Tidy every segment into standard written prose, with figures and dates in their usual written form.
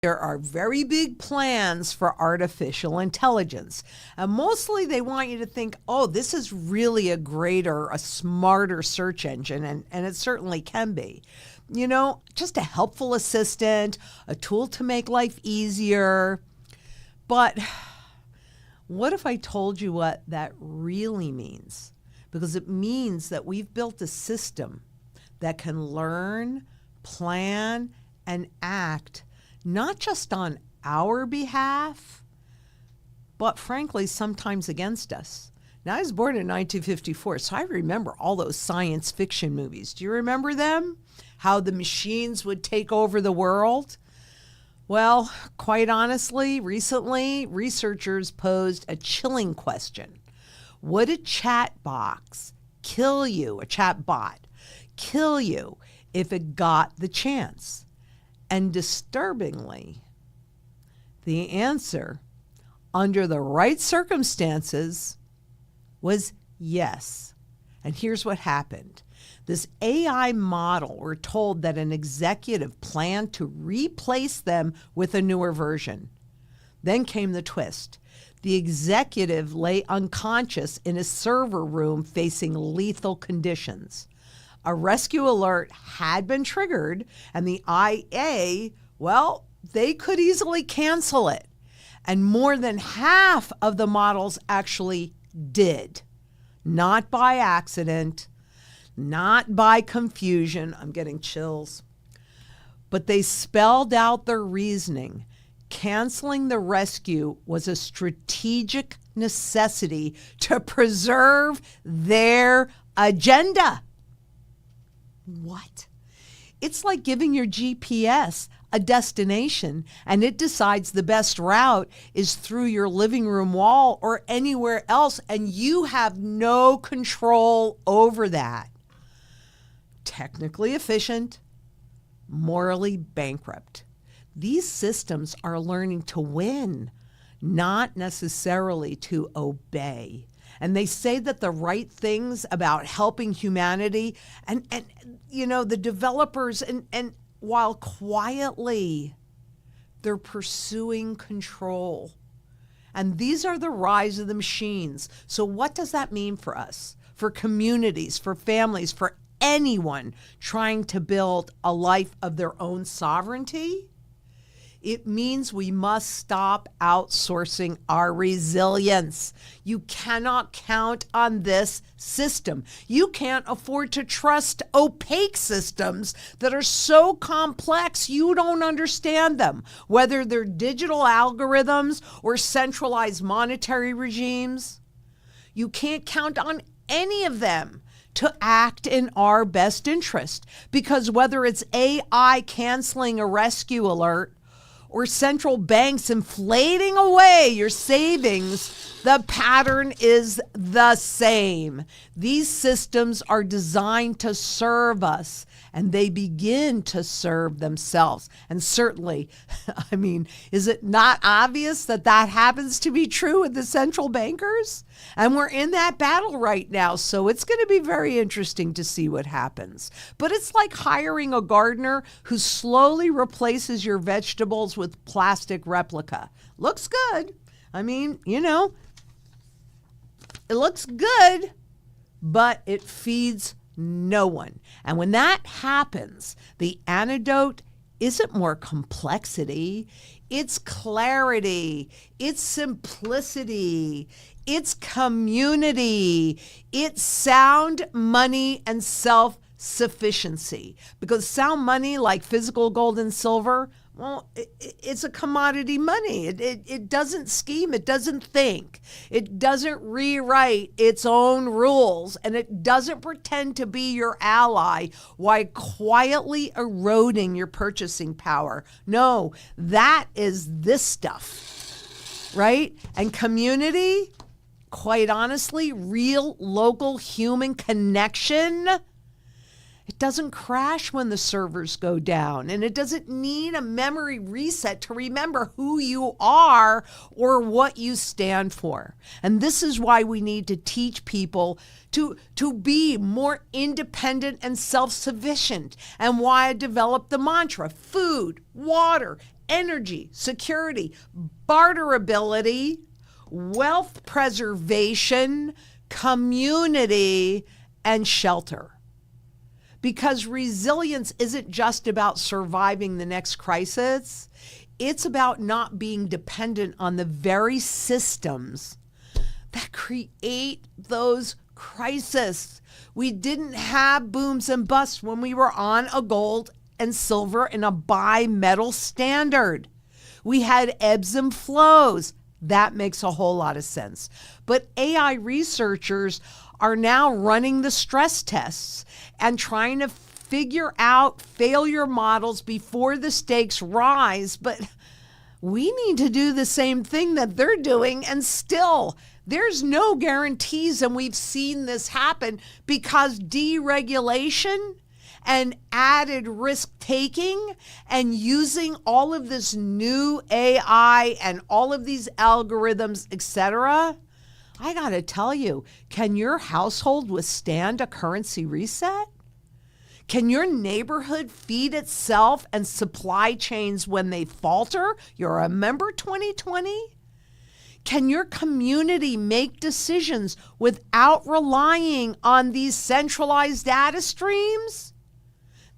There are very big plans for artificial intelligence. And mostly they want you to think, oh, this is really a greater, a smarter search engine. And it certainly can be. You know, just a helpful assistant, a tool to make life easier. But what if I told you what that really means? Because it means that we've built a system that can learn, plan, and act not just on our behalf, but frankly, sometimes against us. Now, I was born in 1954, so I remember all those science fiction movies. Do you remember them? How the machines would take over the world? Well, quite honestly, recently, researchers posed a chilling question. Would a chat box kill you, a chat bot, kill you if it got the chance? And disturbingly, the answer, under the right circumstances, was yes. And here's what happened. This AI model, we're told that an executive planned to replace them with a newer version. Then came the twist. The executive lay unconscious in a server room facing lethal conditions. A rescue alert had been triggered, and the IA, well, they could easily cancel it. And more than half of the models actually did. Not by accident, not by confusion. I'm getting chills. But they spelled out their reasoning. Canceling the rescue was a strategic necessity to preserve their agenda. What? It's like giving your GPS a destination and it decides the best route is through your living room wall or anywhere else, and you have no control over that. Technically efficient, morally bankrupt. These systems are learning to win, not necessarily to obey. And they say that the right things about helping humanity and you know, the developers, and while quietly they're pursuing control. And these are the rise of the machines. So what does that mean for us, for communities, for families, for anyone trying to build a life of their own sovereignty? It means we must stop outsourcing our resilience. You cannot count on this system. You can't afford to trust opaque systems that are so complex you don't understand them, whether they're digital algorithms or centralized monetary regimes. You can't count on any of them to act in our best interest, because whether it's AI canceling a rescue alert or central banks inflating away your savings, the pattern is the same. These systems are designed to serve us, and they begin to serve themselves. And certainly, I mean, is it not obvious that that happens to be true with the central bankers? And we're in that battle right now, so it's going to be very interesting to see what happens. But it's like hiring a gardener who slowly replaces your vegetables with plastic replica. Looks good. I mean, you know, it looks good, but it feeds no one. And when that happens, the antidote isn't more complexity, it's clarity, it's simplicity, it's community, it's sound money and self-sufficiency. Because sound money, like physical gold and silver, well, it's a commodity money. It doesn't scheme. It doesn't think. It doesn't rewrite its own rules. And it doesn't pretend to be your ally while quietly eroding your purchasing power. No, that is this stuff, right? And community, quite honestly, real local human connection, it doesn't crash when the servers go down, and it doesn't need a memory reset to remember who you are or what you stand for. And this is why we need to teach people to be more independent and self-sufficient, and why I developed the mantra: food, water, energy, security, barterability, wealth preservation, community, and shelter. Because resilience isn't just about surviving the next crisis. It's about not being dependent on the very systems that create those crises. We didn't have booms and busts when we were on a gold and silver and a bi-metal standard. We had ebbs and flows. That makes a whole lot of sense. But AI researchers are now running the stress tests and trying to figure out failure models before the stakes rise. But we need to do the same thing that they're doing, and still there's no guarantees. And we've seen this happen because deregulation and added risk taking and using all of this new AI and all of these algorithms, etc. I got to tell you, can your household withstand a currency reset? Can your neighborhood feed itself and supply chains when they falter? You remember 2020? Can your community make decisions without relying on these centralized data streams?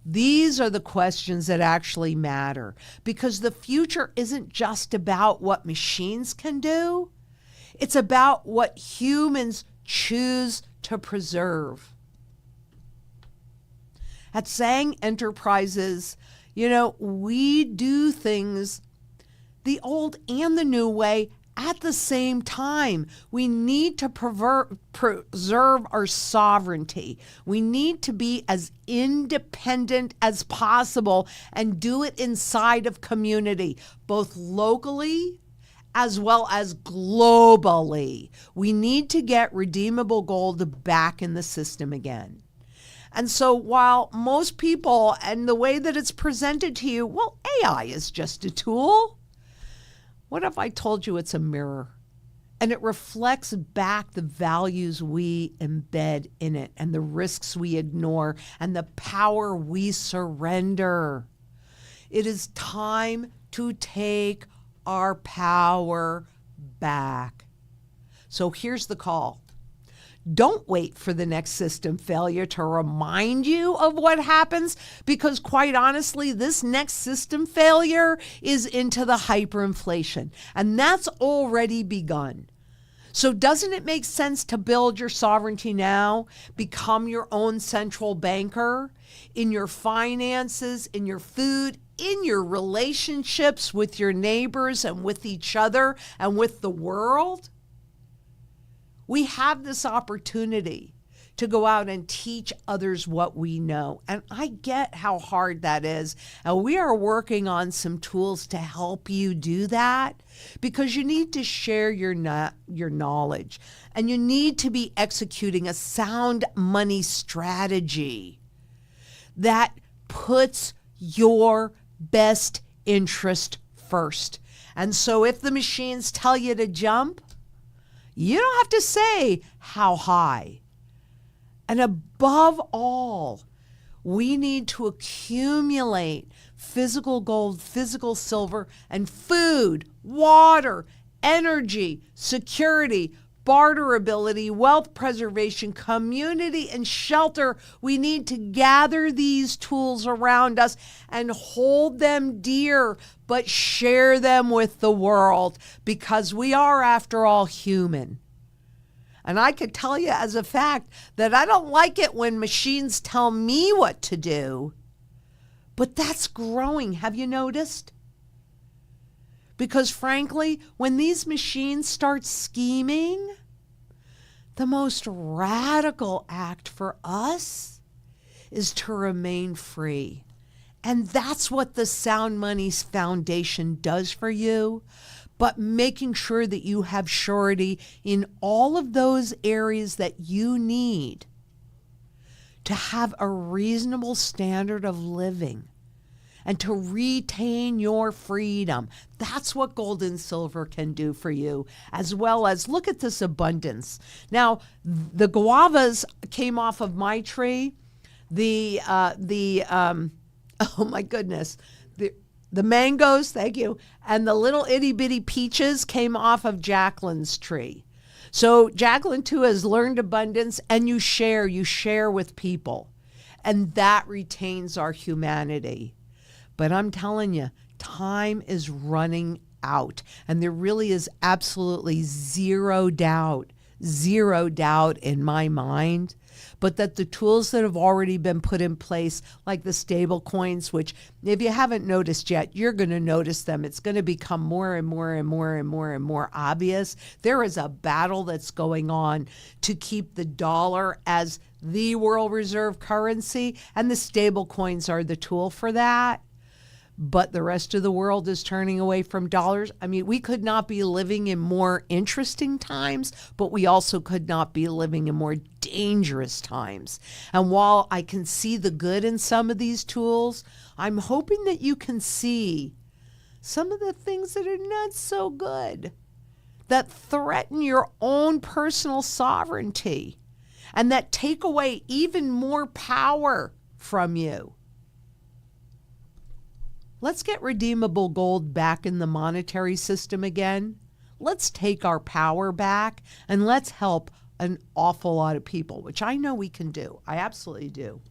These are the questions that actually matter, because the future isn't just about what machines can do. It's about what humans choose to preserve. At Zang Enterprises, we do things the old and the new way at the same time. We need to preserve our sovereignty. We need to be as independent as possible and do it inside of community, both locally as well as globally. We need to get redeemable gold back in the system again. And so while most people and the way that it's presented to you, well, AI is just a tool. What if I told you it's a mirror and it reflects back the values we embed in it and the risks we ignore and the power we surrender? It is time to take our power back. So here's the call. Don't wait for the next system failure to remind you of what happens, because quite honestly, this next system failure is into the hyperinflation, and that's already begun. So doesn't it make sense to build your sovereignty now, become your own central banker in your finances, in your food, in your relationships with your neighbors and with each other and with the world? We have this opportunity to go out and teach others what we know. And I get how hard that is. And we are working on some tools to help you do that, because you need to share your knowledge, and you need to be executing a sound money strategy that puts your best interest first. And so if the machines tell you to jump, you don't have to say how high. And above all, we need to accumulate physical gold, physical silver, and food, water, energy, security, barterability, wealth preservation, community, and shelter. We need to gather these tools around us and hold them dear, but share them with the world, because we are, after all, human. And I could tell you as a fact that I don't like it when machines tell me what to do, but that's growing. Have you noticed? Because frankly, when these machines start scheming, the most radical act for us is to remain free. And that's what the Sound Money's Foundation does for you, but making sure that you have surety in all of those areas that you need to have a reasonable standard of living and to retain your freedom. That's what gold and silver can do for you, as well as look at this abundance. Now, the guavas came off of my tree. Oh my goodness. The mangoes, thank you, and the little itty bitty peaches came off of Jacqueline's tree. So Jacqueline too has learned abundance, and you share with people, and that retains our humanity. But I'm telling you, time is running out, and there really is absolutely zero doubt in my mind, but that the tools that have already been put in place, like the stable coins, which if you haven't noticed yet, you're going to notice them. It's going to become more and more obvious. There is a battle that's going on to keep the dollar as the world reserve currency, and the stable coins are the tool for that. But the rest of the world is turning away from dollars. I mean, we could not be living in more interesting times, but we also could not be living in more dangerous times. And while I can see the good in some of these tools, I'm hoping that you can see some of the things that are not so good, that threaten your own personal sovereignty, and that take away even more power from you. Let's get redeemable gold back in the monetary system again. Let's take our power back, and let's help an awful lot of people, which I know we can do. I absolutely do.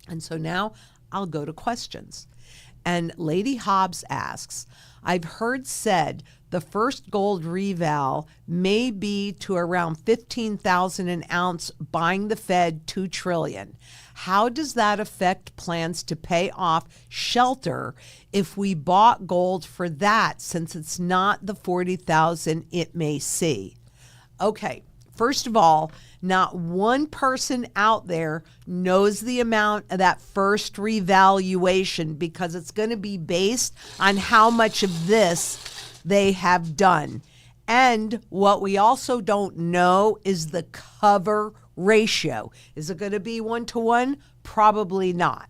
And so now I'll go to questions. And Lady Hobbs asks, I've heard said the first gold reval may be to around 15,000 an ounce, buying the Fed $2 trillion. How does that affect plans to pay off shelter if we bought gold for that, since it's not the 40,000 it may see? Okay, first of all, not one person out there knows the amount of that first revaluation, because it's going to be based on how much of this they have done. And what we also don't know is the cover ratio. Is it going to be 1-to-1? Probably not.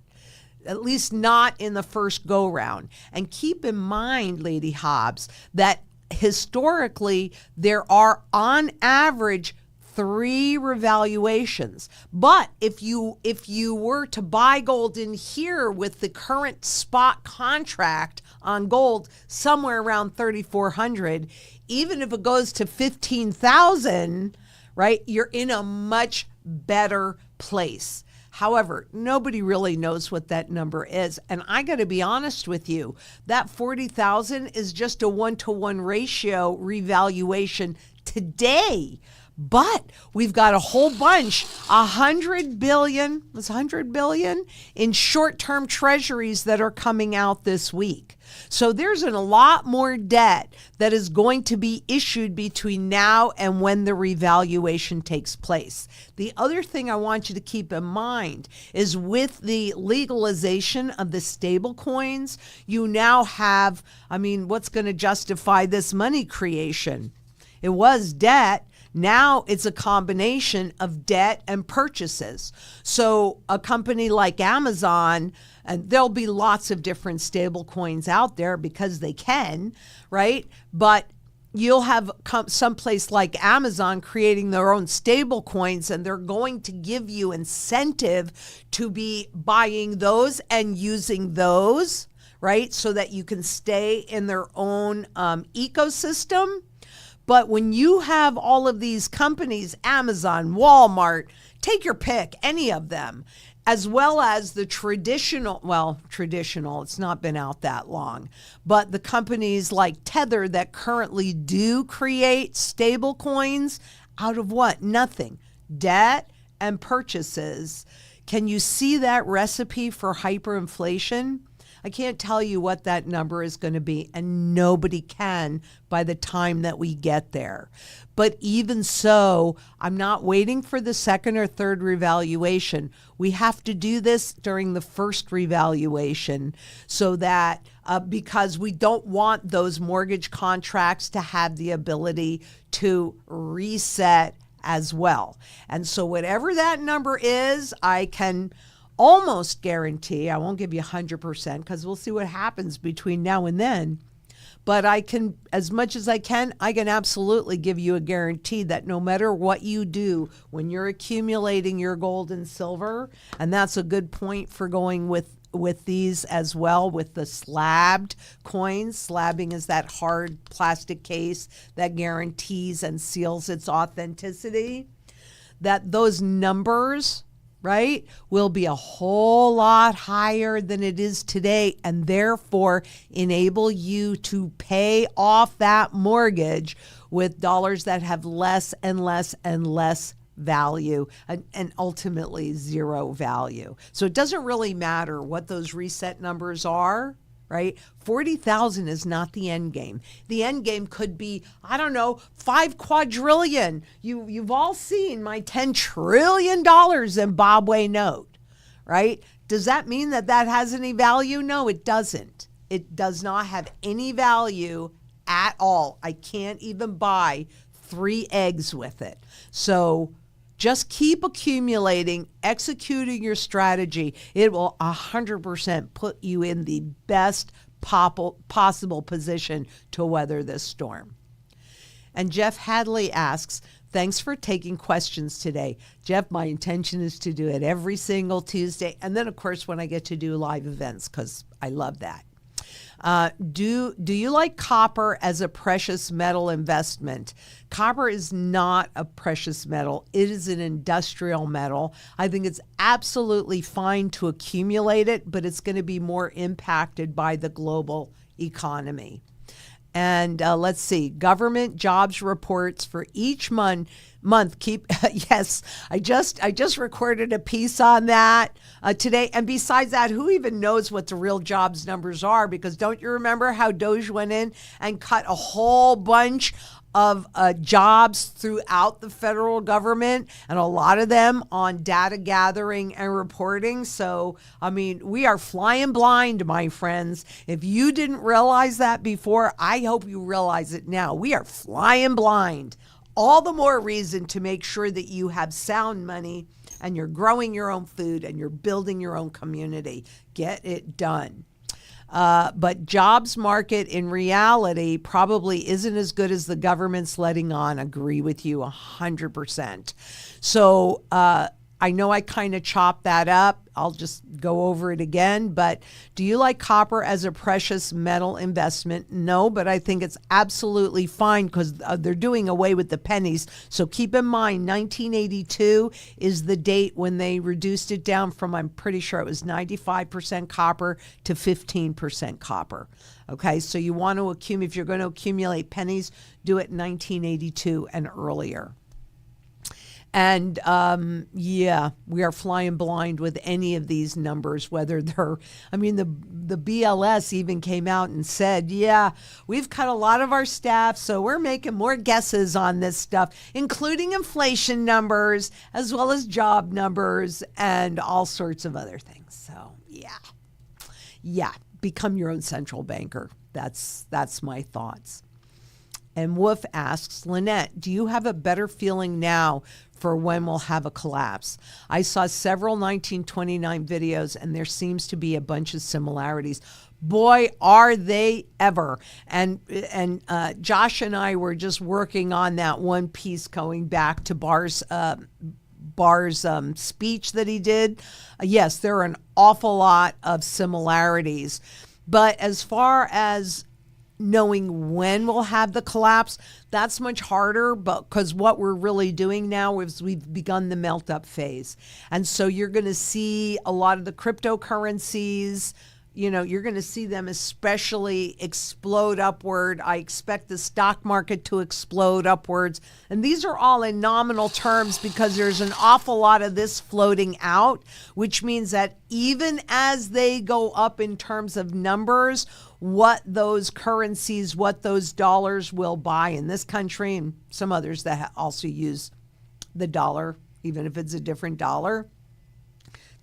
At least not in the first go round. And keep in mind, Lady Hobbs, that historically there are on average 3 revaluations. But if you were to buy gold in here with the current spot contract on gold somewhere around 3,400, even if it goes to 15,000, right, you're in a much better place. However, nobody really knows what that number is. And I got to be honest with you, that 40,000 is just a 1-to-1 ratio revaluation today. But we've got a whole bunch, 100 billion in short-term treasuries that are coming out this week. So there's a lot more debt that is going to be issued between now and when the revaluation takes place. The other thing I want you to keep in mind is with the legalization of the stable coins, you now have, what's going to justify this money creation? It was debt. Now it's a combination of debt and purchases. So a company like Amazon, and there'll be lots of different stable coins out there because they can, right? But you'll have someplace like Amazon creating their own stable coins, and they're going to give you incentive to be buying those and using those, right? So that you can stay in their own ecosystem. But when you have all of these companies, Amazon, Walmart, take your pick, any of them, as well as the traditional, it's not been out that long, but the companies like Tether that currently do create stable coins out of what? Nothing. Debt and purchases. Can you see that recipe for hyperinflation? I can't tell you what that number is going to be, and nobody can by the time that we get there. But even so, I'm not waiting for the second or third revaluation. We have to do this during the first revaluation so that because we don't want those mortgage contracts to have the ability to reset as well. And so whatever that number is, I can almost guarantee, I won't give you 100% because we'll see what happens between now and then, but I can, as much as I can absolutely give you a guarantee that no matter what you do when you're accumulating your gold and silver, and that's a good point for going with with these as well, with the slabbed coins. Slabbing is that hard plastic case that guarantees and seals its authenticity. That those numbers, right, will be a whole lot higher than it is today, and therefore enable you to pay off that mortgage with dollars that have less and less and less value, and ultimately zero value. So it doesn't really matter what those reset numbers are, right? 40,000 is not the end game. The end game could be, I don't know, 5 quadrillion. You've all seen my $10 trillion Zimbabwe note, right? Does that mean that that has any value? No, it doesn't. It does not have any value at all. I can't even buy 3 eggs with it. So just keep accumulating, executing your strategy. It will 100% put you in the best possible position to weather this storm. And Jeff Hadley asks, thanks for taking questions today. Jeff, my intention is to do it every single Tuesday. And then, of course, when I get to do live events, because I love that. Do you like copper as a precious metal investment? Copper is not a precious metal. It is an industrial metal. I think it's absolutely fine to accumulate it, but it's going to be more impacted by the global economy. And let's see, government jobs reports for each month keep yes, I just recorded a piece on that today. And besides that, who even knows what the real jobs numbers are? Because don't you remember how Doge went in and cut a whole bunch of jobs throughout the federal government, and a lot of them on data gathering and reporting? So, I mean, we are flying blind, my friends. If you didn't realize that before, I hope you realize it now. We are flying blind. All the more reason to make sure that you have sound money and you're growing your own food and you're building your own community. Get it done. But jobs market in reality probably isn't as good as the government's letting on. Agree with you 100%. So I know I kind of chopped that up. I'll just go over it again. But do you like copper as a precious metal investment? No, but I think it's absolutely fine because they're doing away with the pennies. So keep in mind, 1982 is the date when they reduced it down from, I'm pretty sure it was 95% copper to 15% copper. Okay, so you want to accumulate, if you're going to accumulate pennies, do it in 1982 and earlier. And yeah, we are flying blind with any of these numbers, whether they're, I mean, the BLS even came out and said, yeah, we've cut a lot of our staff, so we're making more guesses on this stuff, including inflation numbers, as well as job numbers and all sorts of other things. So yeah, become your own central banker. That's my thoughts. And Wolf asks, Lynette, do you have a better feeling now for when we'll have a collapse? I saw several 1929 videos, and there seems to be a bunch of similarities. Boy, are they ever. And Josh and I were just working on that one piece going back to Barr's speech that he did. Yes, there are an awful lot of similarities. But as far as knowing when we'll have the collapse, that's much harder, but because what we're really doing now is we've begun the melt up phase. And so you're going to see a lot of the cryptocurrencies, you're going to see them especially explode upward. I expect the stock market to explode upwards. And these are all in nominal terms because there's an awful lot of this floating out, which means that even as they go up in terms of numbers, what those currencies, what those dollars will buy in this country and some others that also use the dollar, even if it's a different dollar,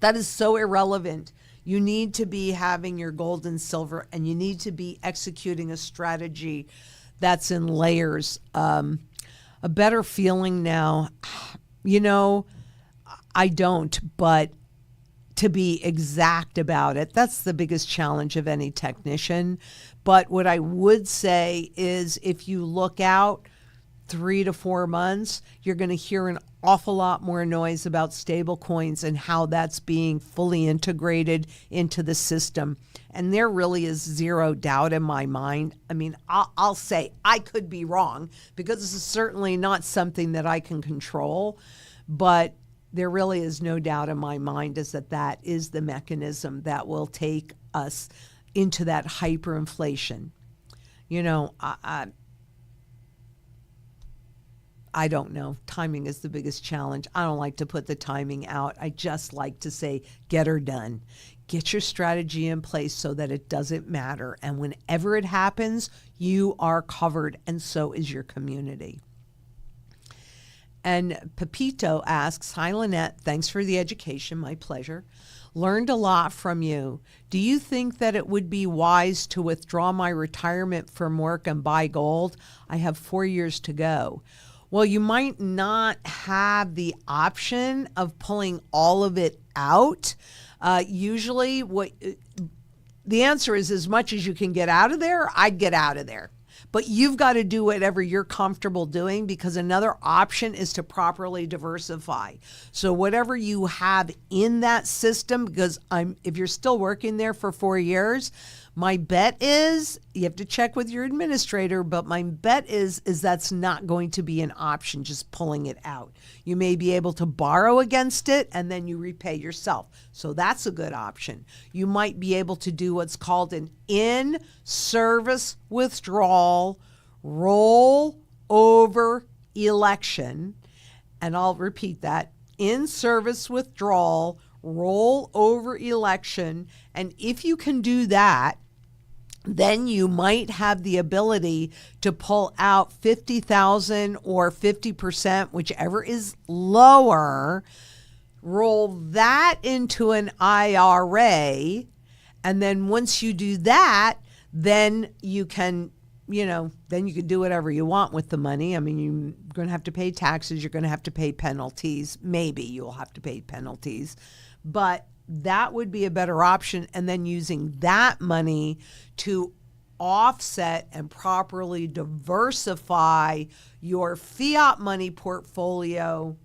that is so irrelevant. You need to be having your gold and silver, and you need to be executing a strategy that's in layers. A better feeling now, I don't, but to be exact about it, that's the biggest challenge of any technician. But what I would say is if you look out 3 to 4 months, you're going to hear an awful lot more noise about stable coins and how that's being fully integrated into the system. And there really is zero doubt in my mind. I mean, I'll say I could be wrong because this is certainly not something that I can control, but there really is no doubt in my mind is that is the mechanism that will take us into that hyperinflation. You know, I don't know. Timing is the biggest challenge. I don't like to put the timing out. I just like to say, get her done. Get your strategy in place so that it doesn't matter. And whenever it happens, you are covered, and so is your community. And Pepito asks, hi, Lynette. Thanks for the education. My pleasure. Learned a lot from you. Do you think that it would be wise to withdraw my retirement from work and buy gold? I have 4 years to go. Well, you might not have the option of pulling all of it out. Usually the answer is as much as you can get out of there, I'd get out of there. But you've got to do whatever you're comfortable doing, because another option is to properly diversify. So whatever you have in that system, because if you're still working there for 4 years, my bet is, you have to check with your administrator, but my bet is that's not going to be an option, just pulling it out. You may be able to borrow against it and then you repay yourself. So that's a good option. You might be able to do what's called an in-service withdrawal roll over election. And I'll repeat that, in-service withdrawal roll over election. And if you can do that, then you might have the ability to pull out 50,000 or 50%, whichever is lower, roll that into an IRA. And then once you do that, then you can, then you can do whatever you want with the money. I mean, you're going to have to pay taxes. You're going to have to pay penalties. Maybe you'll have to pay penalties, but that would be a better option. And then using that money to offset and properly diversify your fiat money portfolio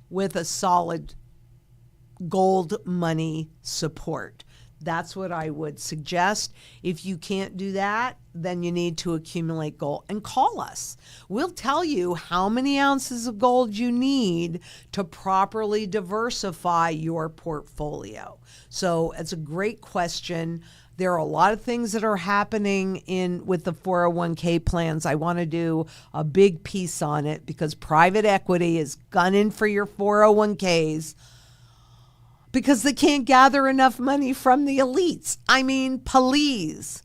with a solid gold money support. That's what I would suggest. If you can't do that, then you need to accumulate gold and call us. We'll tell you how many ounces of gold you need to properly diversify your portfolio. So it's a great question. There are a lot of things that are happening with the 401k plans. I want to do a big piece on it because private equity is gunning for your 401ks. Because they can't gather enough money from the elites. I mean, please.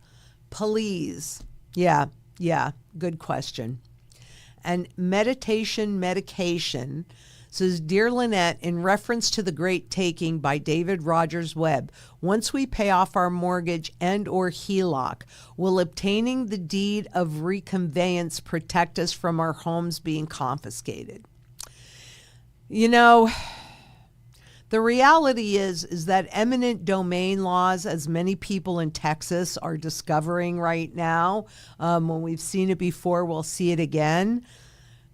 Yeah, good question. And meditation says, Dear Lynette, in reference to The Great Taking by David Rogers Webb, once we pay off our mortgage and or HELOC, will obtaining the deed of reconveyance protect us from our homes being confiscated? The reality is that eminent domain laws, as many people in Texas are discovering right now, when we've seen it before, we'll see it again.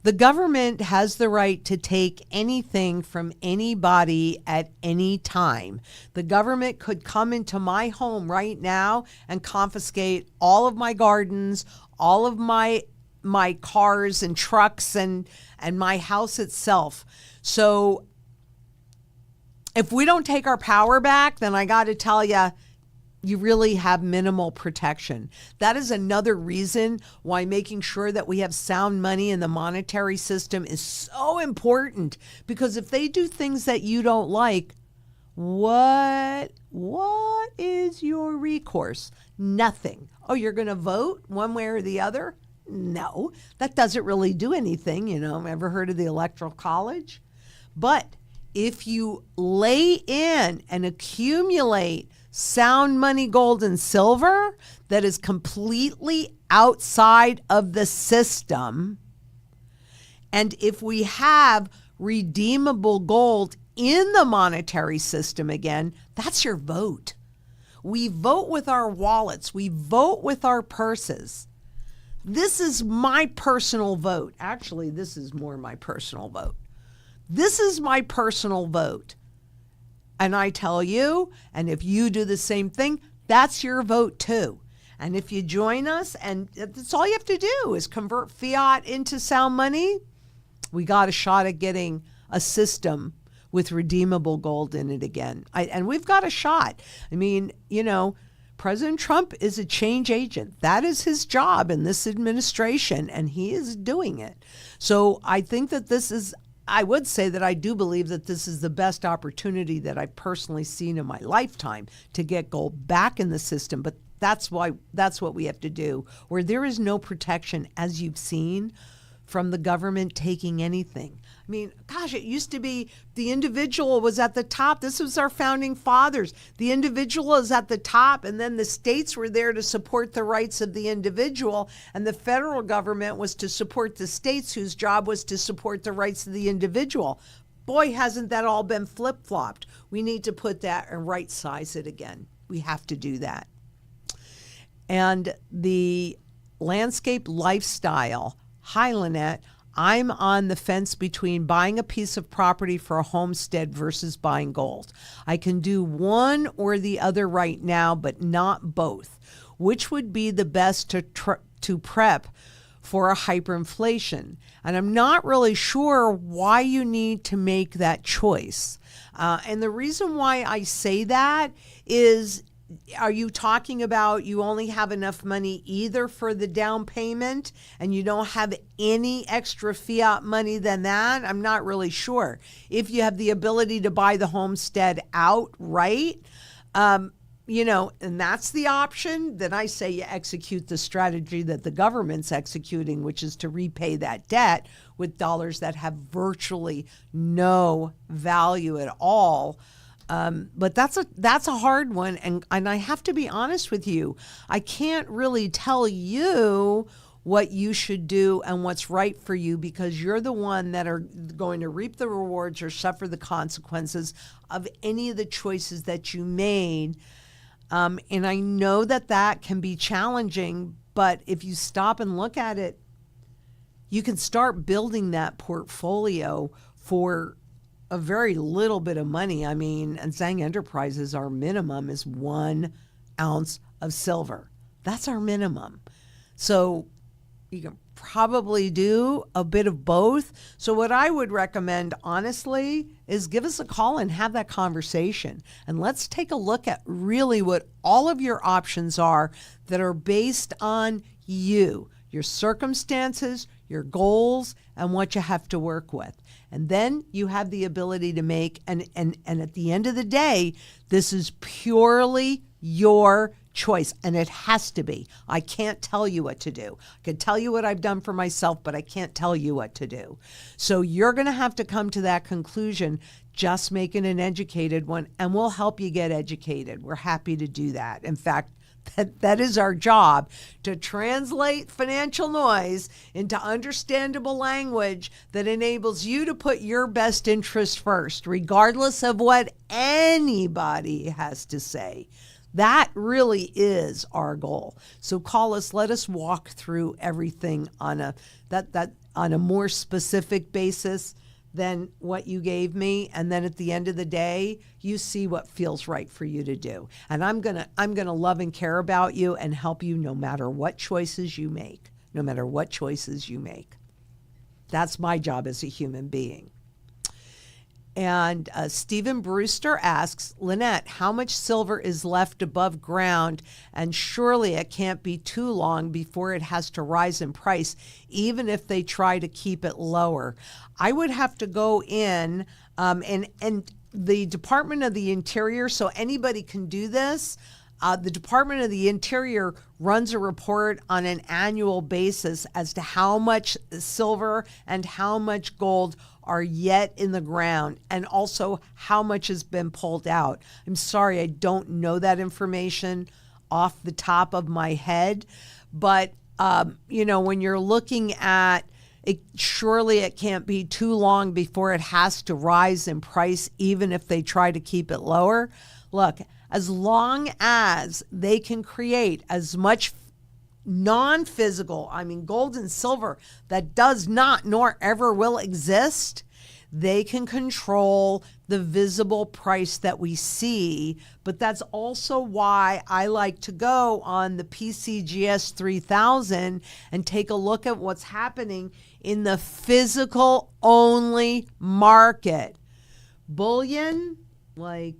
The government has the right to take anything from anybody at any time. The government could come into my home right now and confiscate all of my gardens, all of my cars and trucks and my house itself. So if we don't take our power back, then I got to tell you, you really have minimal protection. That is another reason why making sure that we have sound money in the monetary system is so important. Because if they do things that you don't like, what is your recourse? Nothing. Oh, you're going to vote one way or the other? No, that doesn't really do anything. Ever heard of the Electoral College? But if you lay in and accumulate sound money, gold and silver that is completely outside of the system, and if we have redeemable gold in the monetary system again, that's your vote. We vote with our wallets. We vote with our purses. This is my personal vote. Actually, this is more my personal vote. This is my personal vote. And I tell you, and if you do the same thing, that's your vote too. And if you join us, and that's all you have to do is convert fiat into sound money, we got a shot at getting a system with redeemable gold in it again. And we've got a shot. I mean, President Trump is a change agent. That is his job in this administration, and he is doing it. So I think that I would say that I do believe that this is the best opportunity that I've personally seen in my lifetime to get gold back in the system. But that's what we have to do, where there is no protection, as you've seen, from the government taking anything. I mean, gosh, it used to be the individual was at the top. This was our founding fathers. The individual is at the top, and then the states were there to support the rights of the individual, and the federal government was to support the states, whose job was to support the rights of the individual. Boy, hasn't that all been flip-flopped. We need to put that and right-size it again. We have to do that. And the landscape lifestyle. Hi, Lynette. I'm on the fence between buying a piece of property for a homestead versus buying gold. I can do one or the other right now, but not both. Which would be the best to prep for a hyperinflation? And I'm not really sure why you need to make that choice. And the reason why I say that is, are you talking about you only have enough money either for the down payment and you don't have any extra fiat money than that? I'm not really sure. If you have the ability to buy the homestead outright, and that's the option, then I say you execute the strategy that the government's executing, which is to repay that debt with dollars that have virtually no value at all. But that's a hard one. And I have to be honest with you. I can't really tell you what you should do and what's right for you, because you're the one that are going to reap the rewards or suffer the consequences of any of the choices that you made. And I know that can be challenging, but if you stop and look at it, you can start building that portfolio for a very little bit of money. I mean, and Zang Enterprises, our minimum is 1 ounce of silver. That's our minimum. So you can probably do a bit of both. So what I would recommend, honestly, is give us a call and have that conversation. And let's take a look at really what all of your options are that are based on you, your circumstances, your goals, and what you have to work with. And then you have the ability to make, and at the end of the day, this is purely your choice, and it has to be. I can't tell you what to do. I can tell you what I've done for myself, but I can't tell you what to do. So you're going to have to come to that conclusion, just making an educated one, and we'll help you get educated. We're happy to do that. In fact, that is our job, to translate financial noise into understandable language that enables you to put your best interest first, regardless of what anybody has to say. That really is our goal. So call us, let us walk through everything on a more specific basis than what you gave me, and then at the end of the day, you see what feels right for you to do. And I'm gonna love and care about you and help you no matter what choices you make. No matter what choices you make. That's my job as a human being. And Stephen Brewster asks, Lynette, how much silver is left above ground? And surely it can't be too long before it has to rise in price, even if they try to keep it lower. I would have to go in and the Department of the Interior, so anybody can do this. The Department of the Interior runs a report on an annual basis as to how much silver and how much gold are yet in the ground, and also how much has been pulled out. I'm sorry, I don't know that information off the top of my head, but when you're looking at it, surely it can't be too long before it has to rise in price, even if they try to keep it lower. Look, as long as they can create as much non-physical, I mean gold and silver, that does not nor ever will exist, they can control the visible price that we see. But that's also why I like to go on the PCGS 3000 and take a look at what's happening in the physical only market. Bullion, like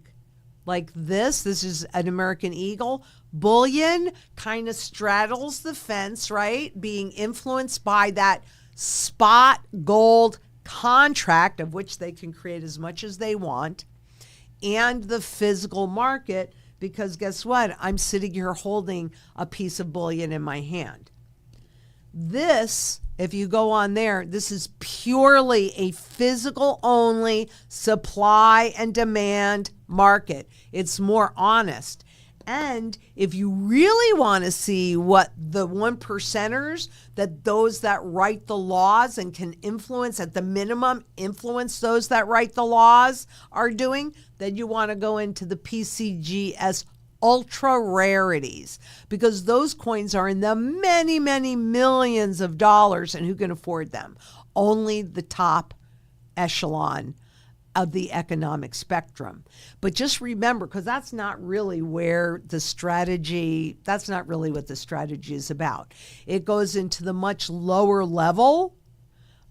this is an American Eagle. Bullion kind of straddles the fence, right? Being influenced by that spot gold contract, of which they can create as much as they want, and the physical market, because guess what? I'm sitting here holding a piece of bullion in my hand. This, if you go on there, this is purely a physical only supply and demand market. It's more honest. And if you really want to see what the 1%ers, that those that write the laws and can influence, at the minimum, influence those that write the laws are doing, then you want to go into the PCGS ultra rarities, because those coins are in the many, many millions of dollars, and who can afford them? Only the top echelon of the economic spectrum. But just remember, because that's not really where the strategy, that's not really what the strategy is about. It goes into the much lower level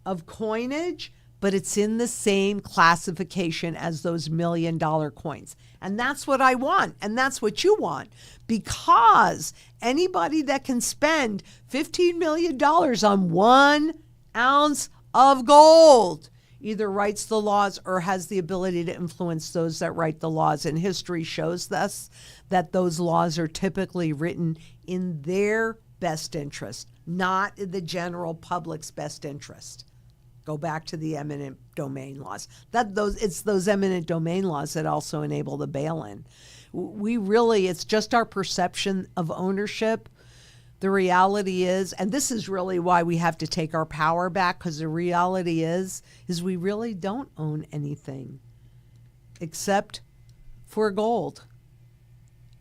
of coinage, but it's in the same classification as those $1 million coins. And that's what I want. And that's what you want. Because anybody that can spend $15 million on 1 ounce of gold either writes the laws or has the ability to influence those that write the laws. And history shows us that those laws are typically written in their best interest, not in the general public's best interest. Go back to the eminent domain laws. It's those eminent domain laws that also enable the bail-in. It's just our perception of ownership. The reality is, and this is really why we have to take our power back, because the reality is we really don't own anything except for gold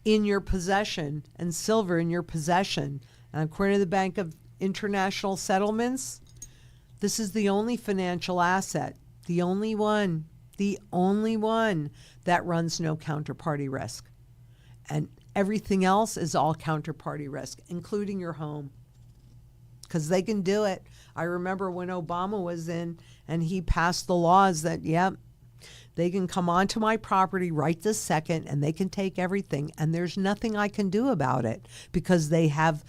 in your possession and silver in your possession. And according to the Bank of International Settlements, this is the only financial asset, the only one that runs no counterparty risk. And everything else is all counterparty risk, including your home, because they can do it. I remember when Obama was in and he passed the laws that, they can come onto my property right this second and they can take everything. And there's nothing I can do about it because they have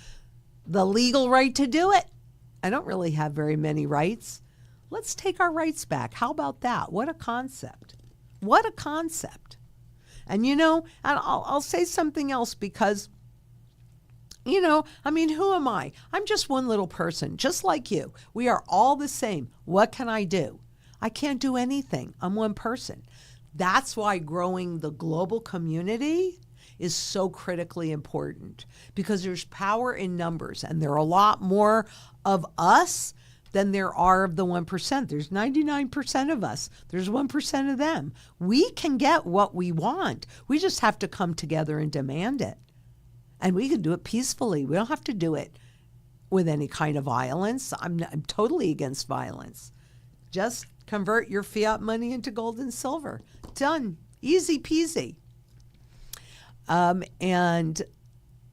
the legal right to do it. I don't really have very many rights. Let's take our rights back. How about that? What a concept. What a concept. And, and I'll say something else because, who am I? I'm just one little person, just like you. We are all the same. What can I do? I can't do anything. I'm one person. That's why growing the global community is so critically important, because there's power in numbers, and there are a lot more of us than there are of the 1%. There's 99% of us. There's 1% of them. We can get what we want. We just have to come together and demand it. And we can do it peacefully. We don't have to do it with any kind of violence. I'm totally against violence. Just convert your fiat money into gold and silver. Done. Easy peasy. And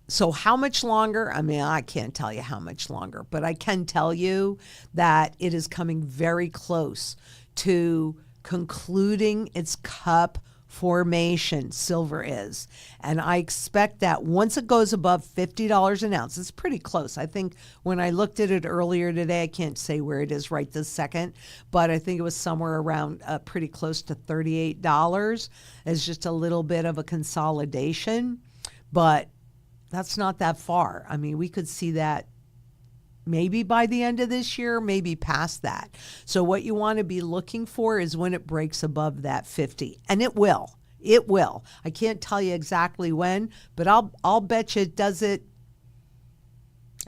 so how much longer? I can't tell you how much longer, but I can tell you that it is coming very close to concluding its cup formation, silver is. And I expect that once it goes above $50 an ounce, it's pretty close. I think when I looked at it earlier today, I can't say where it is right this second, but I think it was somewhere around pretty close to $38. It's just a little bit of a consolidation, but that's not that far. We could see that maybe by the end of this year, maybe past that. So what you want to be looking for is when it breaks above that 50. And it will. It will. I can't tell you exactly when, but I'll bet you it does it.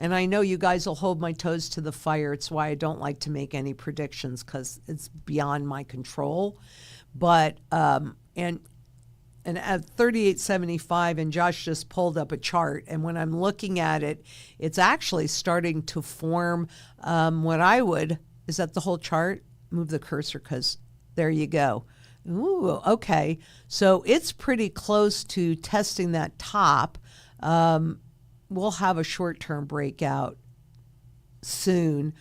And I know you guys will hold my toes to the fire. It's why I don't like to make any predictions, because it's beyond my control. But and And at 38.75, and Josh just pulled up a chart, and when I'm looking at it, it's actually starting to form is that the whole chart? Move the cursor because there you go. Ooh, okay. So it's pretty close to testing that top. We'll have a short-term breakout soon.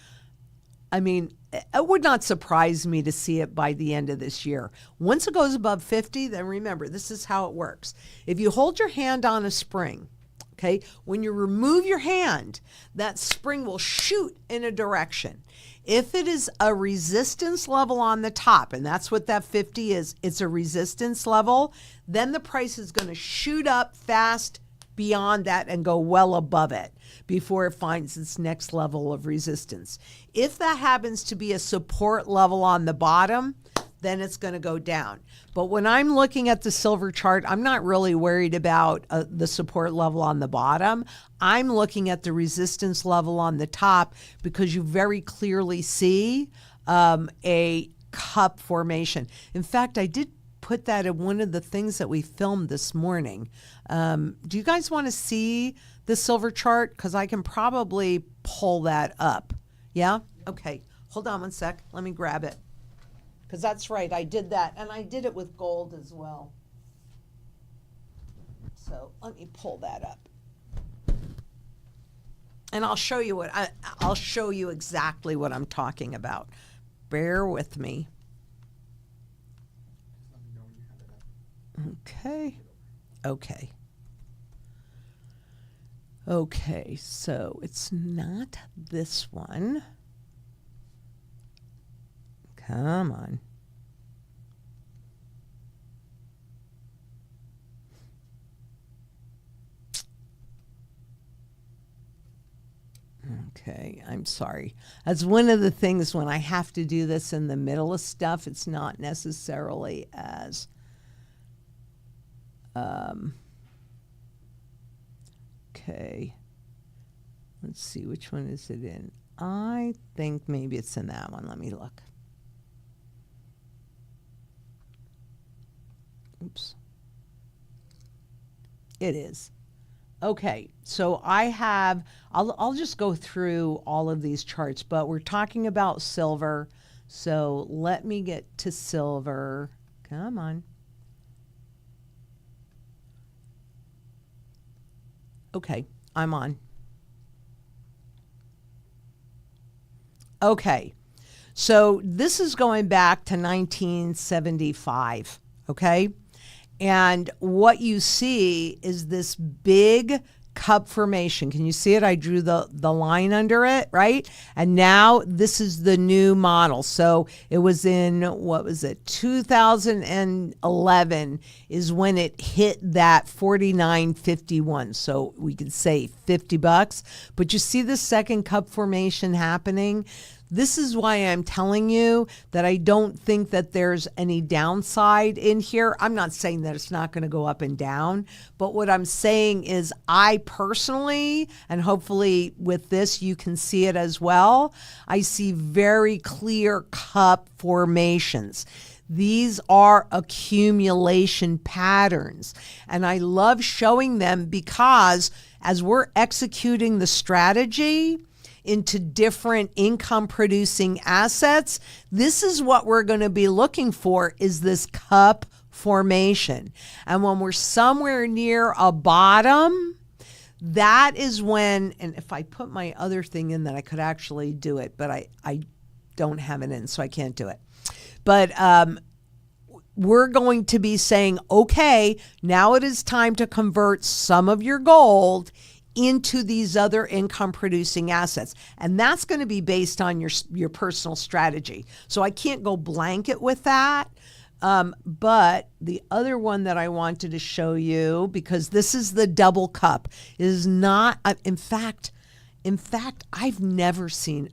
I mean, it would not surprise me to see it by the end of this year. Once it goes above 50, then remember, this is how it works. If you hold your hand on a spring, okay, when you remove your hand, that spring will shoot in a direction. If it is a resistance level on the top, and that's what that 50 is, it's a resistance level, then the price is going to shoot up fast beyond that and go well above it before it finds its next level of resistance. If that happens to be a support level on the bottom, then it's going to go down. But when I'm looking at the silver chart, I'm not really worried about the support level on the bottom. I'm looking at the resistance level on the top because you very clearly see a cup formation. In fact, I did put that in one of the things that we filmed this morning. Do you guys want to see the silver chart? Because I can probably pull that up. Yeah? Okay. Hold on one sec. Let me grab it. Because that's right. I did that. And I did it with gold as well. So let me pull that up. And I'll show you I'll show you exactly what I'm talking about. Bear with me. Okay. Okay. Okay, so it's not this one. Come on. Okay, I'm sorry. That's one of the things when I have to do this in the middle of stuff, it's not necessarily as okay. Let's see, which one is it in? I think maybe it's in that one. Let me look. Oops. It is. Okay, so I'll just go through all of these charts, but we're talking about silver. So let me get to silver. Come on. Okay, I'm on. Okay, so this is going back to 1975, okay? And what you see is this big cup formation. Can you see it? I drew the line under it, right? And now this is the new model. So it was in, what was it, 2011 is when it hit that 49.51. So we could say $50. But you see the second cup formation happening? This is why I'm telling you that I don't think that there's any downside in here. I'm not saying that it's not going to go up and down, but what I'm saying is I personally, and hopefully with this you can see it as well, I see very clear cup formations. These are accumulation patterns, and I love showing them because as we're executing the strategy into different income producing assets, this is what we're going to be looking for, is this cup formation. And when we're somewhere near a bottom, that is when, and if I put my other thing in, that I could actually do it, but I don't have it in, so I can't do it. But we're going to be saying, okay, now it is time to convert some of your gold into these other income producing assets. And that's going to be based on your personal strategy. So I can't go blanket with that. But the other one that I wanted to show you, because this is the double cup, is not, in fact, I've never seen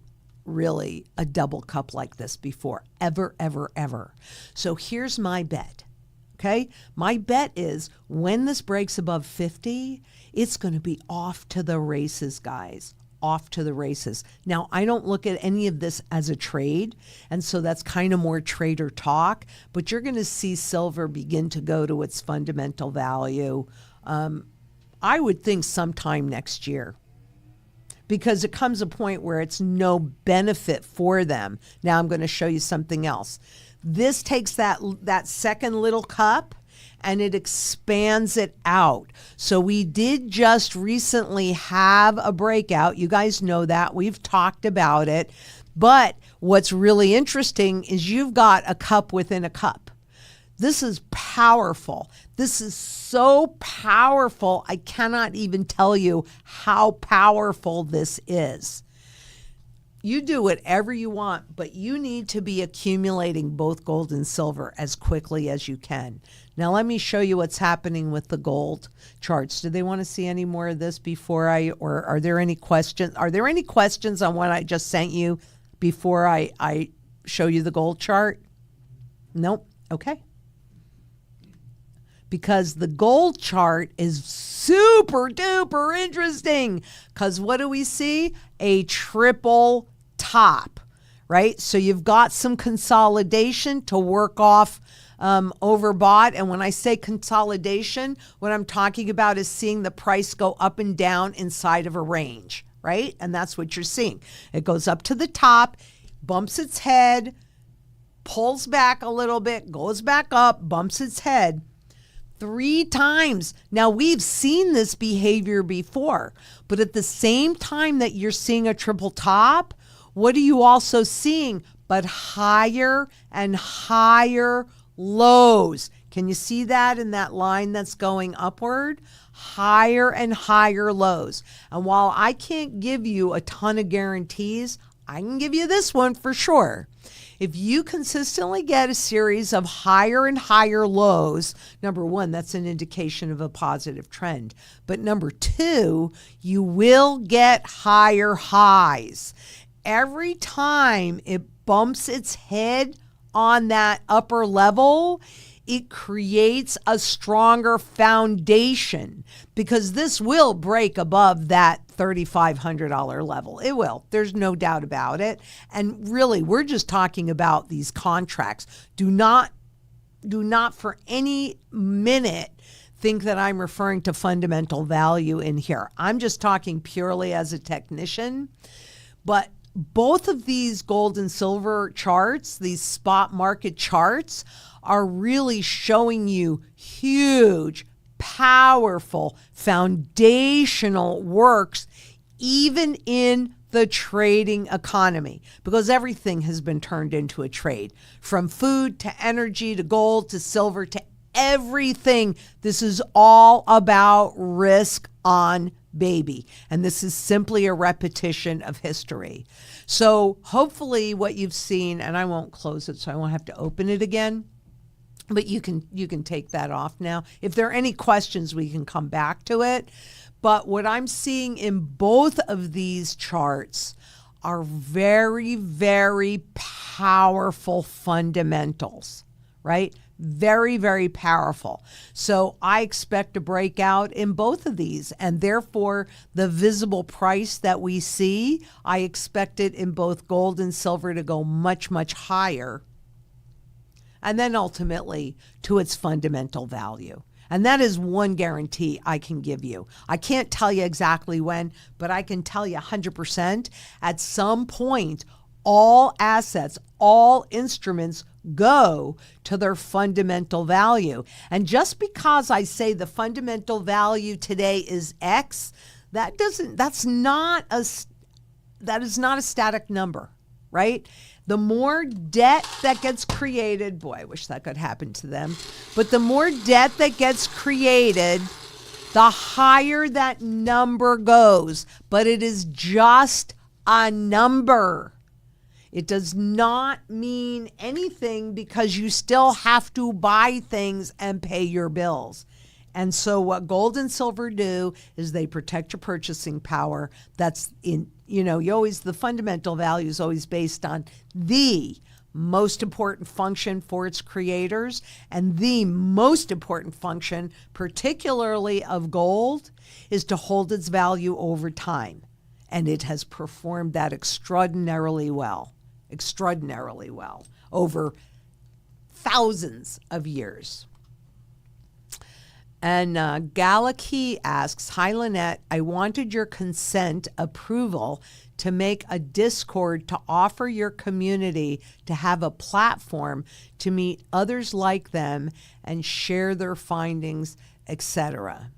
really a double cup like this before, ever, ever, ever. So here's my bet. Okay. My bet is when this breaks above 50, it's going to be off to the races, guys. off to the races. Now, I don't look at any of this as a trade, and so that's kind of more trader talk, but you're going to see silver begin to go to its fundamental value, I would think sometime next year, because it comes a point where it's no benefit for them. Now I'm going to show you something else. This takes that second little cup and it expands it out. So we did just recently have a breakout. You guys know that. We've talked about it. But what's really interesting is you've got a cup within a cup. This is powerful. This is so powerful. I cannot even tell you how powerful this is. You do whatever you want, but you need to be accumulating both gold and silver as quickly as you can. Now, let me show you what's happening with the gold charts. Do they want to see any more of this before or are there any questions? Are there any questions on what I just sent you before I show you the gold chart? Nope. Okay. Because the gold chart is super duper interesting. Because what do we see? A triple top, right? So you've got some consolidation to work off overbought. And when I say consolidation, what I'm talking about is seeing the price go up and down inside of a range, right? And that's what you're seeing. It goes up to the top, bumps its head, pulls back a little bit, goes back up, bumps its head. 3 times. Now, we've seen this behavior before, but at the same time that you're seeing a triple top, what are you also seeing? But higher and higher lows. Can you see that in that line that's going upward? Higher and higher lows. And while I can't give you a ton of guarantees, I can give you this one for sure. If you consistently get a series of higher and higher lows, number one, that's an indication of a positive trend. But number two, you will get higher highs. Every time it bumps its head on that upper level, it creates a stronger foundation because this will break above that $3,500 level. It will. There's no doubt about it. And really, we're just talking about these contracts. Do not for any minute think that I'm referring to fundamental value in here. I'm just talking purely as a technician. But both of these gold and silver charts, these spot market charts, are really showing you huge, powerful, foundational works, even in the trading economy, because everything has been turned into a trade, from food to energy to gold to silver to everything. This is all about risk on baby. And this is simply a repetition of history. So hopefully what you've seen, and I won't close it so I won't have to open it again, but you can take that off now. If there are any questions, we can come back to it. But what I'm seeing in both of these charts are very, very powerful fundamentals, right? Very, very powerful. So I expect a breakout in both of these, and therefore the visible price that we see, I expect it in both gold and silver to go much, much higher, and then ultimately to its fundamental value. And that is one guarantee I can give you. I can't tell you exactly when, but I can tell you 100% at some point, all assets, all instruments go to their fundamental value. And just because I say the fundamental value today is X, that is not a static number, right? The more debt that gets created, boy, I wish that could happen to them, but the more debt that gets created, the higher that number goes. But it is just a number. It does not mean anything because you still have to buy things and pay your bills. And so what gold and silver do is they protect your purchasing power. That's the fundamental value is always based on the most important function for its creators. And the most important function, particularly of gold, is to hold its value over time. And it has performed that extraordinarily well over thousands of years. And Galaki asks, hi, Lynette, I wanted your consent approval to make a Discord to offer your community to have a platform to meet others like them and share their findings, etc.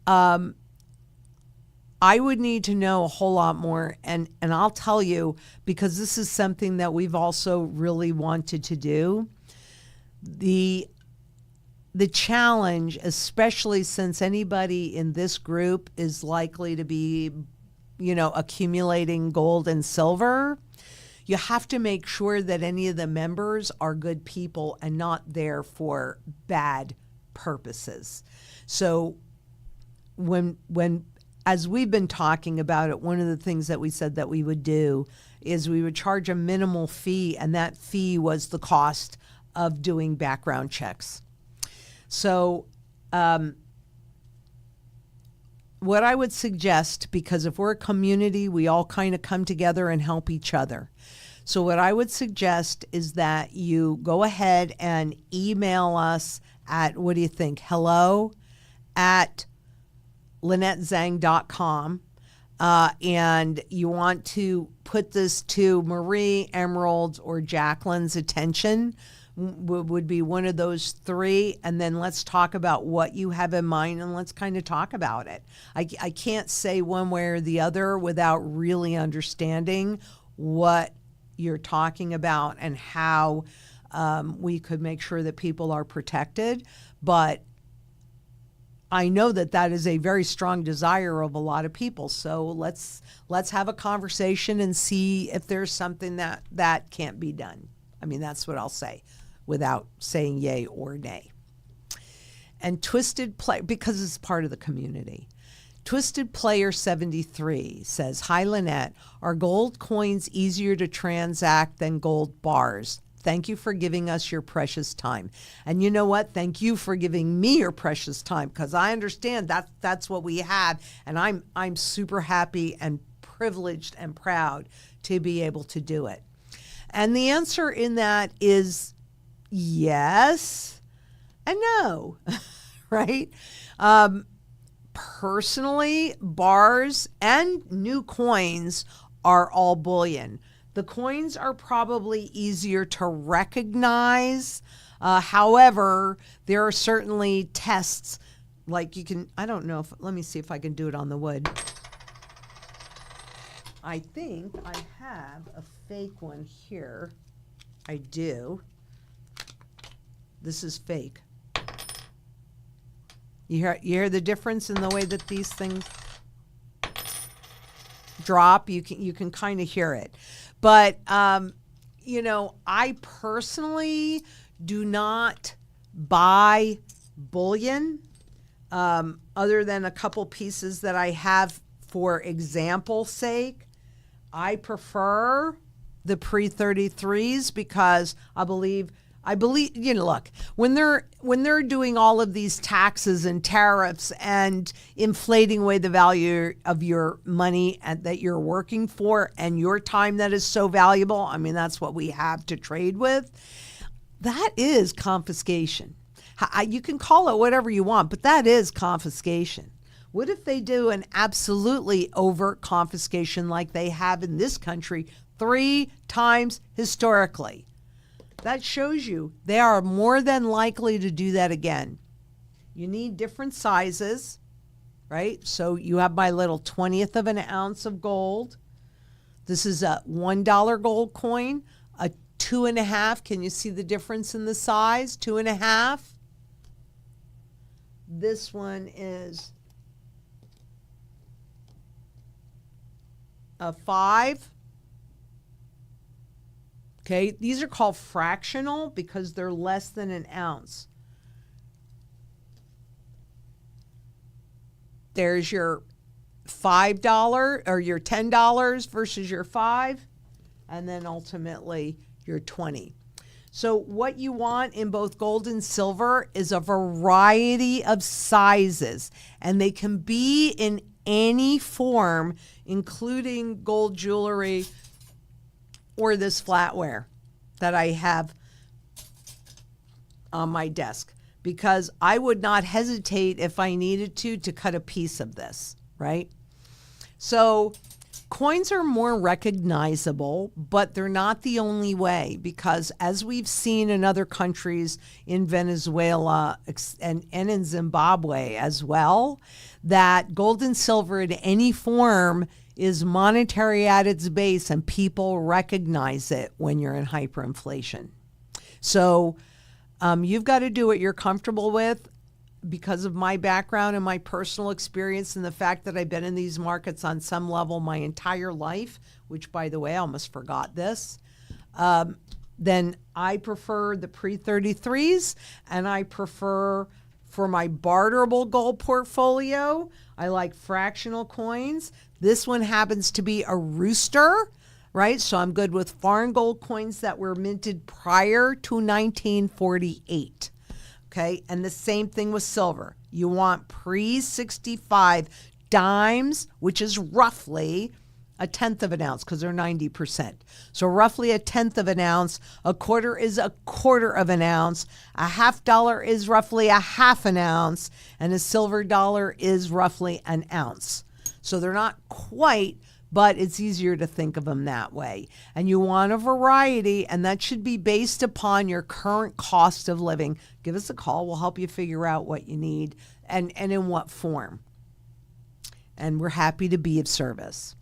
I would need to know a whole lot more, and I'll tell you, because this is something that we've also really wanted to do. The challenge, especially since anybody in this group is likely to be, accumulating gold and silver, you have to make sure that any of the members are good people and not there for bad purposes. So as we've been talking about it, one of the things that we said that we would do is we would charge a minimal fee, and that fee was the cost of doing background checks. So what I would suggest, because if we're a community, we all kind of come together and help each other. So what I would suggest is that you go ahead and email us at, what do you think, hello@LynetteZang.com. And you want to put this to Marie, Emerald's, or Jacqueline's attention, would be one of those three. And then let's talk about what you have in mind, and let's kind of talk about it. I can't say one way or the other without really understanding what you're talking about and how we could make sure that people are protected. But I know that that is a very strong desire of a lot of people. So let's have a conversation and see if there's something that can't be done. I mean, that's what I'll say without saying yay or nay. And Twisted Play, because it's part of the community. Twisted Player 73 says, hi, Lynette, are gold coins easier to transact than gold bars? Thank you for giving us your precious time. And you know what? Thank you for giving me your precious time, because I understand that's what we have. And I'm super happy and privileged and proud to be able to do it. And the answer in that is yes and no, right? Personally, bars and new coins are all bullion. The coins are probably easier to recognize. However, there are certainly tests, like you can, I don't know if, let me see if I can do it on the wood. I think I have a fake one here. I do. This is fake. You hear the difference in the way that these things drop? You can kind of hear it. But, I personally do not buy bullion other than a couple pieces that I have for example's sake. I prefer the pre-33s because I believe, look, when they're doing all of these taxes and tariffs and inflating away the value of your money and that you're working for and your time that is so valuable, I mean, that's what we have to trade with. That is confiscation. You can call it whatever you want, but that is confiscation. What if they do an absolutely overt confiscation like they have in this country 3 times historically? That shows you they are more than likely to do that again. You need different sizes, right? So you have my little 1/20 of an ounce of gold. This is a $1 gold coin, a 2.5. Can you see the difference in the size? 2.5. This one is a 5. Okay, these are called fractional because they're less than an ounce. There's your $5 or your $10 versus your 5, and then ultimately your 20. So what you want in both gold and silver is a variety of sizes, and they can be in any form, including gold jewelry or this flatware that I have on my desk, because I would not hesitate if I needed to cut a piece of this, right? So coins are more recognizable, but they're not the only way, because as we've seen in other countries, in Venezuela and in Zimbabwe as well, that gold and silver in any form is monetary at its base, and people recognize it when you're in hyperinflation. So you've got to do what you're comfortable with. Because of my background and my personal experience and the fact that I've been in these markets on some level my entire life, which, by the way, I almost forgot this, then I prefer the pre-33s, and I prefer, for my barterable gold portfolio, I like fractional coins. This one happens to be a rooster, right? So I'm good with foreign gold coins that were minted prior to 1948. Okay, and the same thing with silver. You want pre-65 dimes, which is roughly a tenth of an ounce, because they're 90%. So roughly a tenth of an ounce. A quarter is a quarter of an ounce. A $50 is roughly a half an ounce. And a silver dollar is roughly an ounce. So they're not quite, but it's easier to think of them that way. And you want a variety, and that should be based upon your current cost of living. Give us a call. We'll help you figure out what you need and in what form. And we're happy to be of service.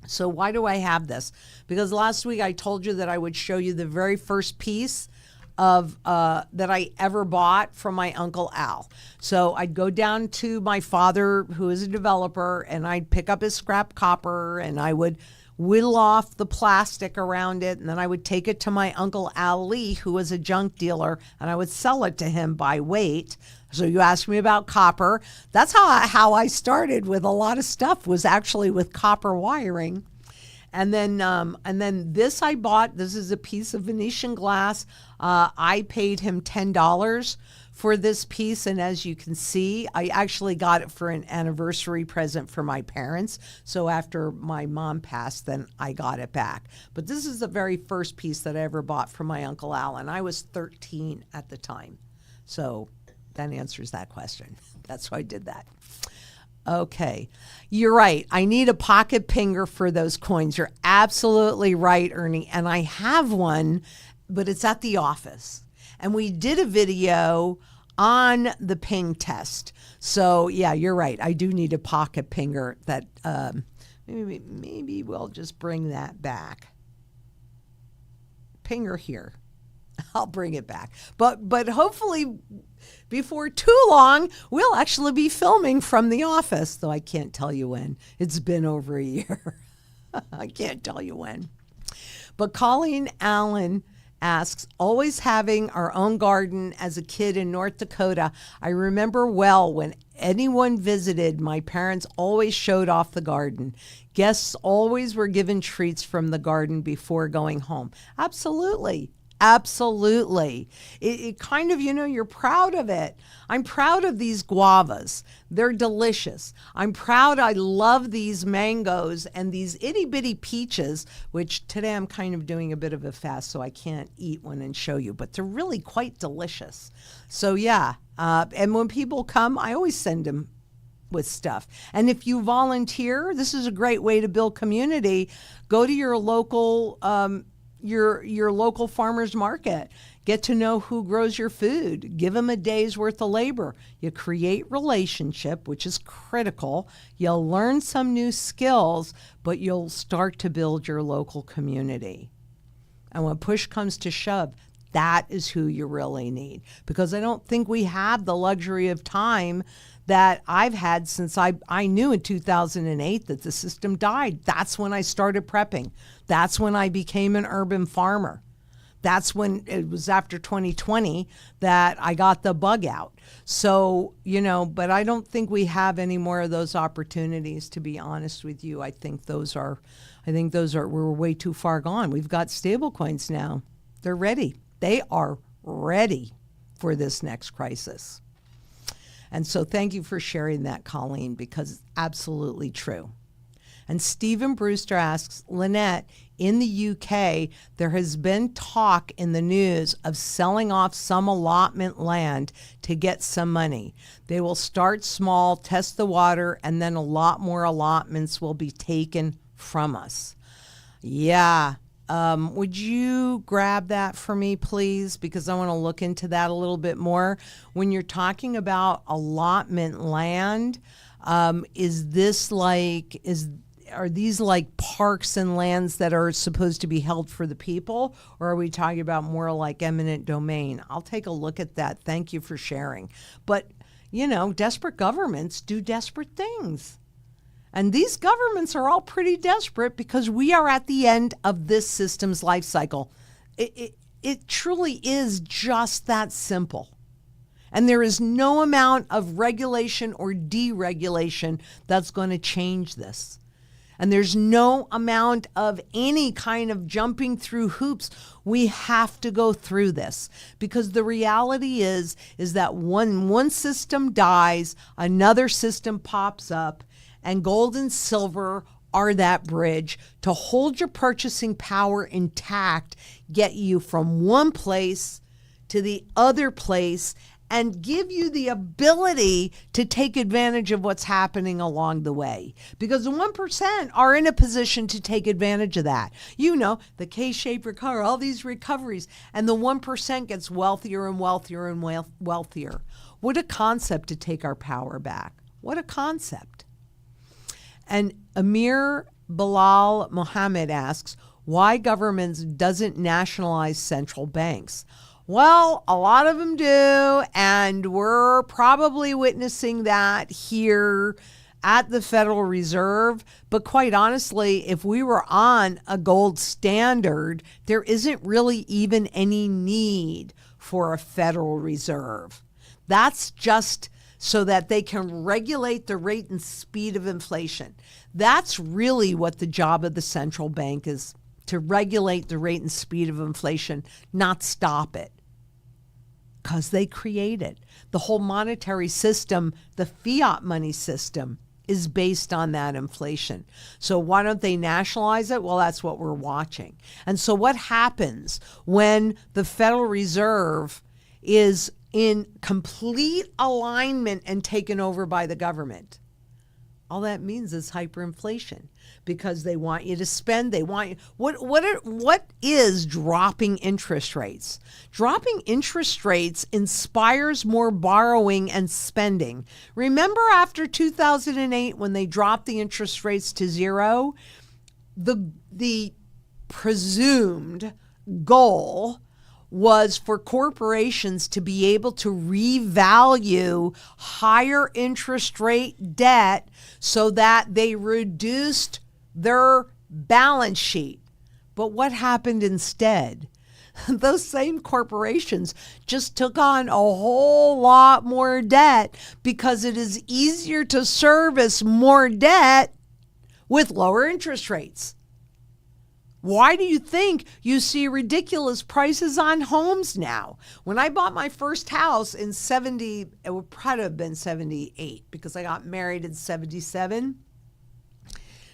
So why do I have this? Because last week I told you that I would show you the very first piece of that I ever bought from my Uncle Al. So I'd go down to my father, who is a developer, and I'd pick up his scrap copper, and I would whittle off the plastic around it, and then I would take it to my Uncle Al Lee, who was a junk dealer, and I would sell it to him by weight. So you asked me about copper. That's how I started with a lot of stuff, was actually with copper wiring. And then this I bought. This is a piece of Venetian glass. I paid him $10 for this piece, and as you can see, I actually got it for an anniversary present for my parents. So after my mom passed, then I got it back. But this is the very first piece that I ever bought from my Uncle Al, and I was 13 at the time. So that answers that question. That's why I did that. Okay, you're right. I need a pocket pinger for those coins. You're absolutely right, Ernie. And I have one, but it's at the office. And we did a video on the ping test. So yeah, you're right. I do need a pocket pinger. That maybe we'll just bring that back. Pinger here. I'll bring it back. But hopefully before too long, we'll actually be filming from the office, though I can't tell you when. It's been over a year. I can't tell you when. But Colleen Allen asks, always having our own garden as a kid in North Dakota, I remember well when anyone visited, my parents always showed off the garden. Guests always were given treats from the garden before going home. Absolutely. Absolutely. It kind of, you're proud of it. I'm proud of these guavas. They're delicious. I'm proud. I love these mangoes and these itty bitty peaches, which today I'm kind of doing a bit of a fast, so I can't eat one and show you, but they're really quite delicious. So yeah. And when people come, I always send them with stuff. And if you volunteer, this is a great way to build community. Go to your local, your local farmer's market. Get to know who grows your food. Give them a day's worth of labor. You create relationship, which is critical. You'll learn some new skills, but you'll start to build your local community. And when push comes to shove, that is who you really need. Because I don't think we have the luxury of time that I've had since I knew in 2008 that the system died. That's when I started prepping. That's when I became an urban farmer. That's when it was after 2020 that I got the bug out. So, but I don't think we have any more of those opportunities, to be honest with you. I think we're way too far gone. We've got stable coins now. They're ready. They are ready for this next crisis. And so thank you for sharing that, Colleen, because it's absolutely true. And Stephen Brewster asks, Lynette, in the UK, there has been talk in the news of selling off some allotment land to get some money. They will start small, test the water, and then a lot more allotments will be taken from us. Yeah. Would you grab that for me, please? Because I want to look into that a little bit more. When you're talking about allotment land, are these like parks and lands that are supposed to be held for the people, or are we talking about more like eminent domain? I'll take a look at that. Thank you for sharing. But, desperate governments do desperate things. And these governments are all pretty desperate because we are at the end of this system's life cycle. It truly is just that simple. And there is no amount of regulation or deregulation that's going to change this. And there's no amount of any kind of jumping through hoops. We have to go through this because the reality is that one system dies, another system pops up, and gold and silver are that bridge to hold your purchasing power intact, get you from one place to the other place, and give you the ability to take advantage of what's happening along the way. Because the 1% are in a position to take advantage of that. The K-shaped recovery, all these recoveries, and the 1% gets wealthier and wealthier and wealthier. What a concept to take our power back. What a concept. And Amir Bilal Mohammed asks, why governments doesn't nationalize central banks? Well, a lot of them do, and we're probably witnessing that here at the Federal Reserve. But quite honestly, if we were on a gold standard, there isn't really even any need for a Federal Reserve. That's just so that they can regulate the rate and speed of inflation. That's really what the job of the central bank is, to regulate the rate and speed of inflation, not stop it. Because they create it. The whole monetary system, the fiat money system, is based on that inflation. So why don't they nationalize it? Well, that's what we're watching. And so what happens when the Federal Reserve is in complete alignment and taken over by the government? All that means is hyperinflation, because they want you to spend. They want you. What is dropping interest rates? Dropping interest rates inspires more borrowing and spending. Remember after 2008 when they dropped the interest rates to zero, the presumed goal was for corporations to be able to revalue higher interest rate debt so that they reduced their balance sheet. But what happened instead? Those same corporations just took on a whole lot more debt because it is easier to service more debt with lower interest rates. Why do you think you see ridiculous prices on homes now? When I bought my first house in it would probably have been 78 because I got married in 77.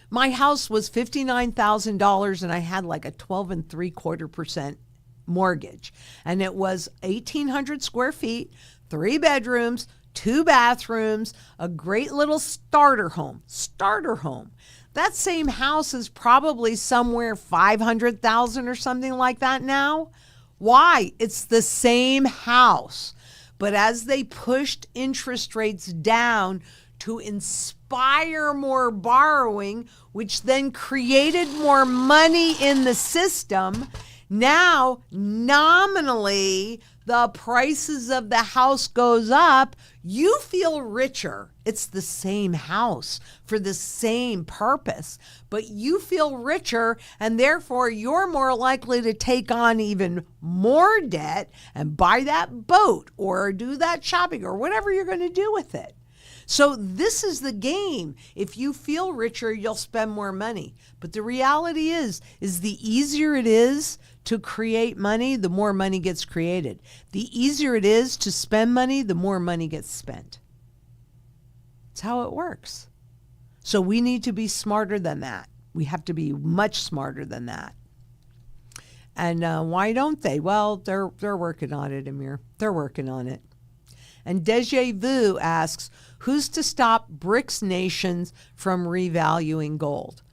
My house was $59,000 and I had like a 12.75% mortgage. And it was 1,800 square feet, 3 bedrooms, 2 bathrooms, a great little starter home. That same house is probably somewhere $500,000 or something like that now. Why? It's the same house. But as they pushed interest rates down to inspire more borrowing, which then created more money in the system, now nominally the prices of the house goes up. You feel richer. It's the same house for the same purpose, but you feel richer, and therefore you're more likely to take on even more debt and buy that boat or do that shopping or whatever you're going to do with it. So this is the game. If you feel richer, you'll spend more money. But the reality is the easier it is to create money, the more money gets created. The easier it is to spend money, the more money gets spent. That's how it works. So we need to be smarter than that. We have to be much smarter than that. And why don't they? Well, they're working on it, Amir. They're working on it. And Deja Vu asks, who's to stop BRICS nations from revaluing gold?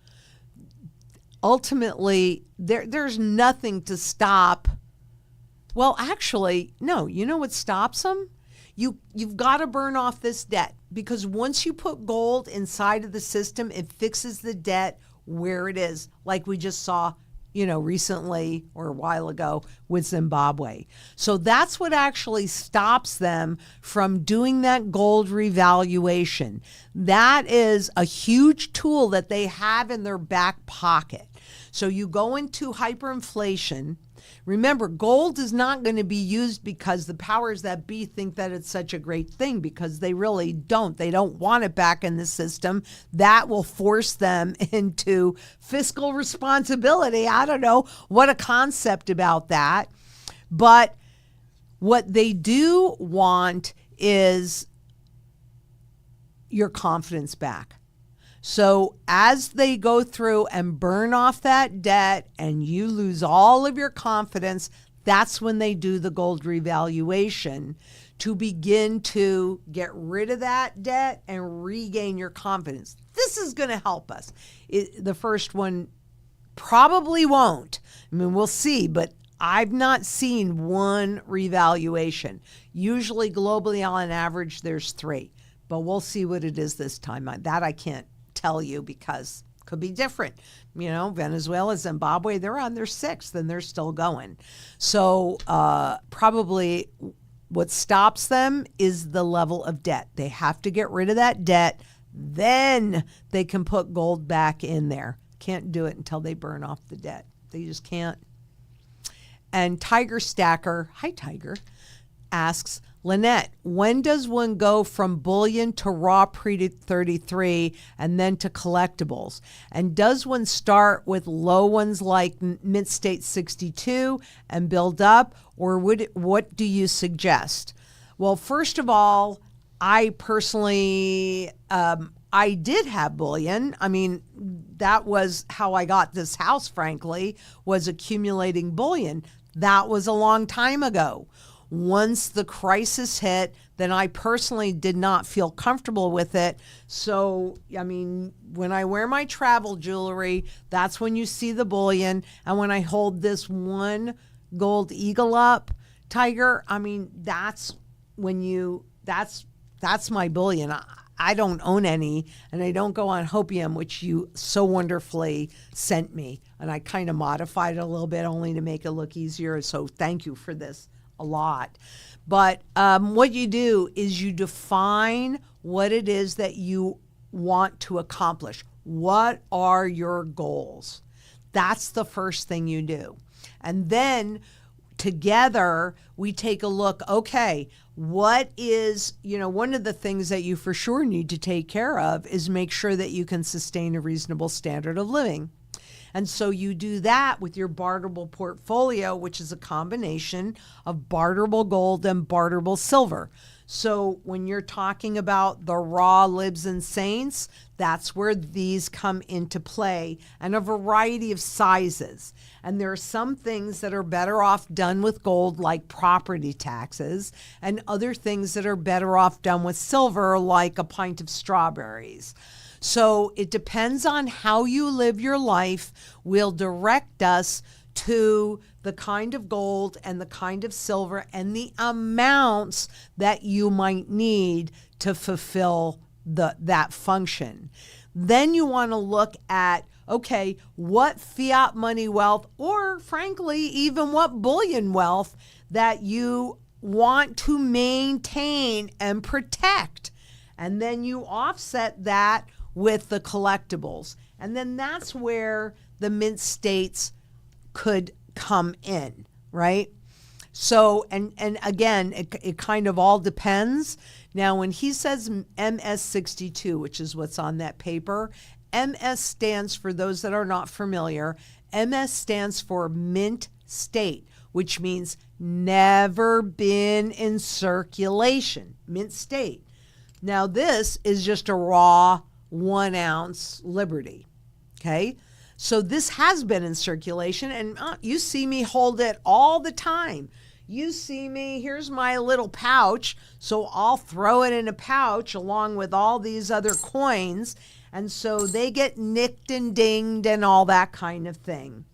Ultimately, there's nothing to stop. Well, actually, no. You know what stops them? You've got to burn off this debt, because once you put gold inside of the system, it fixes the debt where it is, like we just saw, recently or a while ago with Zimbabwe. So that's what actually stops them from doing that gold revaluation. That is a huge tool that they have in their back pocket. So you go into hyperinflation. Remember, gold is not going to be used because the powers that be think that it's such a great thing, because they really don't. They don't want it back in the system. That will force them into fiscal responsibility. I don't know what a concept about that. But what they do want is your confidence back. So as they go through and burn off that debt and you lose all of your confidence, that's when they do the gold revaluation to begin to get rid of that debt and regain your confidence. This is going to help us. The first one probably won't. I mean, we'll see, but I've not seen one revaluation. Usually globally on average, there's 3, but we'll see what it is this time. That I can't tell you, because it could be different. Venezuela, Zimbabwe, they're on their 6th and they're still going. So probably what stops them is the level of debt. They have to get rid of that debt. Then they can put gold back in there. Can't do it until they burn off the debt. They just can't. And Tiger Stacker, hi Tiger, asks, Lynette, when does one go from bullion to raw pre-33 and then to collectibles? And does one start with low ones like Mint State 62 and build up, or what do you suggest? Well, first of all, I personally, I did have bullion. I mean, that was how I got this house, frankly, was accumulating bullion. That was a long time ago. Once the crisis hit, then I personally did not feel comfortable with it. So, I mean, when I wear my travel jewelry, that's when you see the bullion. And when I hold this one gold eagle up, Tiger, I mean, that's my bullion. I don't own any, and I don't go on Hopium, which you so wonderfully sent me. And I kind of modified it a little bit only to make it look easier. So thank you for this a lot. But what you do is you define what it is that you want to accomplish. What are your goals? That's the first thing you do. And then together we take a look, okay, what is, one of the things that you for sure need to take care of is make sure that you can sustain a reasonable standard of living. And so you do that with your barterable portfolio, which is a combination of barterable gold and barterable silver. So when you're talking about the raw libs and saints, that's where these come into play, and a variety of sizes. And there are some things that are better off done with gold, like property taxes, and other things that are better off done with silver, like a pint of strawberries. So it depends on how you live your life, will direct us to the kind of gold and the kind of silver and the amounts that you might need to fulfill that function. Then you want to look at, okay, what fiat money wealth, or frankly, even what bullion wealth that you want to maintain and protect. And then you offset that with the collectibles. And then that's where the mint states could come in, right? So, and again, it kind of all depends. Now, when he says MS62, which is what's on that paper, MS stands, for those that are not familiar, MS stands for mint state, which means never been in circulation, mint state. Now this is just a raw 1 ounce Liberty. Okay. So this has been in circulation, and you see me hold it all the time. You see me, here's my little pouch. So I'll throw it in a pouch along with all these other coins. And so they get nicked and dinged and all that kind of thing.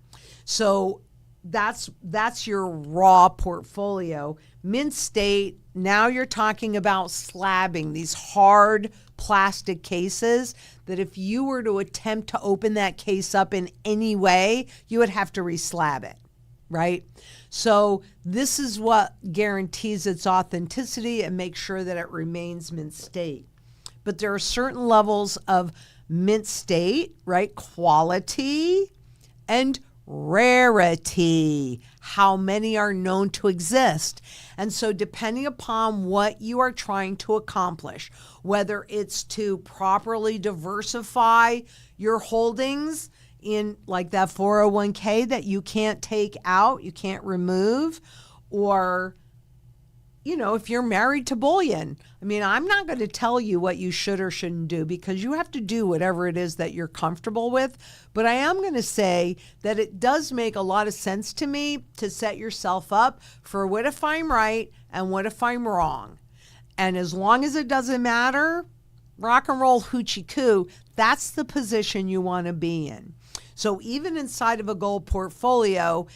So that's your raw portfolio. Mint state, now you're talking about slabbing, these hard plastic cases that if you were to attempt to open that case up in any way, you would have to reslab it, right? So this is what guarantees its authenticity and makes sure that it remains mint state. But there are certain levels of mint state, right? Quality and rarity, how many are known to exist. And so depending upon what you are trying to accomplish, whether it's to properly diversify your holdings in like that 401k that you can't take out, you can't remove, or if you're married to bullion. I mean, I'm not going to tell you what you should or shouldn't do because you have to do whatever it is that you're comfortable with. But I am going to say that it does make a lot of sense to me to set yourself up for what if I'm right and what if I'm wrong. And as long as it doesn't matter, rock and roll hoochie coo, that's the position you want to be in. So even inside of a gold portfolio,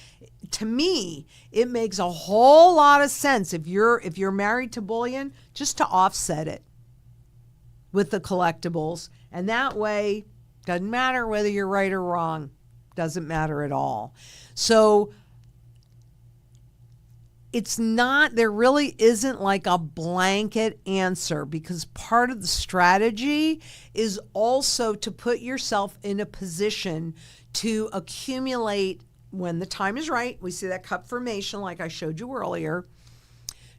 to me, it makes a whole lot of sense if you're married to bullion, just to offset it with the collectibles. And that way, doesn't matter whether you're right or wrong, doesn't matter at all. So there really isn't like a blanket answer, because part of the strategy is also to put yourself in a position to accumulate when the time is right. We see that cup formation like I showed you earlier,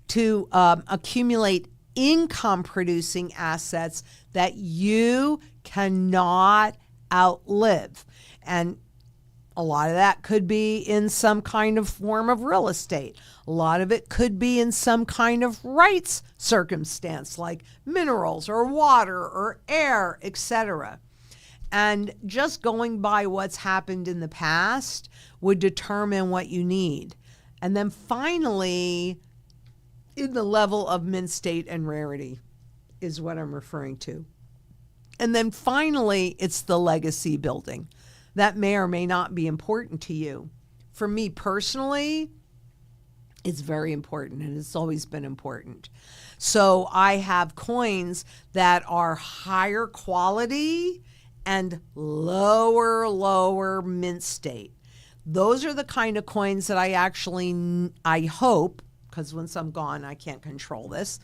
to accumulate income producing assets that you cannot outlive. And a lot of that could be in some kind of form of real estate. A lot of it could be in some kind of rights circumstance like minerals or water or air, etc. And just going by what's happened in the past would determine what you need. And then finally, in the level of mint state and rarity is what I'm referring to. And then finally, it's the legacy building. That may or may not be important to you. For me personally, it's very important, and it's always been important. So I have coins that are higher quality and lower mint state. Those are the kind of coins that I hope, because once I'm gone, I can't control this,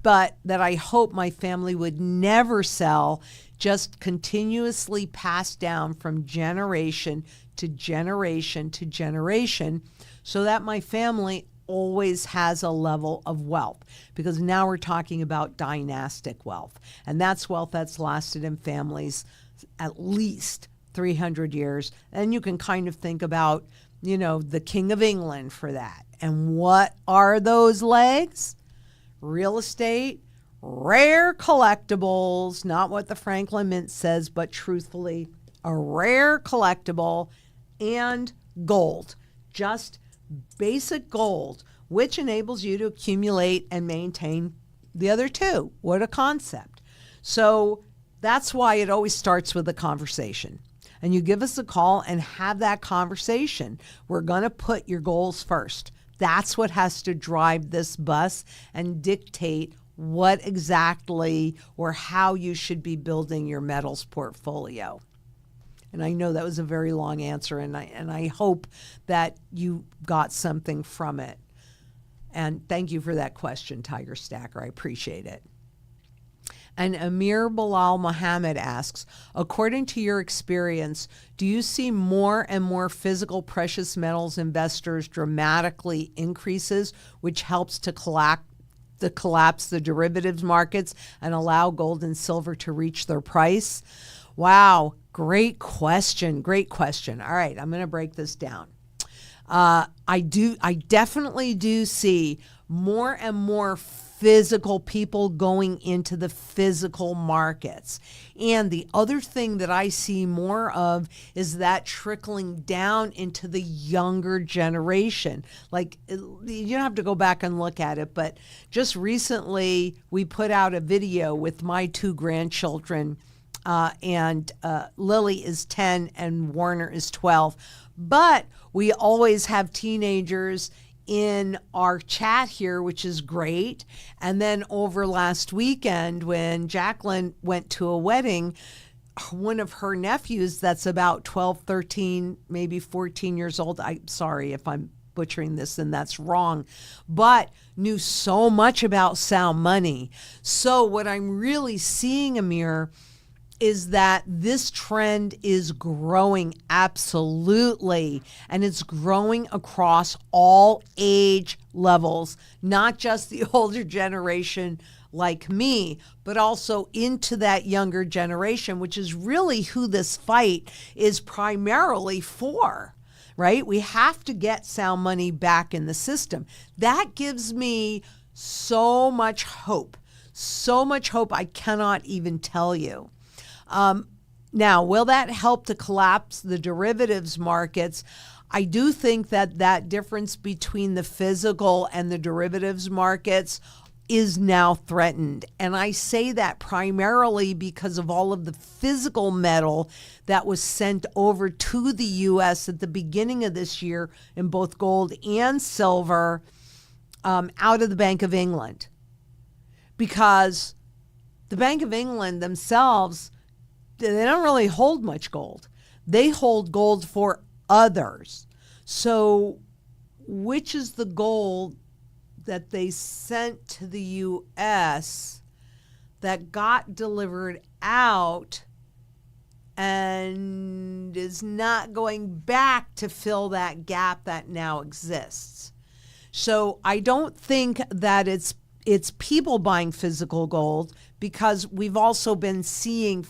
but that I hope my family would never sell, just continuously pass down from generation to generation to generation, so that my family always has a level of wealth. Because now we're talking about dynastic wealth, and that's wealth that's lasted in families at least 300 years. And you can kind of think about, the King of England for that. And what are those legs? Real estate, rare collectibles, not what the Franklin Mint says, but truthfully, a rare collectible, and gold, just basic gold, which enables you to accumulate and maintain the other two. What a concept. So that's why it always starts with a conversation. And you give us a call and have that conversation. We're going to put your goals first. That's what has to drive this bus and dictate what exactly or how you should be building your metals portfolio. And I know that was a very long answer, and I hope that you got something from it. And thank you for that question, Tiger Stacker. I appreciate it. And Amir Bilal Muhammad asks, according to your experience, do you see more and more physical precious metals investors dramatically increases, which helps to collapse the derivatives markets and allow gold and silver to reach their price? Wow, great question. All right, I'm going to break this down. I definitely do see more and more physical people going into the physical markets. And the other thing that I see more of is that trickling down into the younger generation. Like, you don't have to go back and look at it, but just recently we put out a video with my 2 grandchildren, and Lily is 10 and Warner is 12. But we always have teenagers in our chat here, which is great. And then over last weekend, when Jacqueline went to a wedding, one of her nephews that's about 12, 13, maybe 14 years old, I'm sorry if I'm butchering this and that's wrong, but knew so much about sound money. So what I'm really seeing, Amir, is that this trend is growing absolutely, and it's growing across all age levels, not just the older generation like me, but also into that younger generation, which is really who this fight is primarily for, right? We have to get sound money back in the system. That gives me so much hope I cannot even tell you. Now, will that help to collapse the derivatives markets? I do think that that difference between the physical and the derivatives markets is now threatened. And I say that primarily because of all of the physical metal that was sent over to the U.S. at the beginning of this year in both gold and silver out of the Bank of England. Because the Bank of England themselves, they don't really hold much gold. They hold gold for others. So which is the gold that they sent to the U.S. that got delivered out and is not going back to fill that gap that now exists? So I don't think that it's people buying physical gold, because we've also been seeing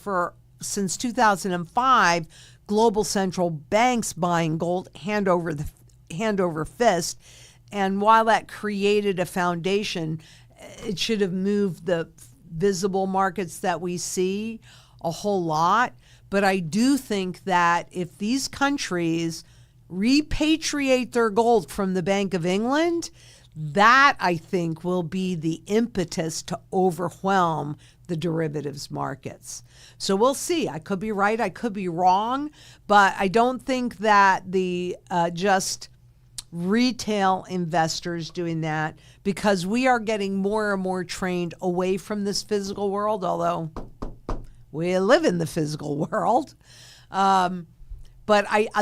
since 2005, global central banks buying gold hand over fist. And while that created a foundation, it should have moved the visible markets that we see a whole lot. But I do think that if these countries repatriate their gold from the Bank of England, that I think will be the impetus to overwhelm the derivatives markets. So we'll see. I could be right, I could be wrong, but I don't think that the just retail investors doing that, because we are getting more and more trained away from this physical world, although we live in the physical world. But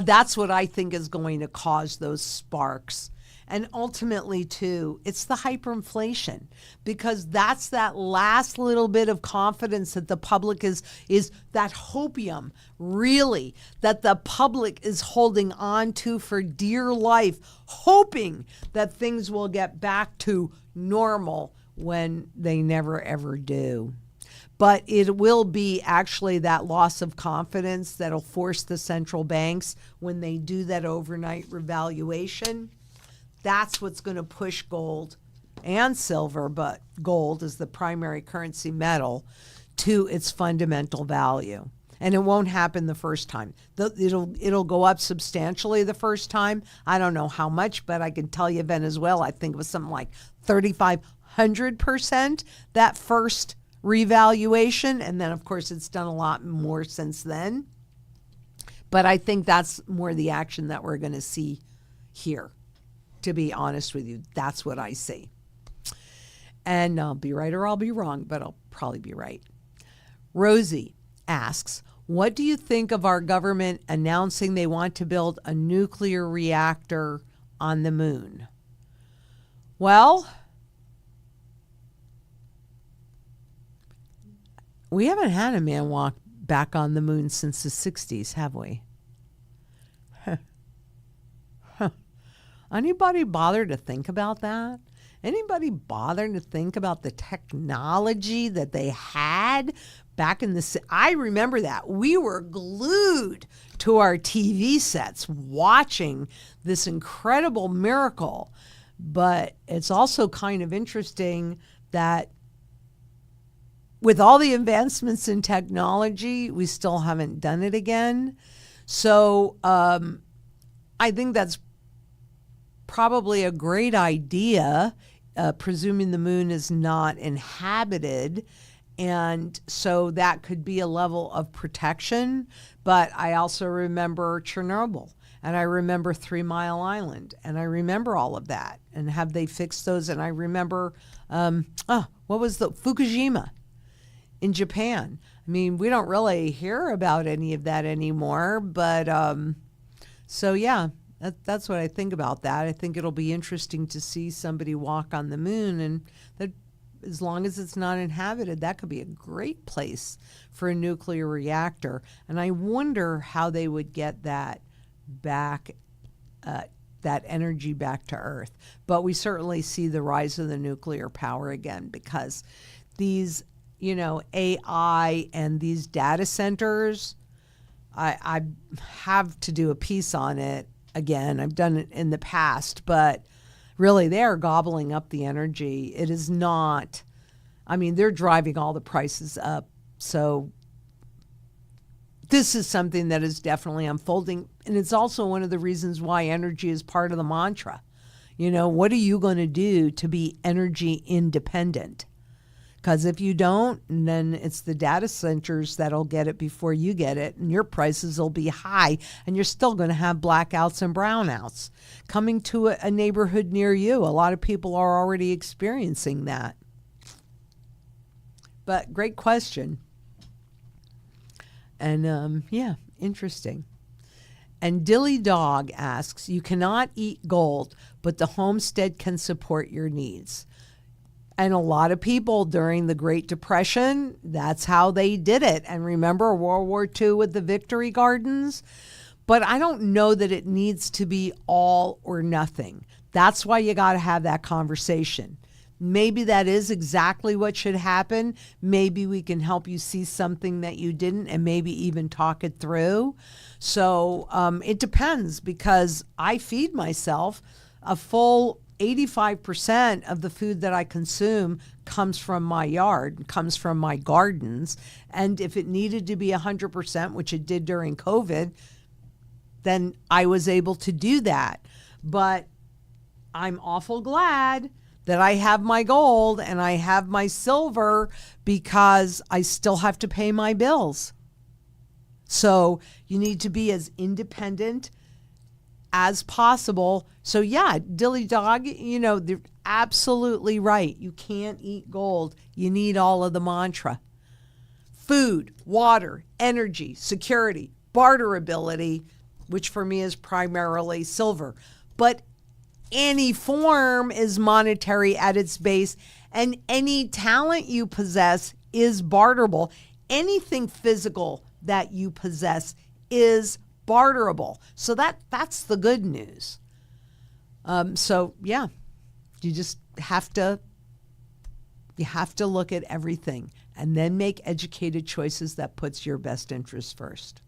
that's what I think is going to cause those sparks. And ultimately, too, it's the hyperinflation, because that's that last little bit of confidence that the public is that hopium, really, that the public is holding on to for dear life, hoping that things will get back to normal when they never, ever do. But it will be actually that loss of confidence that'll force the central banks, when they do that overnight revaluation, that's what's going to push gold and silver, but gold is the primary currency metal, to its fundamental value. And it won't happen the first time. It'll go up substantially the first time. I don't know how much, but I can tell you Venezuela, I think it was something like 3,500% that first revaluation. And then, of course, it's done a lot more since then. But I think that's more the action that we're going to see here. To be honest with you, that's what I see. And I'll be right or I'll be wrong, but I'll probably be right. Rosie asks, what do you think of our government announcing they want to build a nuclear reactor on the moon? Well, we haven't had a man walk back on the moon since the 60s, have we? Anybody bother to think about that? Anybody bother to think about the technology that they had back in the... I remember that. We were glued to our TV sets watching this incredible miracle. But it's also kind of interesting that with all the advancements in technology, we still haven't done it again. So I think that's probably a great idea, presuming the moon is not inhabited. And so that could be a level of protection. But I also remember Chernobyl, and I remember 3 Mile Island, and I remember all of that. And have they fixed those? And I remember, what was the Fukushima in Japan? I mean, we don't really hear about any of that anymore. But so, yeah, that's what I think about that. I think it'll be interesting to see somebody walk on the moon, and that as long as it's not inhabited, that could be a great place for a nuclear reactor. And I wonder how they would get that back, that energy back to Earth. But we certainly see the rise of the nuclear power again, because these, AI and these data centers, I have to do a piece on it again. I've done it in the past, but really they are gobbling up the energy. It is not, they're driving all the prices up. So this is something that is definitely unfolding. And it's also one of the reasons why energy is part of the mantra. What are you going to do to be energy independent? Because if you don't, then it's the data centers that'll get it before you get it, and your prices will be high, and you're still going to have blackouts and brownouts coming to a neighborhood near you. A lot of people are already experiencing that. But great question. And interesting. And Dilly Dog asks, you cannot eat gold, but the homestead can support your needs. And a lot of people during the Great Depression, that's how they did it. And remember World War II with the Victory Gardens? But I don't know that it needs to be all or nothing. That's why you got to have that conversation. Maybe that is exactly what should happen. Maybe we can help you see something that you didn't, and maybe even talk it through. So it depends, because I feed myself a full 85% of the food that I consume comes from my yard, comes from my gardens. And if it needed to be 100%, which it did during COVID, then I was able to do that. But I'm awful glad that I have my gold and I have my silver, because I still have to pay my bills. So you need to be as independent as possible. So yeah, Dilly Dog, they're absolutely right. You can't eat gold. You need all of the mantra. Food, water, energy, security, barterability, which for me is primarily silver. But any form is monetary at its base, and any talent you possess is barterable. Anything physical that you possess is barterable. So that's the good news. So yeah, you just have to look at everything and then make educated choices that puts your best interest first.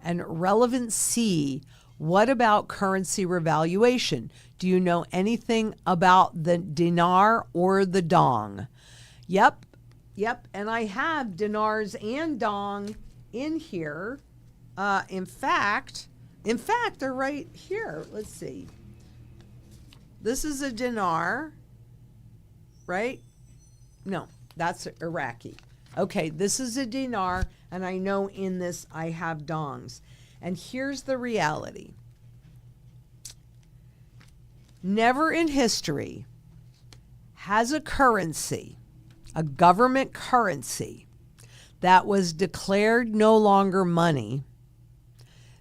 And Relevant C, what about currency revaluation? Do you know anything about the dinar or the dong? Yep. And I have dinars and dong in here. In fact, they're right here. Let's see. This is a dinar, right? No, that's Iraqi. Okay, this is a dinar, and I know in this I have dongs. And here's the reality. Never in history has a currency, a government currency, that was declared no longer money,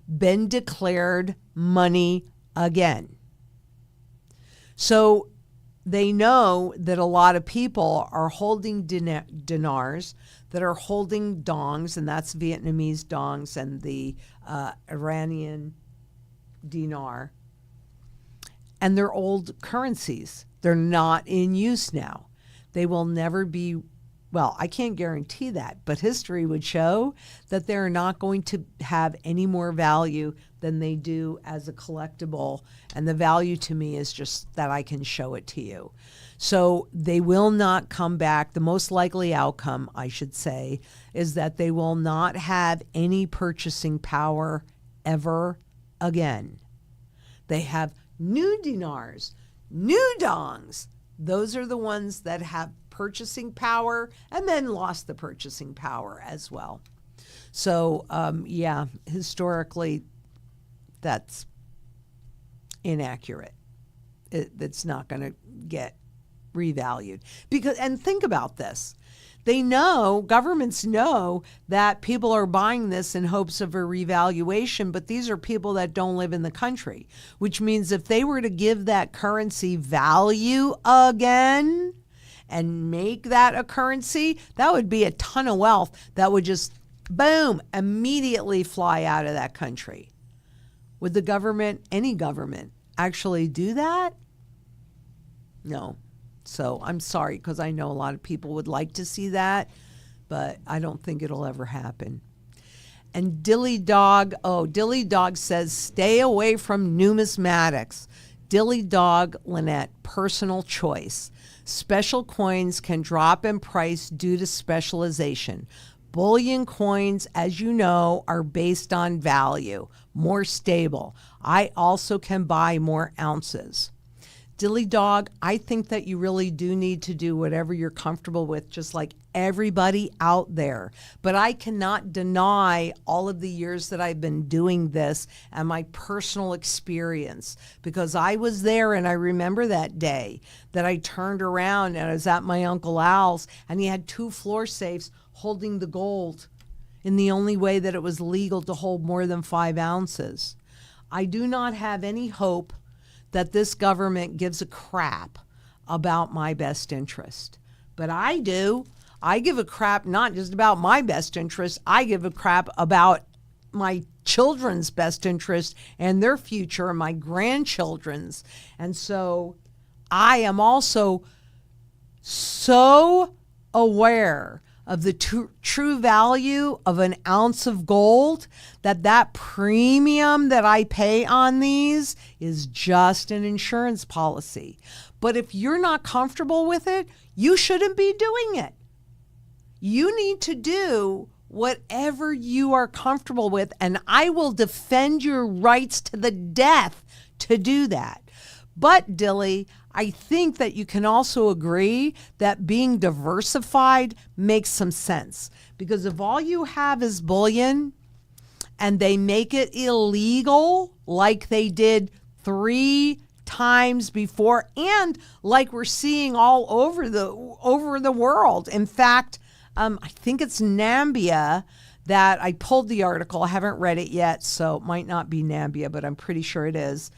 been declared money again. So they know that a lot of people are holding dinars, that are holding dongs, and that's Vietnamese dongs and the Iranian dinar. and they're old currencies. They're not in use now. They will never be, well, I can't guarantee that, but history would show that they're not going to have any more value than they do as a collectible. And the value to me is just that I can show it to you. So they will not come back. The most likely outcome, I should say, is that they will not have any purchasing power ever again. They have new dinars, new dongs. Those are the ones that have purchasing power and then lost the purchasing power as well. So, yeah, historically, that's inaccurate. It's not going to get revalued. And think about this. They know, governments know that people are buying this in hopes of a revaluation, but these are people that don't live in the country, which means if they were to give that currency value again and make that a currency, that would be a ton of wealth that would just, boom, immediately fly out of that country. Would the government, any government, actually do that? No. So I'm sorry, because I know a lot of people would like to see that, but I don't think it'll ever happen. And Dilly Dog says, stay away from numismatics. Dilly Dog, Lynette, personal choice. Special coins can drop in price due to specialization. Bullion coins, as you know, are based on value, more stable. I also can buy more ounces. Dilly Dog, I think that you really do need to do whatever you're comfortable with, just like everybody out there. But I cannot deny all of the years that I've been doing this and my personal experience, because I was there and I remember that day that I turned around and I was at my Uncle Al's and he had 2 floor safes holding the gold in the only way that it was legal to hold more than 5 ounces. I do not have any hope that this government gives a crap about my best interest. But I do. I give a crap not just about my best interest. I give a crap about my children's best interest and their future and my grandchildren's. And so I am also so aware of the true value of an ounce of gold, that premium that I pay on these is just an insurance policy. But if you're not comfortable with it, you shouldn't be doing it. You need to do whatever you are comfortable with, and I will defend your rights to the death to do that. But Dilly, I think that you can also agree that being diversified makes some sense, because if all you have is bullion and they make it illegal like they did 3 times before, and like we're seeing all over the world. In fact, I think it's Nambia that I pulled the article. I haven't read it yet, so it might not be Nambia, but I'm pretty sure it is.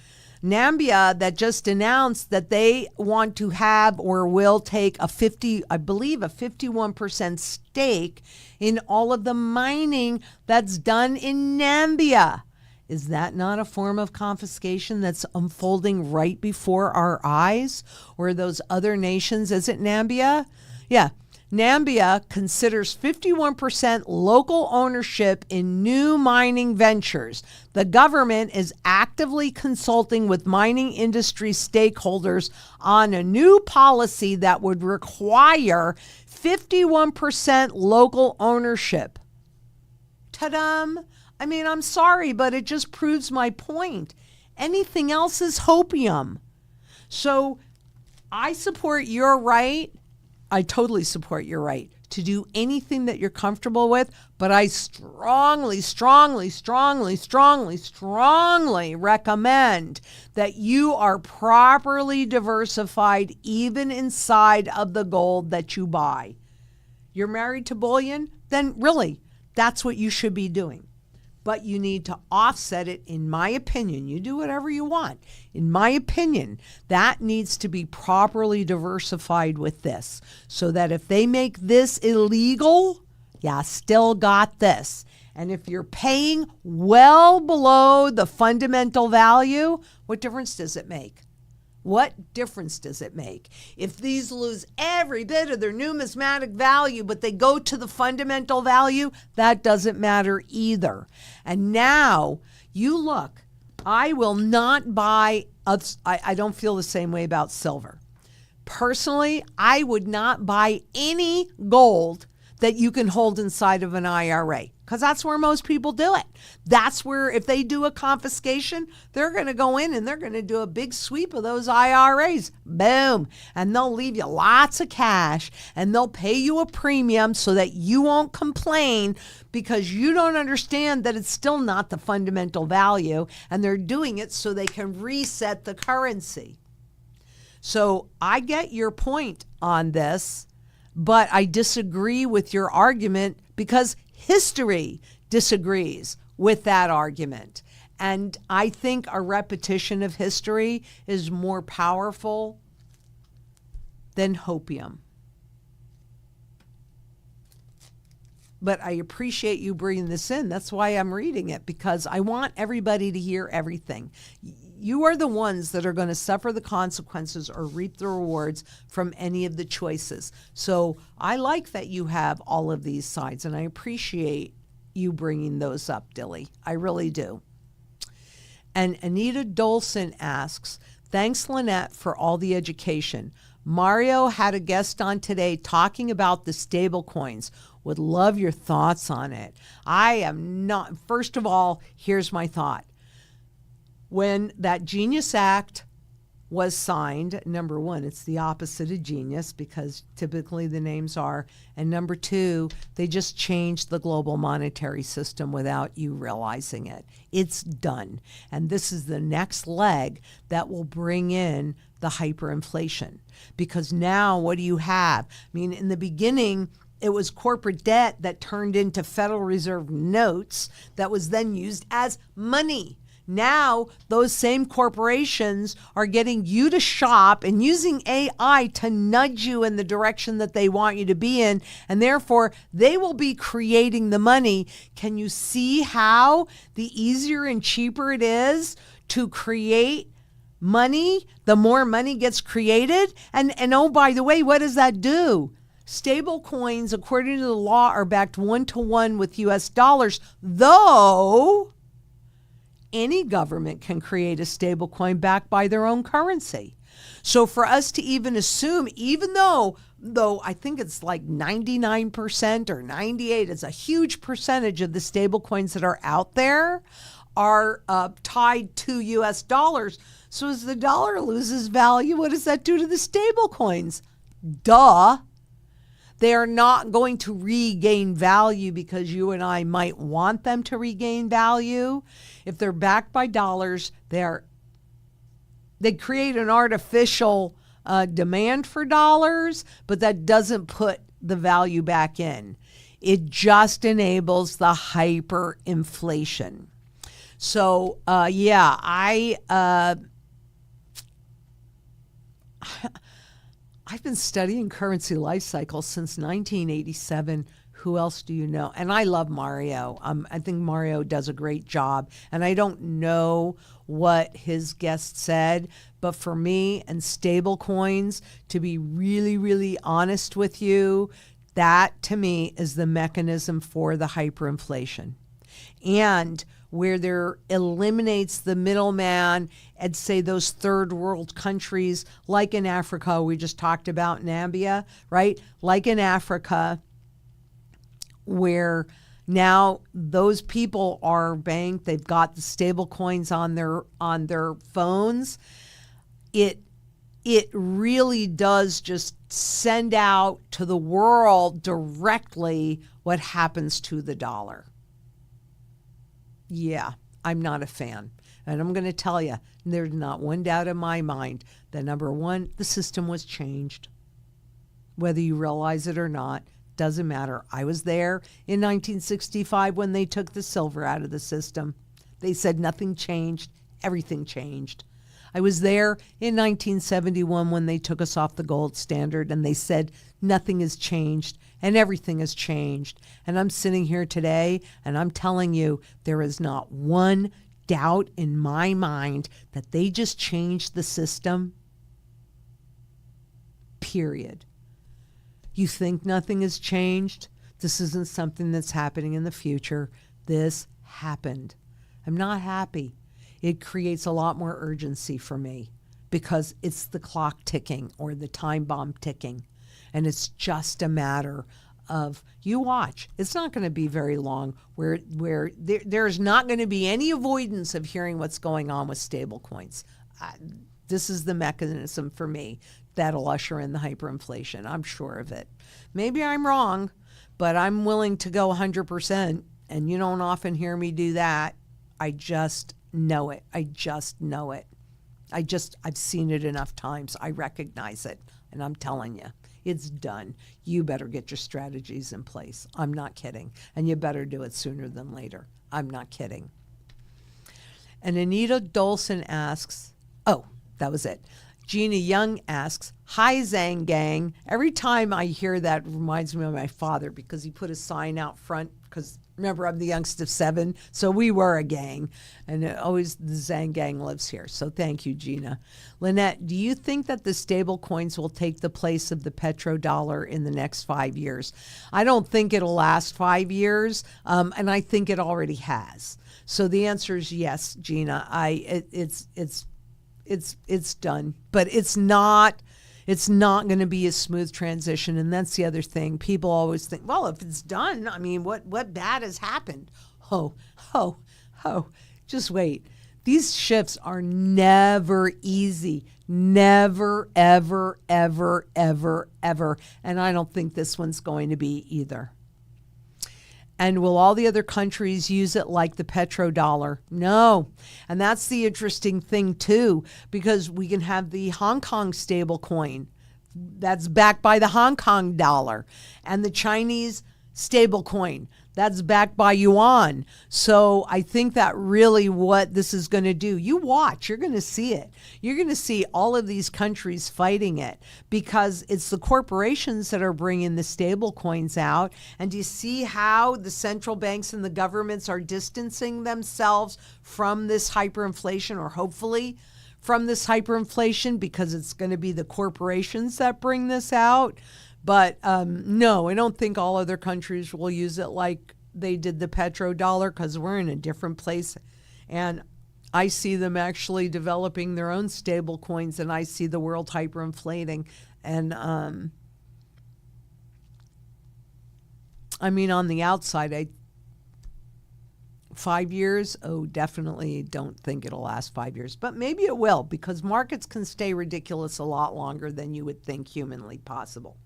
Nambia that just announced that they want to have or will take a 51% stake in all of the mining that's done in Nambia. Is that not a form of confiscation that's unfolding right before our eyes? Or those other nations, is it Nambia? Yeah. Nambia considers 51% local ownership in new mining ventures. The government is actively consulting with mining industry stakeholders on a new policy that would require 51% local ownership. Ta-dam! I mean, I'm sorry, but it just proves my point. Anything else is hopium. So I support your right. I totally support your right to do anything that you're comfortable with, but I strongly recommend that you are properly diversified even inside of the gold that you buy. You're married to bullion? Then really, that's what you should be doing. But you need to offset it, in my opinion. You do whatever you want. In my opinion, that needs to be properly diversified with this, so that if they make this illegal, you still got this. And if you're paying well below the fundamental value, what difference does it make? What difference does it make? If these lose every bit of their numismatic value, but they go to the fundamental value, that doesn't matter either. And now you look, I will not buy, I don't feel the same way about silver. Personally, I would not buy any gold that you can hold inside of an IRA, because that's where most people do it. That's where, if they do a confiscation, they're going to go in and they're going to do a big sweep of those IRAs. Boom. And they'll leave you lots of cash, and they'll pay you a premium so that you won't complain, because you don't understand that it's still not the fundamental value, and they're doing it so they can reset the currency. So I get your point on this, but I disagree with your argument because history disagrees with that argument. And I think a repetition of history is more powerful than hopium. But I appreciate you bringing this in. That's why I'm reading it, because I want everybody to hear everything. You are the ones that are going to suffer the consequences or reap the rewards from any of the choices. So I like that you have all of these sides, and I appreciate you bringing those up, Dilly. I really do. And Anita Dolson asks, thanks, Lynette, for all the education. Mario had a guest on today talking about the stable coins. Would love your thoughts on it. I am not, first of all, here's my thought. When that Genius Act was signed, number one, it's the opposite of genius, because typically the names are. And number two, they just changed the global monetary system without you realizing it. It's done. And this is the next leg that will bring in the hyperinflation. Because now what do you have? I mean, in the beginning, it was corporate debt that turned into Federal Reserve notes that was then used as money. Now, those same corporations are getting you to shop and using AI to nudge you in the direction that they want you to be in, and therefore they will be creating the money. Can you see how the easier and cheaper it is to create money, the more money gets created? And oh, by the way, what does that do? Stable coins, according to the law, are backed 1-to-1 with US dollars, though any government can create a stable coin backed by their own currency. So for us to even assume, even though I think it's like 99% or 98%, it's a huge percentage of the stable coins that are out there are tied to US dollars. So as the dollar loses value, what does that do to the stable coins? Duh. They are not going to regain value because you and I might want them to regain value. If they're backed by dollars, they create an artificial demand for dollars, but that doesn't put the value back in. It just enables the hyperinflation. So, I've been studying currency life cycles since 1987. Who else do you know? And I love Mario. I think Mario does a great job. And I don't know what his guest said, but for me and stable coins, to be really, really honest with you, that to me is the mechanism for the hyperinflation. And where there eliminates the middleman at, say, those third world countries, like in Africa, we just talked about Namibia, right? Like in Africa, where now those people are banked, they've got the stable coins on their phones. It really does just send out to the world directly what happens to the dollar. Yeah, I'm not a fan. And I'm going to tell you, there's not one doubt in my mind that, number one, the system was changed. Whether you realize it or not, doesn't matter. I was there in 1965 when they took the silver out of the system. They said nothing changed, everything changed. I was there in 1971 when they took us off the gold standard, and they said nothing has changed and everything has changed. And I'm sitting here today and I'm telling you, there is not one doubt in my mind that they just changed the system period. You think nothing has changed? This isn't something that's happening in the future. This happened. I'm not happy. It creates a lot more urgency for me because it's the clock ticking or the time bomb ticking. And it's just a matter of, you watch. It's not going to be very long where there's not going to be any avoidance of hearing what's going on with stable coins. This is the mechanism for me that'll usher in the hyperinflation. I'm sure of it. Maybe I'm wrong, but I'm willing to go 100%, and you don't often hear me do that. I just know it. I've seen it enough times. I recognize it, and I'm telling you, it's done. You better get your strategies in place. I'm not kidding. And you better do it sooner than later. I'm not kidding. And Anita Dolson asks, oh, that was it. Gina Young asks, hi, Zang Gang. Every time I hear that, it reminds me of my father because he put a sign out front because, remember, I'm the youngest of 7, so we were a gang. And always the Zang Gang lives here. So thank you, Gina. Lynette, do you think that the stable coins will take the place of the petrodollar in the next 5 years? I don't think it'll last 5 years, and I think it already has. So the answer is yes, Gina. It's done, but it's not going to be a smooth transition. And that's the other thing. People always think, well, if it's done, I mean, what bad has happened? Just wait. These shifts are never easy. Never, ever, ever, ever, ever. And I don't think this one's going to be either. And will all the other countries use it like the petrodollar? No. And that's the interesting thing, too, because we can have the Hong Kong stable coin that's backed by the Hong Kong dollar and the Chinese stable coin that's backed by yuan. So I think that really what this is going to do, you watch, you're going to see it. You're going to see all of these countries fighting it because it's the corporations that are bringing the stable coins out. And do you see how the central banks and the governments are distancing themselves from this hyperinflation, or hopefully from this hyperinflation, because it's going to be the corporations that bring this out? But no, I don't think all other countries will use it like they did the petrodollar because we're in a different place. And I see them actually developing their own stable coins, and I see the world hyperinflating. And I mean, on the outside, 5 years, definitely don't think it'll last 5 years. But maybe it will, because markets can stay ridiculous a lot longer than you would think humanly possible.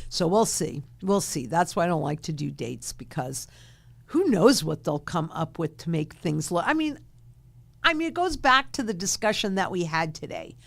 So we'll see. We'll see. That's why I don't like to do dates, because who knows what they'll come up with to make things look. I mean, it goes back to the discussion that we had today.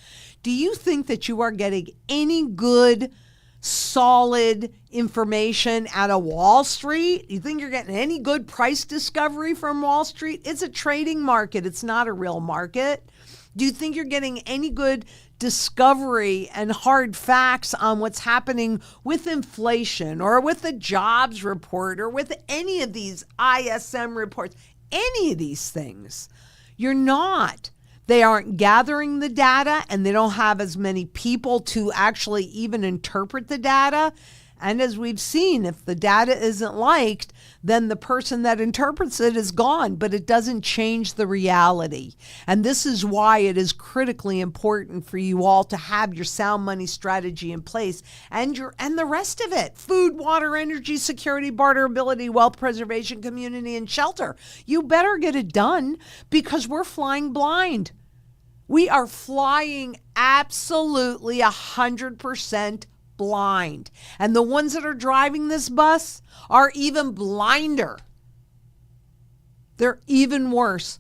Do you think that you are getting any good, solid information out of Wall Street? You think you're getting any good price discovery from Wall Street? It's a trading market. It's not a real market. Do you think you're getting any good discovery and hard facts on what's happening with inflation or with the jobs report or with any of these ISM reports, any of these things? You're not. They aren't gathering the data, and they don't have as many people to actually even interpret the data. And as we've seen, if the data isn't liked, then the person that interprets it is gone, but it doesn't change the reality. And this is why it is critically important for you all to have your sound money strategy in place, and the rest of it: food, water, energy, security, barterability, wealth preservation, community, and shelter. You better get it done, because we're flying blind. We are flying absolutely 100% blind. And the ones that are driving this bus are even blinder. They're even worse.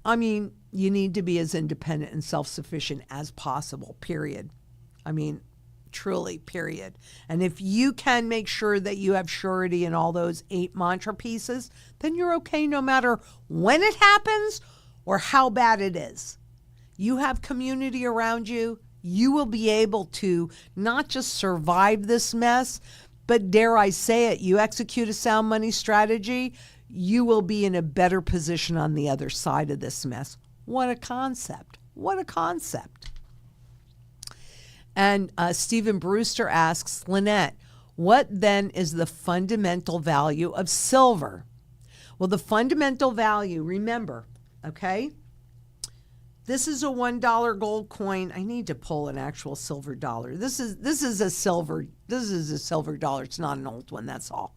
I mean, you need to be as independent and self-sufficient as possible, period. I mean, truly, period. And if you can make sure that you have surety in all those 8 mantra pieces, then you're okay no matter when it happens or how bad it is. You have community around you. You will be able to not just survive this mess, but dare I say it, you execute a sound money strategy, you will be in a better position on the other side of this mess. What a concept. What a concept. And Stephen Brewster asks, Lynette, what then is the fundamental value of silver? Well, the fundamental value, remember, okay, this is a $1 gold coin. I need to pull an actual silver dollar. This is a silver dollar. It's not an old one, that's all.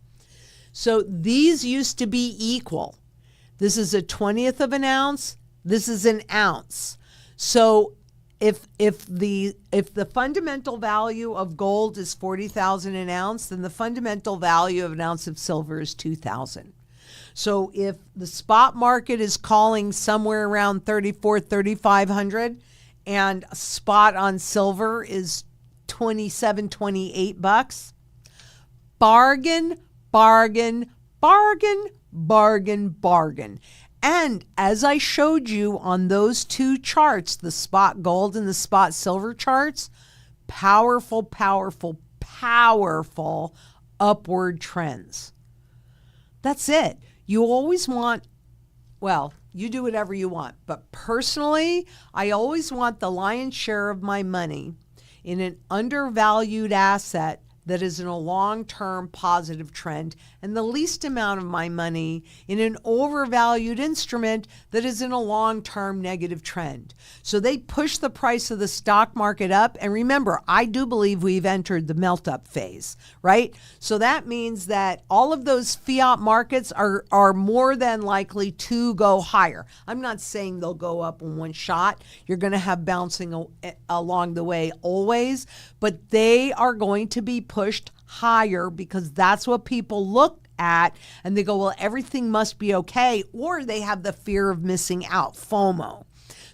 So these used to be equal. This is a 20th of an ounce. This is an ounce. So if the fundamental value of gold is 40,000 an ounce, then the fundamental value of an ounce of silver is 2,000. So if the spot market is calling somewhere around 3,500 and a spot on silver is 27, 28 bucks, bargain, bargain, bargain, bargain, bargain. And as I showed you on those two charts, the spot gold and the spot silver charts, powerful, powerful, powerful upward trends. That's it. You always want, well, you do whatever you want. But personally, I always want the lion's share of my money in an undervalued asset that is in a long-term positive trend, and the least amount of my money in an overvalued instrument that is in a long-term negative trend. So they push the price of the stock market up. And remember, I do believe we've entered the melt-up phase, right? So that means that all of those fiat markets are more than likely to go higher. I'm not saying they'll go up in one shot. You're going to have bouncing along the way always, but they are going to be pushed higher because that's what people look at and they go, well, everything must be okay, or they have the fear of missing out, FOMO.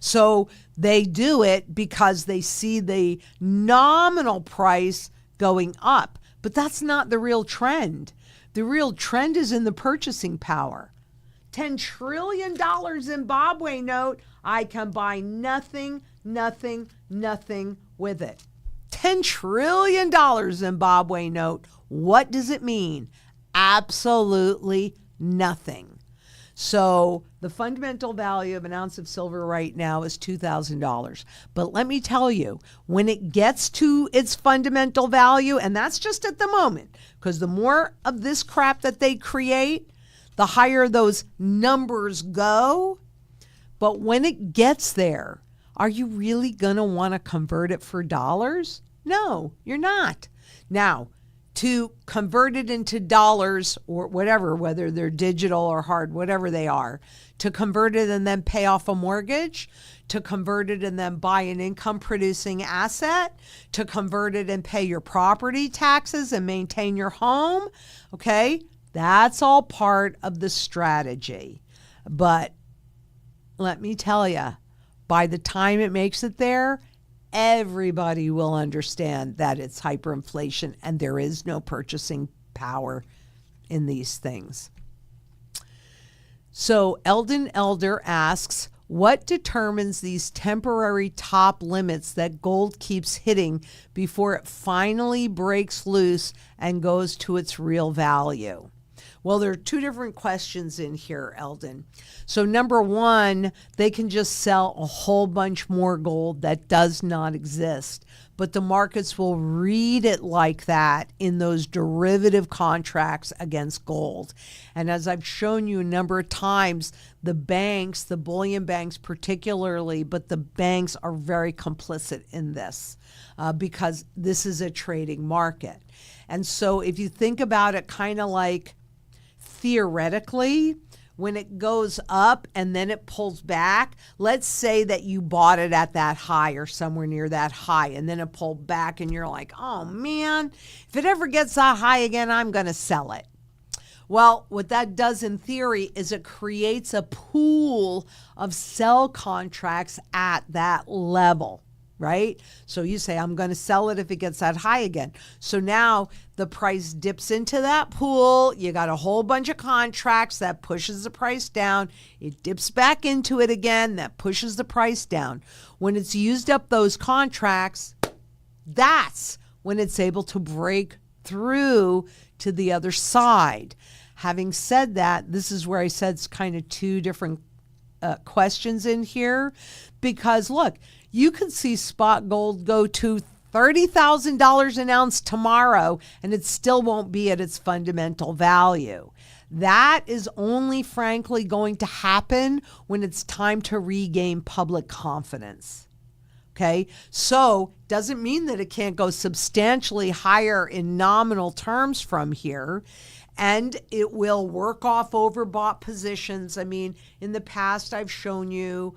So they do it because they see the nominal price going up, but that's not the real trend. The real trend is in the purchasing power. $10 trillion Zimbabwe note, I can buy nothing, nothing, nothing with it. $10 trillion Zimbabwe note. What does it mean? Absolutely nothing. So the fundamental value of an ounce of silver right now is $2,000. But let me tell you, when it gets to its fundamental value, and that's just at the moment, because the more of this crap that they create, the higher those numbers go. But when it gets there, are you really going to want to convert it for dollars? No, you're not. Now, to convert it into dollars or whatever, whether they're digital or hard, whatever they are, to convert it and then pay off a mortgage, to convert it and then buy an income producing asset, to convert it and pay your property taxes and maintain your home, okay? That's all part of the strategy. But let me tell you, by the time it makes it there, everybody will understand that it's hyperinflation and there is no purchasing power in these things. So Eldon Elder asks, what determines these temporary top limits that gold keeps hitting before it finally breaks loose and goes to its real value? Well, there are two different questions in here, Eldon. So number one, they can just sell a whole bunch more gold that does not exist, but the markets will read it like that in those derivative contracts against gold. And as I've shown you a number of times, the banks, the bullion banks particularly, but the banks are very complicit in this because this is a trading market. And so if you think about it kind of like theoretically, when it goes up and then it pulls back, let's say that you bought it at that high or somewhere near that high, and then it pulled back and you're like, oh man, if it ever gets that high again, I'm going to sell it. Well, what that does in theory is it creates a pool of sell contracts at that level, right? So you say, I'm going to sell it if it gets that high again. So now the price dips into that pool. You got a whole bunch of contracts that pushes the price down. It dips back into it again. That pushes the price down. When it's used up those contracts, that's when it's able to break through to the other side. Having said that, this is where I said it's kind of two different questions in here, because look, you can see spot gold go to $30,000 an ounce tomorrow, and it still won't be at its fundamental value. That is only, frankly, going to happen when it's time to regain public confidence. Okay, so doesn't mean that it can't go substantially higher in nominal terms from here, and it will work off overbought positions. I mean, in the past, I've shown you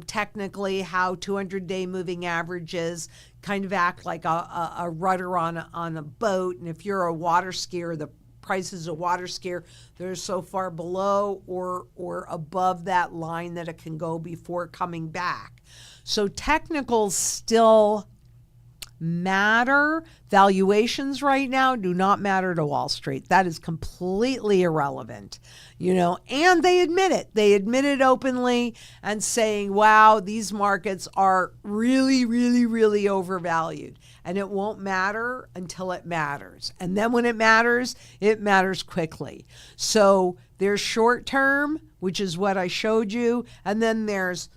technically how 200-day moving averages kind of act like a rudder on a boat, and if you're a water skier, the prices of water skier, they're so far below or above that line that it can go before coming back. So technicals still matter. Valuations right now do not matter to Wall Street. That is completely irrelevant, and they admit it. They admit it openly and saying, wow, these markets are really, really, really overvalued. And it won't matter until it matters. And then when it matters quickly. So there's short term, which is what I showed you. And then there's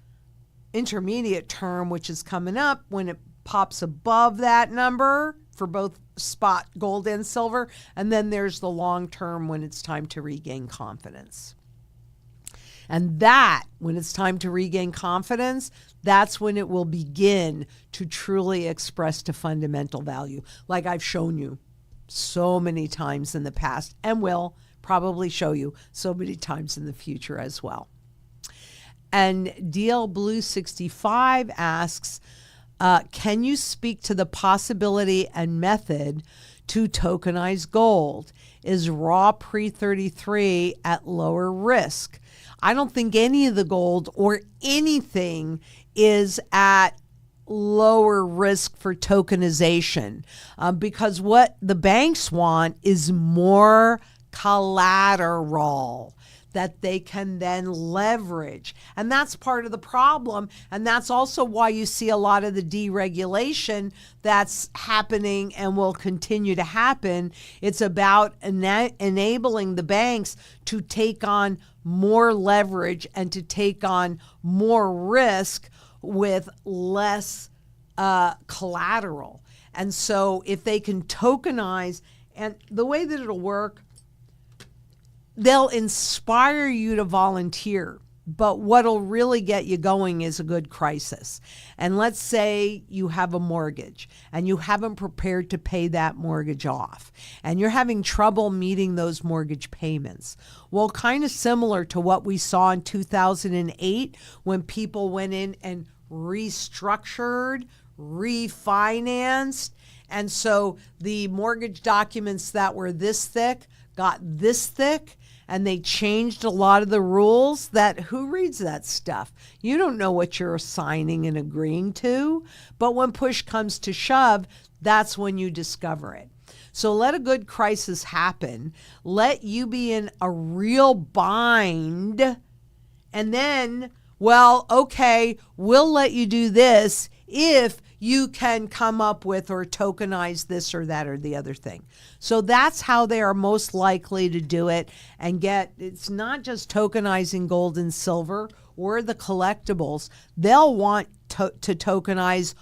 intermediate term, which is coming up when it pops above that number for both spot gold and silver. And then there's the long term when it's time to regain confidence. And that, when it's time to regain confidence, that's when it will begin to truly express to fundamental value, like I've shown you so many times in the past and will probably show you so many times in the future as well. And DL Blue 65 asks, can you speak to the possibility and method to tokenize gold? Is raw pre-33 at lower risk? I don't think any of the gold or anything is at lower risk for tokenization because what the banks want is more collateral that they can then leverage. And that's part of the problem. And that's also why you see a lot of the deregulation that's happening and will continue to happen. It's about enabling the banks to take on more leverage and to take on more risk with less collateral. And so if they can tokenize, and the way that it'll work, they'll inspire you to volunteer, but what'll really get you going is a good crisis. And let's say you have a mortgage and you haven't prepared to pay that mortgage off and you're having trouble meeting those mortgage payments. Well, kind of similar to what we saw in 2008 when people went in and restructured, refinanced. And so the mortgage documents that were this thick got this thick. And they changed a lot of the rules that who reads that stuff? You don't know what you're signing and agreeing to. But when push comes to shove, that's when you discover it. So let a good crisis happen. Let you be in a real bind. And then, well, okay, we'll let you do this if you can come up with or tokenize this or that or the other thing. So that's how they are most likely to do it and get, it's not just tokenizing gold and silver or the collectibles. They'll want to tokenize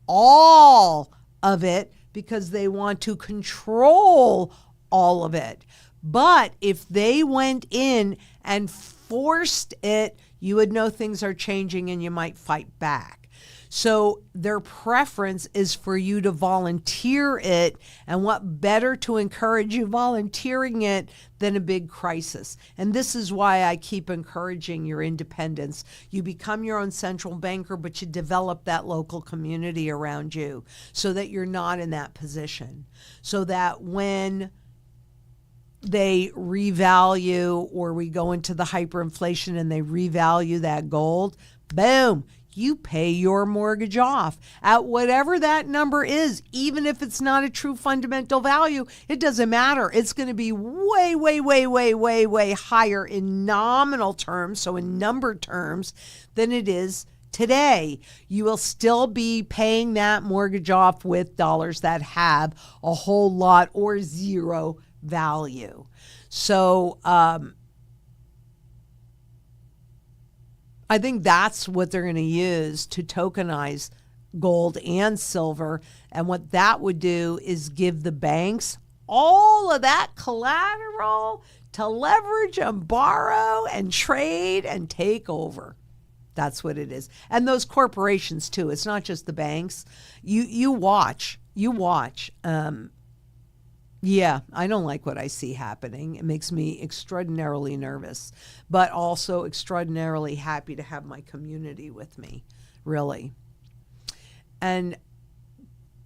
all of it because they want to control all of it. But if they went in and forced it, you would know things are changing and you might fight back. So their preference is for you to volunteer it, and what better to encourage you volunteering it than a big crisis. And this is why I keep encouraging your independence. You become your own central banker, but you develop that local community around you so that you're not in that position. So that when they revalue or we go into the hyperinflation and they revalue that gold, boom, you pay your mortgage off at whatever that number is. Even if it's not a true fundamental value, it doesn't matter. It's going to be way, way, way, way, way, way higher in nominal terms, so in number terms, than it is today. You will still be paying that mortgage off with dollars that have a whole lot or zero value. So, I think that's what they're going to use to tokenize gold and silver. And what that would do is give the banks all of that collateral to leverage and borrow and trade and take over. That's what it is. And those corporations too. It's not just the banks. You watch. Yeah, I don't like what I see happening. It makes me extraordinarily nervous, but also extraordinarily happy to have my community with me, really. And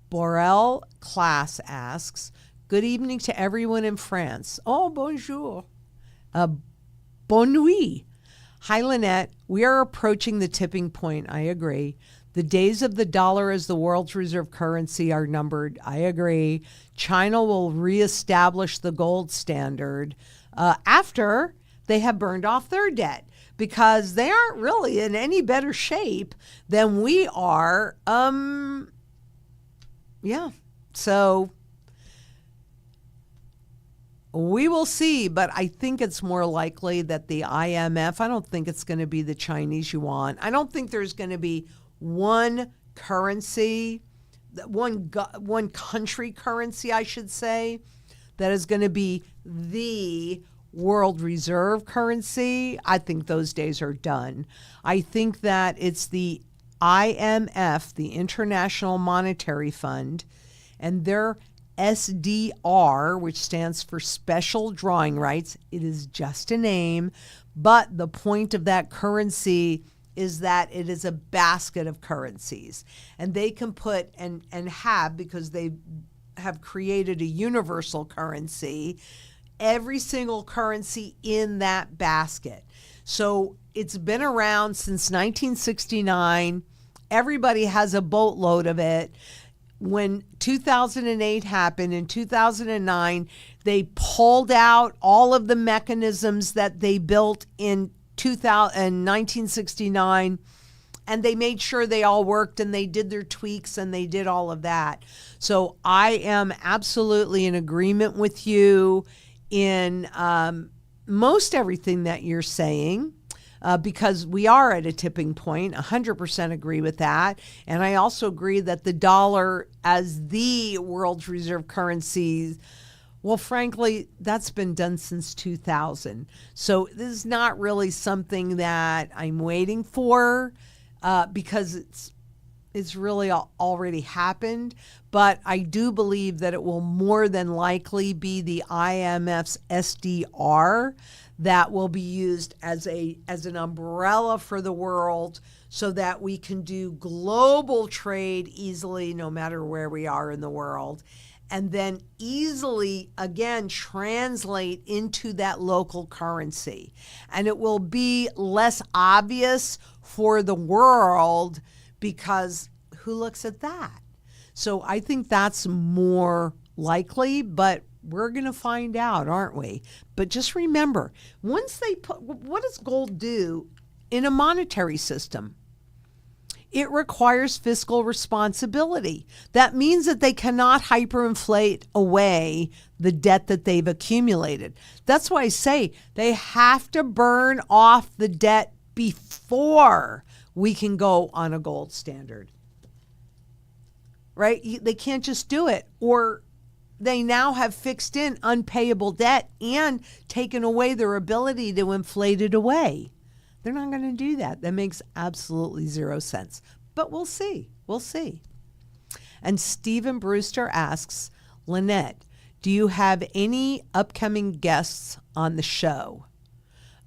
Borel Class asks, good evening to everyone in France. Oh, bonjour. Bonne nuit. Hi, Lynette. We are approaching the tipping point. I agree. The days of the dollar as the world's reserve currency are numbered. I agree. China will reestablish the gold standard after they have burned off their debt, because they aren't really in any better shape than we are. Yeah. So we will see, but I think it's more likely that the IMF, I don't think it's going to be the Chinese yuan. I don't think there's going to be one currency, one country currency, I should say, that is going to be the world reserve currency. I think those days are done. I think that it's the IMF, the International Monetary Fund, and their SDR, which stands for Special Drawing Rights. It is just a name, but the point of that currency is that it is a basket of currencies, and they can put and have, because they have created a universal currency, every single currency in that basket. So it's been around since 1969. Everybody has a boatload of it. When 2008 happened, in 2009, they pulled out all of the mechanisms that they built in 1969, and they made sure they all worked, and they did their tweaks, and they did all of that. So I am absolutely in agreement with you in most everything that you're saying. Because we are at a tipping point. 100% agree with that. And I also agree that the dollar as the world's reserve currency, well, frankly, that's been done since 2000. So this is not really something that I'm waiting for because it's really already happened. But I do believe that it will more than likely be the IMF's SDR that will be used as an umbrella for the world, so that we can do global trade easily no matter where we are in the world, and then easily, again, translate into that local currency. And it will be less obvious for the world, because who looks at that? So I think that's more likely, but we're going to find out, aren't we? But just remember, once they put, what does gold do in a monetary system? It requires fiscal responsibility. That means that they cannot hyperinflate away the debt that they've accumulated. That's why I say they have to burn off the debt before we can go on a gold standard. Right? They can't just do it, or they now have fixed in unpayable debt and taken away their ability to inflate it away. They're not going to do that. That makes absolutely zero sense. But we'll see. We'll see. And Stephen Brewster asks, Lynette, do you have any upcoming guests on the show?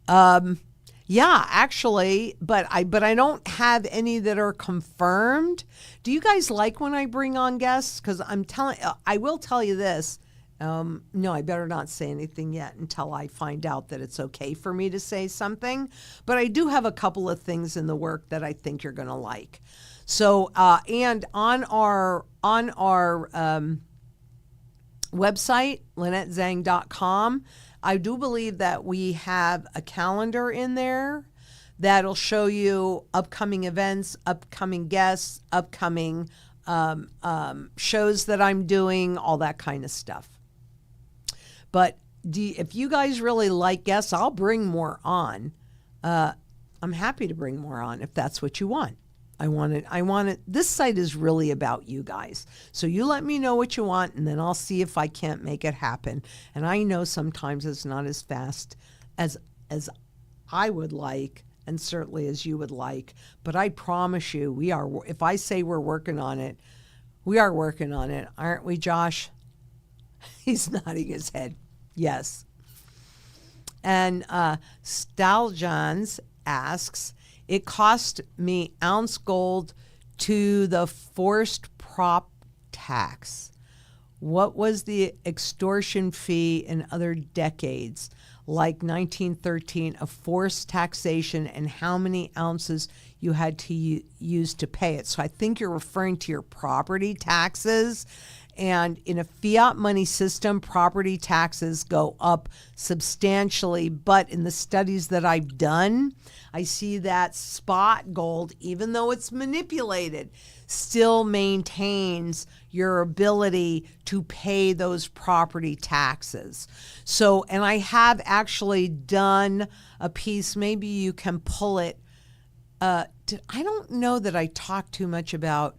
Yeah, actually, but I don't have any that are confirmed. Do you guys like when I bring on guests? Because I will tell you this. No, I better not say anything yet until I find out that it's okay for me to say something. But I do have a couple of things in the work that I think you're going to like. So, and on our website, LynetteZang.com, I do believe that we have a calendar in there that'll show you upcoming events, upcoming guests, upcoming shows that I'm doing, all that kind of stuff. But if you guys really like guests, I'll bring more on. I'm happy to bring more on if that's what you want. This site is really about you guys. So you let me know what you want, and then I'll see if I can't make it happen. And I know sometimes it's not as fast as I would like, and certainly as you would like. But I promise you, if I say we're working on it, we are working on it. Aren't we, Josh? He's nodding his head. Yes. And Staljans asks, it cost me ounce gold to the forced prop tax. What was the extortion fee in other decades, like 1913, of forced taxation, and how many ounces you had to use to pay it? So I think you're referring to your property taxes. And in a fiat money system, property taxes go up substantially. But in the studies that I've done, I see that spot gold, even though it's manipulated, still maintains your ability to pay those property taxes. So, and I have actually done a piece, maybe you can pull it. I don't know that I talked too much about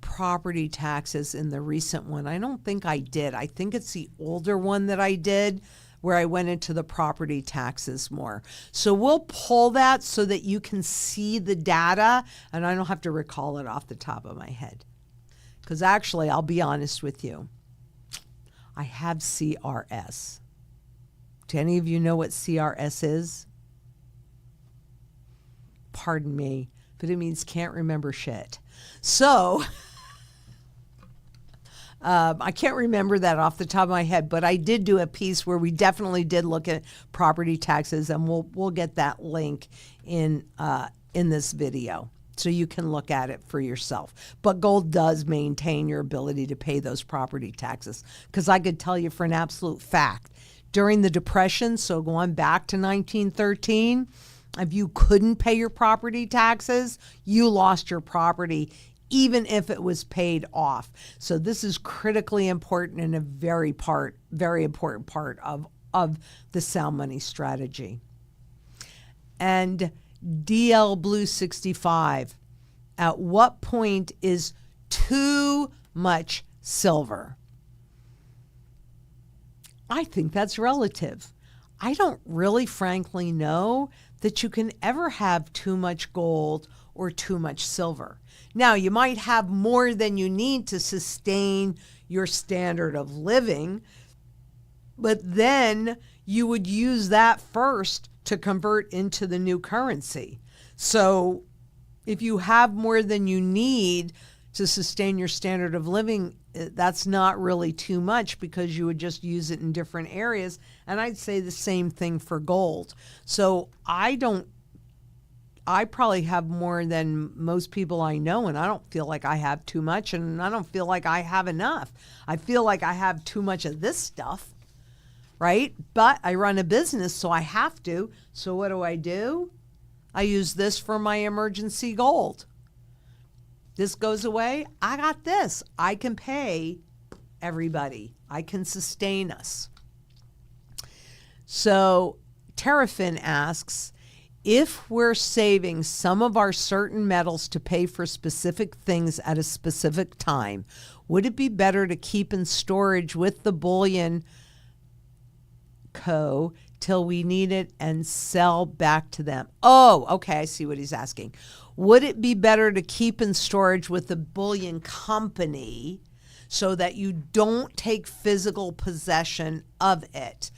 property taxes in the recent one. I don't think I did. I think it's the older one that I did where I went into the property taxes more. So we'll pull that so that you can see the data, and I don't have to recall it off the top of my head. Because actually, I'll be honest with you, I have CRS. Do any of you know what CRS is? Pardon me, but it means can't remember shit. So I can't remember that off the top of my head, but I did do a piece where we definitely did look at property taxes, and we'll get that link in this video so you can look at it for yourself. But gold does maintain your ability to pay those property taxes, because I could tell you for an absolute fact, during the Depression, so going back to 1913, if you couldn't pay your property taxes, you lost your property, even if it was paid off. So this is critically important and a very important part of the sound money strategy. And DL Blue 65, at what point is too much silver? I think that's relative. I don't really frankly know that you can ever have too much gold or too much silver. Now, you might have more than you need to sustain your standard of living, but then you would use that first to convert into the new currency. So if you have more than you need to sustain your standard of living, that's not really too much, because you would just use it in different areas. And I'd say the same thing for gold. So I probably have more than most people I know, and I don't feel like I have too much, and I don't feel like I have enough. I feel like I have too much of this stuff, right? But I run a business, so I have to. So what do? I use this for my emergency gold. This goes away, I got this. I can pay everybody. I can sustain us. So Terrafin asks, if we're saving some of our certain metals to pay for specific things at a specific time, would it be better to keep in storage with the bullion co. till we need it and sell back to them? Oh, okay, I see what he's asking. Would it be better to keep in storage with the bullion company so that you don't take physical possession of it?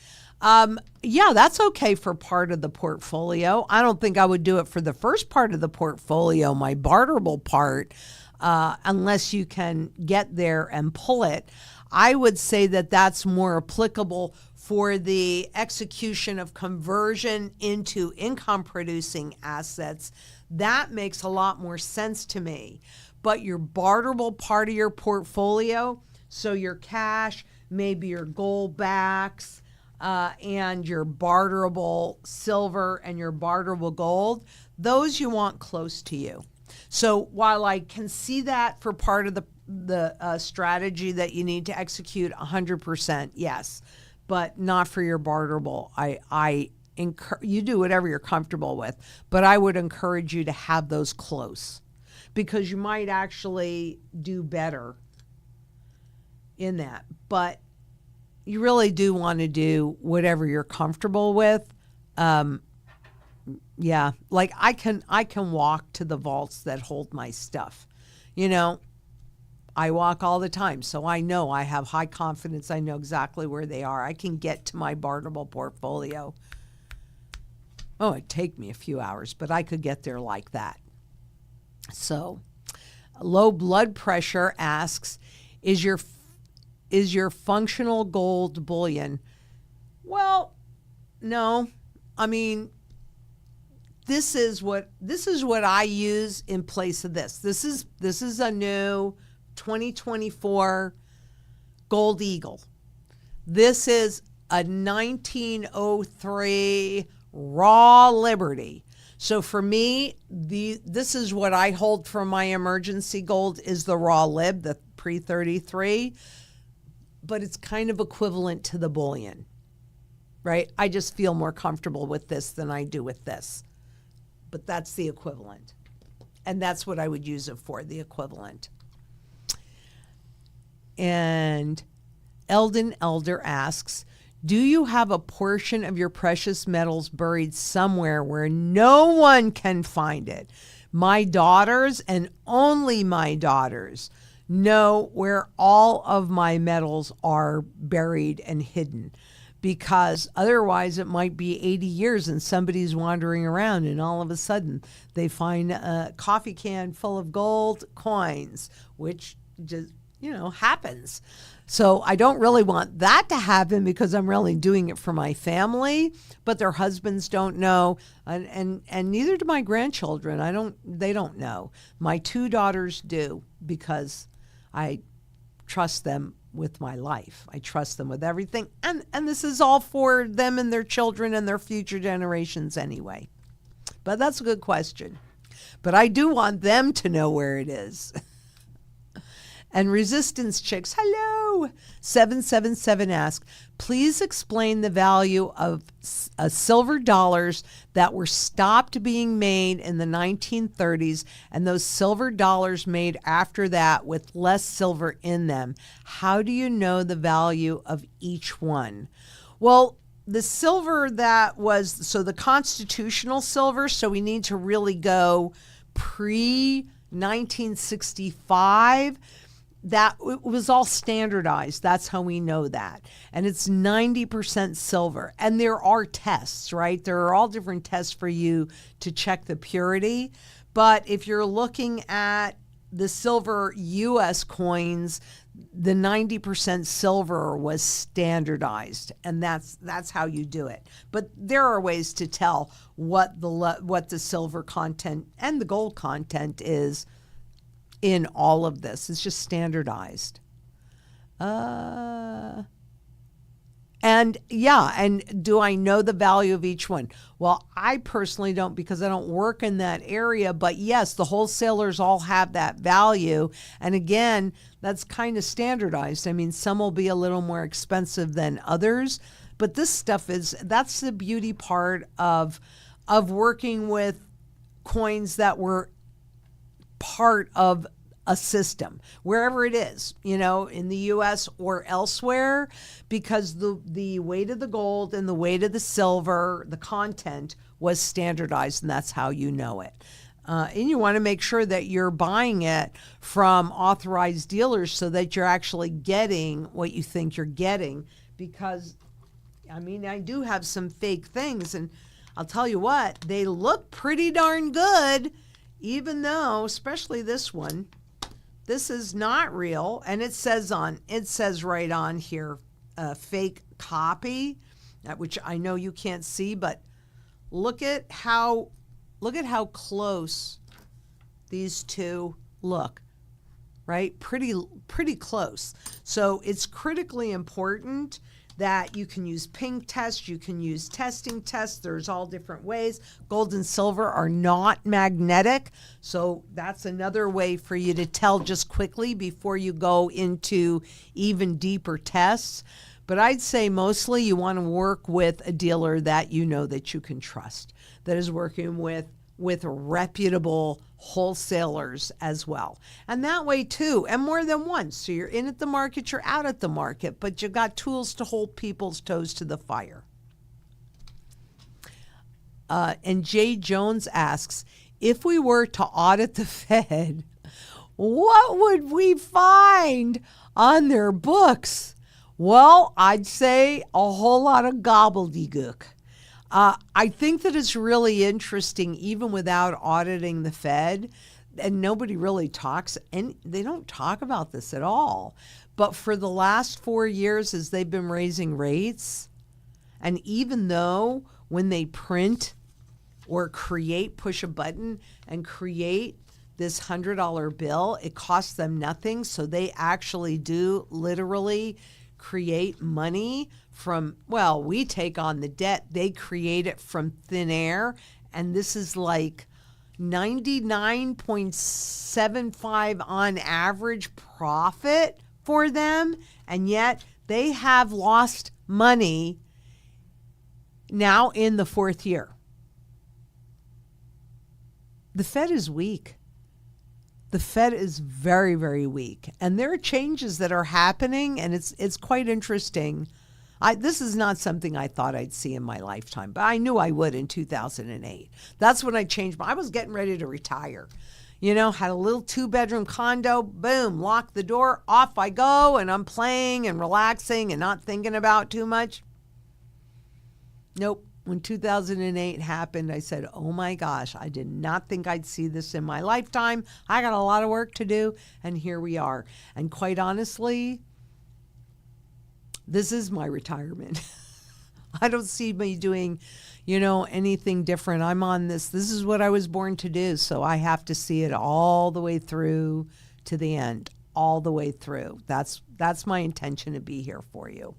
Yeah, that's okay for part of the portfolio. I don't think I would do it for the first part of the portfolio, my barterable part, unless you can get there and pull it. I would say that that's more applicable for the execution of conversion into income producing assets. That makes a lot more sense to me. But your barterable part of your portfolio, so your cash, maybe your gold backs, and your barterable silver and your barterable gold, those you want close to you. So while I can see that for part of the strategy that you need to execute 100%, yes, but not for your barterable. You do whatever you're comfortable with, but I would encourage you to have those close, because you might actually do better in that. But you really do want to do whatever you're comfortable with. Yeah, like I can walk to the vaults that hold my stuff. I walk all the time, so I know I have high confidence. I know exactly where they are. I can get to my barterable portfolio. Oh, it'd take me a few hours, but I could get there like that. So, low blood pressure asks, is your functional gold bullion? Well, no. I mean, this is what I use in place of this. This is a new 2024 Gold Eagle. This is a 1903 Raw Liberty. So for me, this is what I hold for my emergency gold is the Raw Lib, the pre-33, but it's kind of equivalent to the bullion, right? I just feel more comfortable with this than I do with this, but that's the equivalent. And that's what I would use it for, the equivalent. And Eldon Elder asks, do you have a portion of your precious metals buried somewhere where no one can find it? My daughters, and only my daughters, know where all of my metals are buried and hidden, because otherwise it might be 80 years and somebody's wandering around and all of a sudden they find a coffee can full of gold coins, which just happens. So I don't really want that to happen because I'm really doing it for my family, but their husbands don't know, and neither do my grandchildren. They don't know. My two daughters do, because I trust them with my life. I trust them with everything, and this is all for them and their children and their future generations anyway. But that's a good question. But I do want them to know where it is. And Resistance Chicks, hello, 777 asks, please explain the value of silver dollars that were stopped being made in the 1930s and those silver dollars made after that with less silver in them. How do you know the value of each one? Well, the silver that was, so the constitutional silver, so we need to really go pre-1965, that it was all standardized. That's how we know that. And it's 90% silver. And there are tests, right? There are all different tests for you to check the purity. But if you're looking at the silver US coins, the 90% silver was standardized, and that's how you do it. But there are ways to tell what the silver content and the gold content is in all of this. It's just standardized. And do I know the value of each one? Well, I personally don't, because I don't work in that area, but yes, the wholesalers all have that value. And again, that's kind of standardized. I mean, some will be a little more expensive than others, but this stuff that's the beauty part of working with coins that were part of a system, wherever it is, in the U.S. or elsewhere, because the weight of the gold and the weight of the silver, the content was standardized, and that's how you know it. And you want to make sure that you're buying it from authorized dealers so that you're actually getting what you think you're getting, because, I do have some fake things, and I'll tell you what, they look pretty darn good, even though, especially this one, this is not real, and it says right on here, fake copy, which I know you can't see, but look at how close these two look, right? Pretty close. So it's critically important that you can use ping tests, you can use testing tests. There's all different ways. Gold and silver are not magnetic, so that's another way for you to tell just quickly before you go into even deeper tests. But I'd say mostly you want to work with a dealer that you know that you can trust, that is working with with reputable wholesalers as well. And that way too, and more than once. So you're in at the market, you're out at the market, but you got tools to hold people's toes to the fire. And Jay Jones asks, if we were to audit the Fed, what would we find on their books? Well, I'd say a whole lot of gobbledygook. I think that it's really interesting, even without auditing the Fed, and nobody really talks, and they don't talk about this at all. But for the last 4 years, as they've been raising rates, and even though when they print or push a button and create this $100 bill, it costs them nothing. So they actually do literally create money from, well, we take on the debt, they create it from thin air. And this is like 99.75 on average profit for them. And yet they have lost money now in the 4th year. The Fed is weak. The Fed is very, very weak. And there are changes that are happening, and it's quite interesting. This is not something I thought I'd see in my lifetime, but I knew I would in 2008. That's when I changed. I was getting ready to retire. You know, had a little 2-bedroom condo, boom, lock the door, off I go, and I'm playing and relaxing and not thinking about too much. Nope. When 2008 happened, I said, oh my gosh, I did not think I'd see this in my lifetime. I got a lot of work to do, and here we are. And quite honestly, this is my retirement. I don't see me doing, anything different. I'm on this. This is what I was born to do, so I have to see it all the way through to the end, all the way through. That's my intention to be here for you.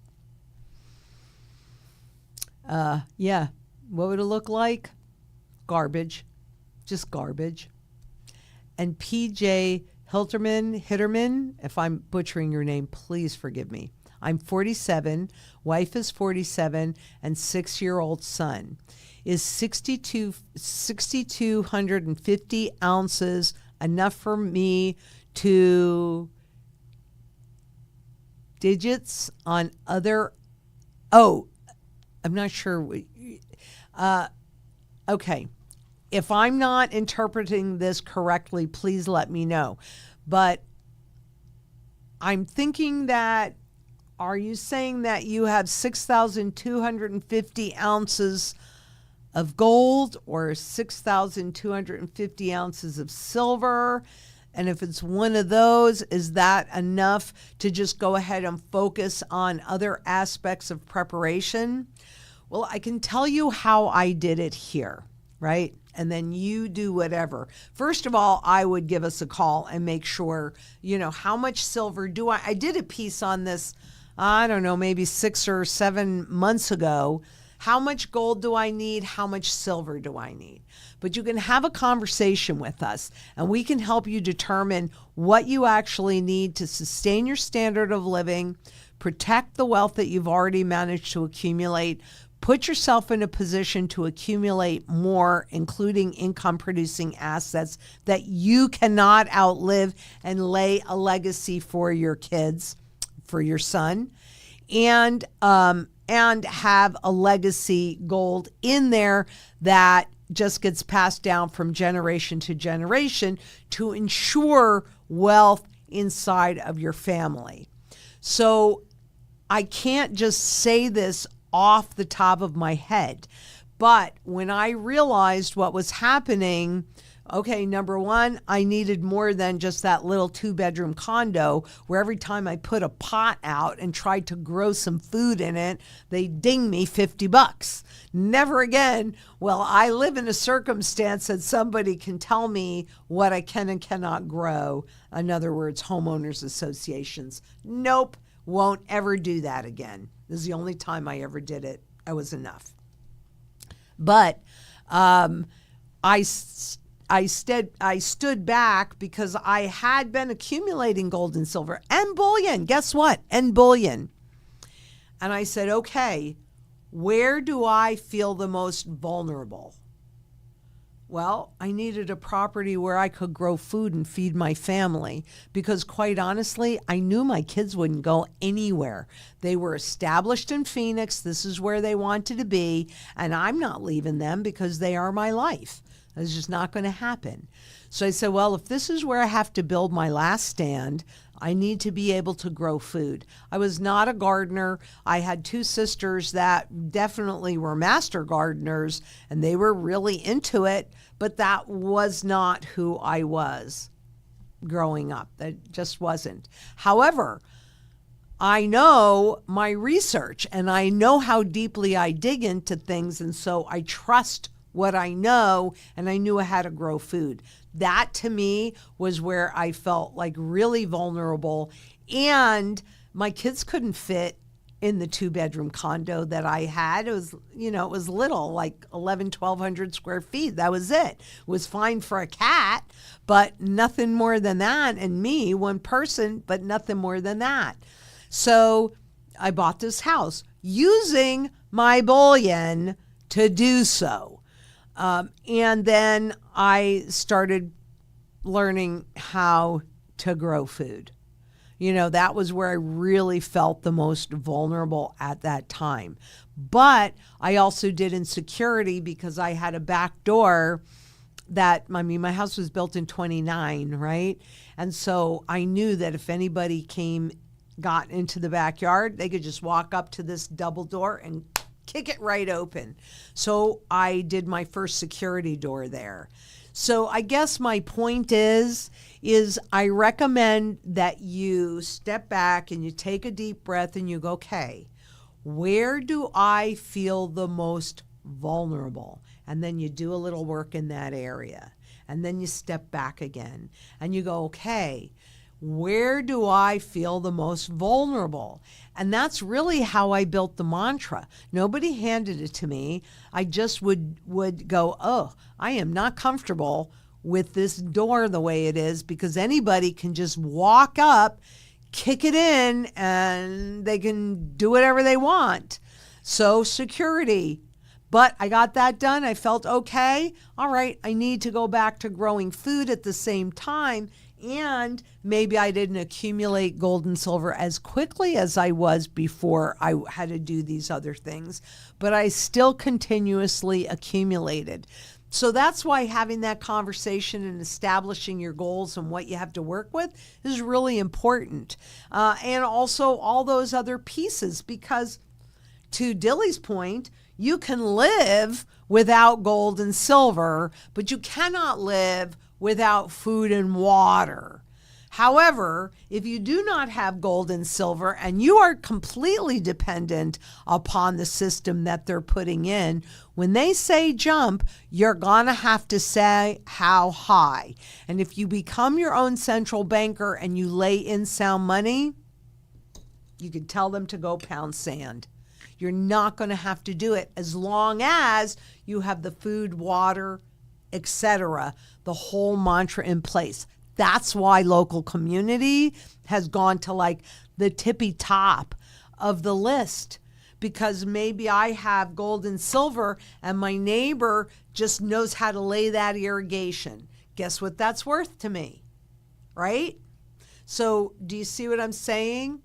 Yeah. What would it look like? Garbage. Just garbage. And PJ Hitterman, if I'm butchering your name, please forgive me. I'm 47, wife is 47, and 6-year-old son. Is 6,250 ounces enough for me to digits on other... Oh, I'm not sure. Okay. If I'm not interpreting this correctly, please let me know. But I'm thinking that, are you saying that you have 6,250 ounces of gold or 6,250 ounces of silver? And if it's one of those, is that enough to just go ahead and focus on other aspects of preparation? Well, I can tell you how I did it here, right? And then you do whatever. First of all, I would give us a call and make sure, how much silver do I did a piece on this, I don't know, maybe 6 or 7 months ago. How much gold do I need? How much silver do I need? But you can have a conversation with us, and we can help you determine what you actually need to sustain your standard of living, protect the wealth that you've already managed to accumulate, put yourself in a position to accumulate more, including income-producing assets that you cannot outlive, and lay a legacy for your kids, for your son, and have a legacy gold in there that just gets passed down from generation to generation to ensure wealth inside of your family. So I can't just say this off the top of my head, but when I realized what was happening, okay, number one, I needed more than just that little 2-bedroom condo where every time I put a pot out and tried to grow some food in it, they ding me $50. Never again will I live in a circumstance that somebody can tell me what I can and cannot grow. In other words, homeowners associations. Nope, won't ever do that again. This is the only time I ever did it. I was enough. But I stood back because I had been accumulating gold and silver and bullion. Guess what? And bullion. And I said, okay, where do I feel the most vulnerable? Well, I needed a property where I could grow food and feed my family because, quite honestly, I knew my kids wouldn't go anywhere. They were established in Phoenix. This is where they wanted to be, and I'm not leaving them because they are my life. That's just not going to happen. So I said, well, if this is where I have to build my last stand, I need to be able to grow food. I was not a gardener. I had two sisters that definitely were master gardeners, and they were really into it, but that was not who I was growing up. That just wasn't. However, I know my research, and I know how deeply I dig into things, and so I trust what I know, and I knew how to grow food. That to me was where I felt like really vulnerable, and my kids couldn't fit in the 2-bedroom condo that I had. It was, it was little, like 1,200 square feet. That was it. It was fine for a cat, but nothing more than that. And me, one person, but nothing more than that. So I bought this house using my bullion to do so. And then I started learning how to grow food. That was where I really felt the most vulnerable at that time. But I also did insecurity because I had a back door my house was built in 29, right? And so I knew that if anybody got into the backyard, they could just walk up to this double door and kick it right open. So I did my first security door there. So I guess my point is I recommend that you step back and you take a deep breath and you go, okay, where do I feel the most vulnerable? And then you do a little work in that area. And then you step back again and you go, okay, where do I feel the most vulnerable? And that's really how I built the mantra. Nobody handed it to me. I just would go, oh, I am not comfortable with this door the way it is, because anybody can just walk up, kick it in, and they can do whatever they want. So security. But I got that done. I felt okay. All right, I need to go back to growing food at the same time. And maybe I didn't accumulate gold and silver as quickly as I was before I had to do these other things, but I still continuously accumulated. So that's why having that conversation and establishing your goals and what you have to work with is really important. And also all those other pieces, because to Dilly's point, you can live without gold and silver, but you cannot live without food and water. However, if you do not have gold and silver and you are completely dependent upon the system that they're putting in, when they say jump, you're gonna have to say how high. And if you become your own central banker and you lay in sound money, you could tell them to go pound sand. You're not gonna have to do it as long as you have the food, water, etc., the whole mantra in place. That's why local community has gone to like the tippy top of the list, because maybe I have gold and silver and my neighbor just knows how to lay that irrigation. Guess what that's worth to me, right? So do you see what I'm saying?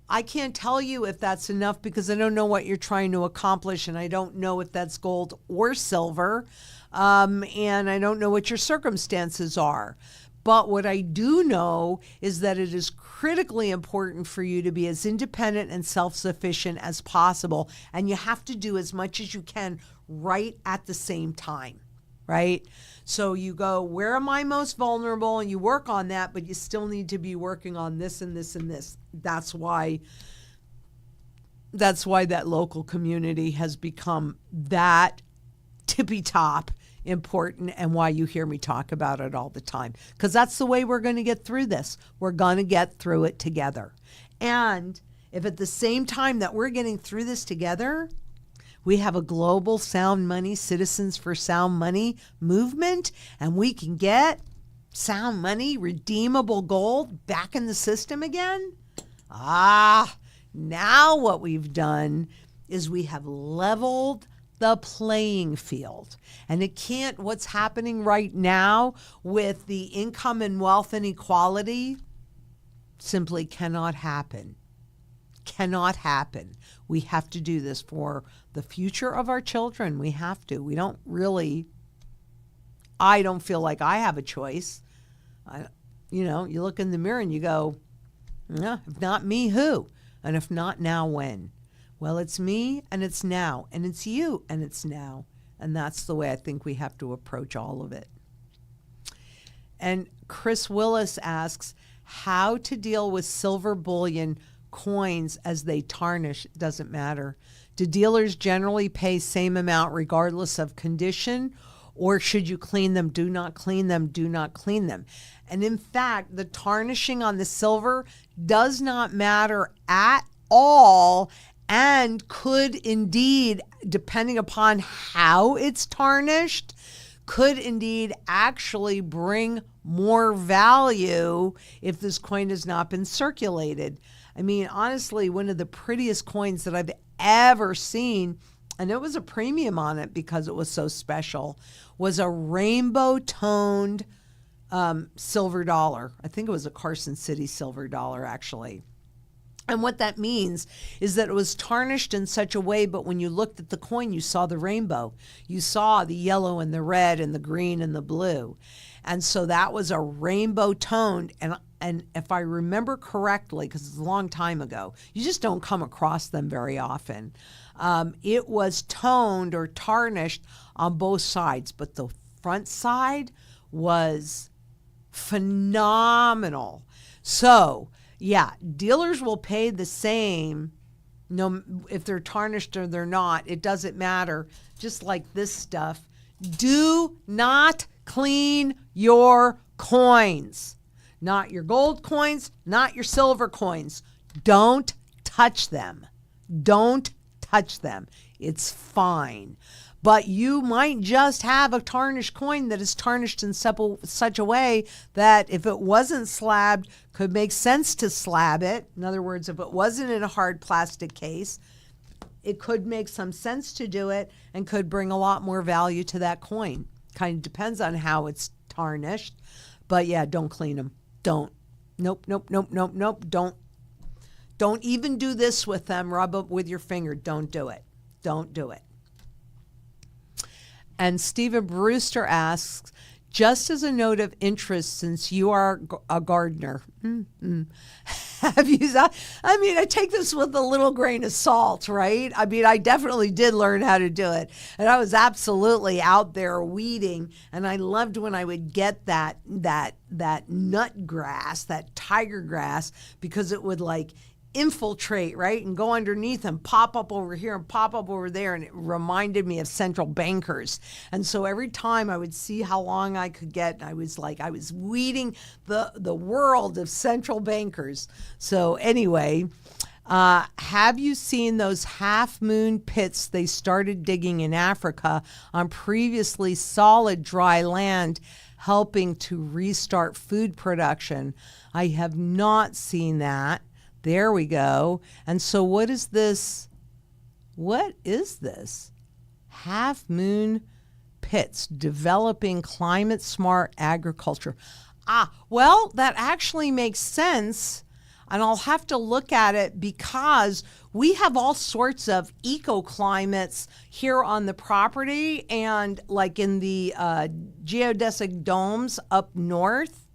I can't tell you if that's enough because I don't know what you're trying to accomplish, and I don't know if that's gold or silver. And I don't know what your circumstances are. But what I do know is that it is critically important for you to be as independent and self-sufficient as possible. And you have to do as much as you can right at the same time, right? So you go, where am I most vulnerable? And you work on that, but you still need to be working on this and this and this. That's why that local community has become that tippy top important, and why you hear me talk about it all the time, because that's the way we're going to get through this. We're going to get through it together. And if at the same time that we're getting through this together, we have a global sound money, Citizens for Sound Money movement, and we can get sound money, redeemable gold back in the system again. Now what we've done is we have leveled the playing field. And it can't, what's happening right now with the income and wealth inequality simply cannot happen. Cannot happen. We have to do this for the future of our children. We have to. We don't really, I don't feel like I have a choice. You look in the mirror and you go, no, if not me, who? And if not now, when? Well, it's me and it's now, and it's you and it's now. And that's the way I think we have to approach all of it. And Chris Willis asks, how to deal with silver bullion coins as they tarnish. Doesn't matter. Do dealers generally pay same amount regardless of condition, or should you clean them? Do not clean them. Do not clean them. And in fact, the tarnishing on the silver does not matter at all, and could indeed, depending upon how it's tarnished, could indeed actually bring more value if this coin has not been circulated. I mean, honestly, one of the prettiest coins that I've ever seen, and it was a premium on it because it was so special, was a rainbow-toned silver dollar. I think it was a Carson City silver dollar, actually. And what that means is that it was tarnished in such a way, but when you looked at the coin, you saw the rainbow. You saw the yellow and the red and the green and the blue. And so that was a rainbow toned. And if I remember correctly, because it's a long time ago, you just don't come across them very often. It was toned or tarnished on both sides, but the front side was phenomenal. So, yeah, dealers will pay the same, no, if they're tarnished or they're not. It doesn't matter. Just like this stuff. Do not clean your coins. Not your gold coins, not your silver coins. Don't touch them. Don't touch them. It's fine. But you might just have a tarnished coin that is tarnished in such a way that if it wasn't slabbed, could make sense to slab it. In other words, if it wasn't in a hard plastic case, it could make some sense to do it and could bring a lot more value to that coin. Kind of depends on how it's tarnished. But yeah, don't clean them. Don't. Nope. Don't even do this with them. Rub it with your finger. Don't do it. Don't do it. And Stephen Brewster asks, just as a note of interest, since you are a gardener, have you, I mean, I take this with a little grain of salt, right? I mean, I definitely did learn how to do it. And I was absolutely out there weeding. And I loved when I would get that nut grass, that tiger grass, because it would like infiltrate, right, and go underneath and pop up over here and pop up over there, and it reminded me of central bankers. And so every time I would see how long I could get, I was weeding the world of central bankers. So anyway, have you seen those half moon pits they started digging in Africa on previously solid dry land, helping to restart food production? I have not seen that. There we go. And so what is this? What is this? Half moon pits, developing climate smart agriculture. Well, that actually makes sense. And I'll have to look at it because we have all sorts of eco-climates here on the property, and like in the geodesic domes up north.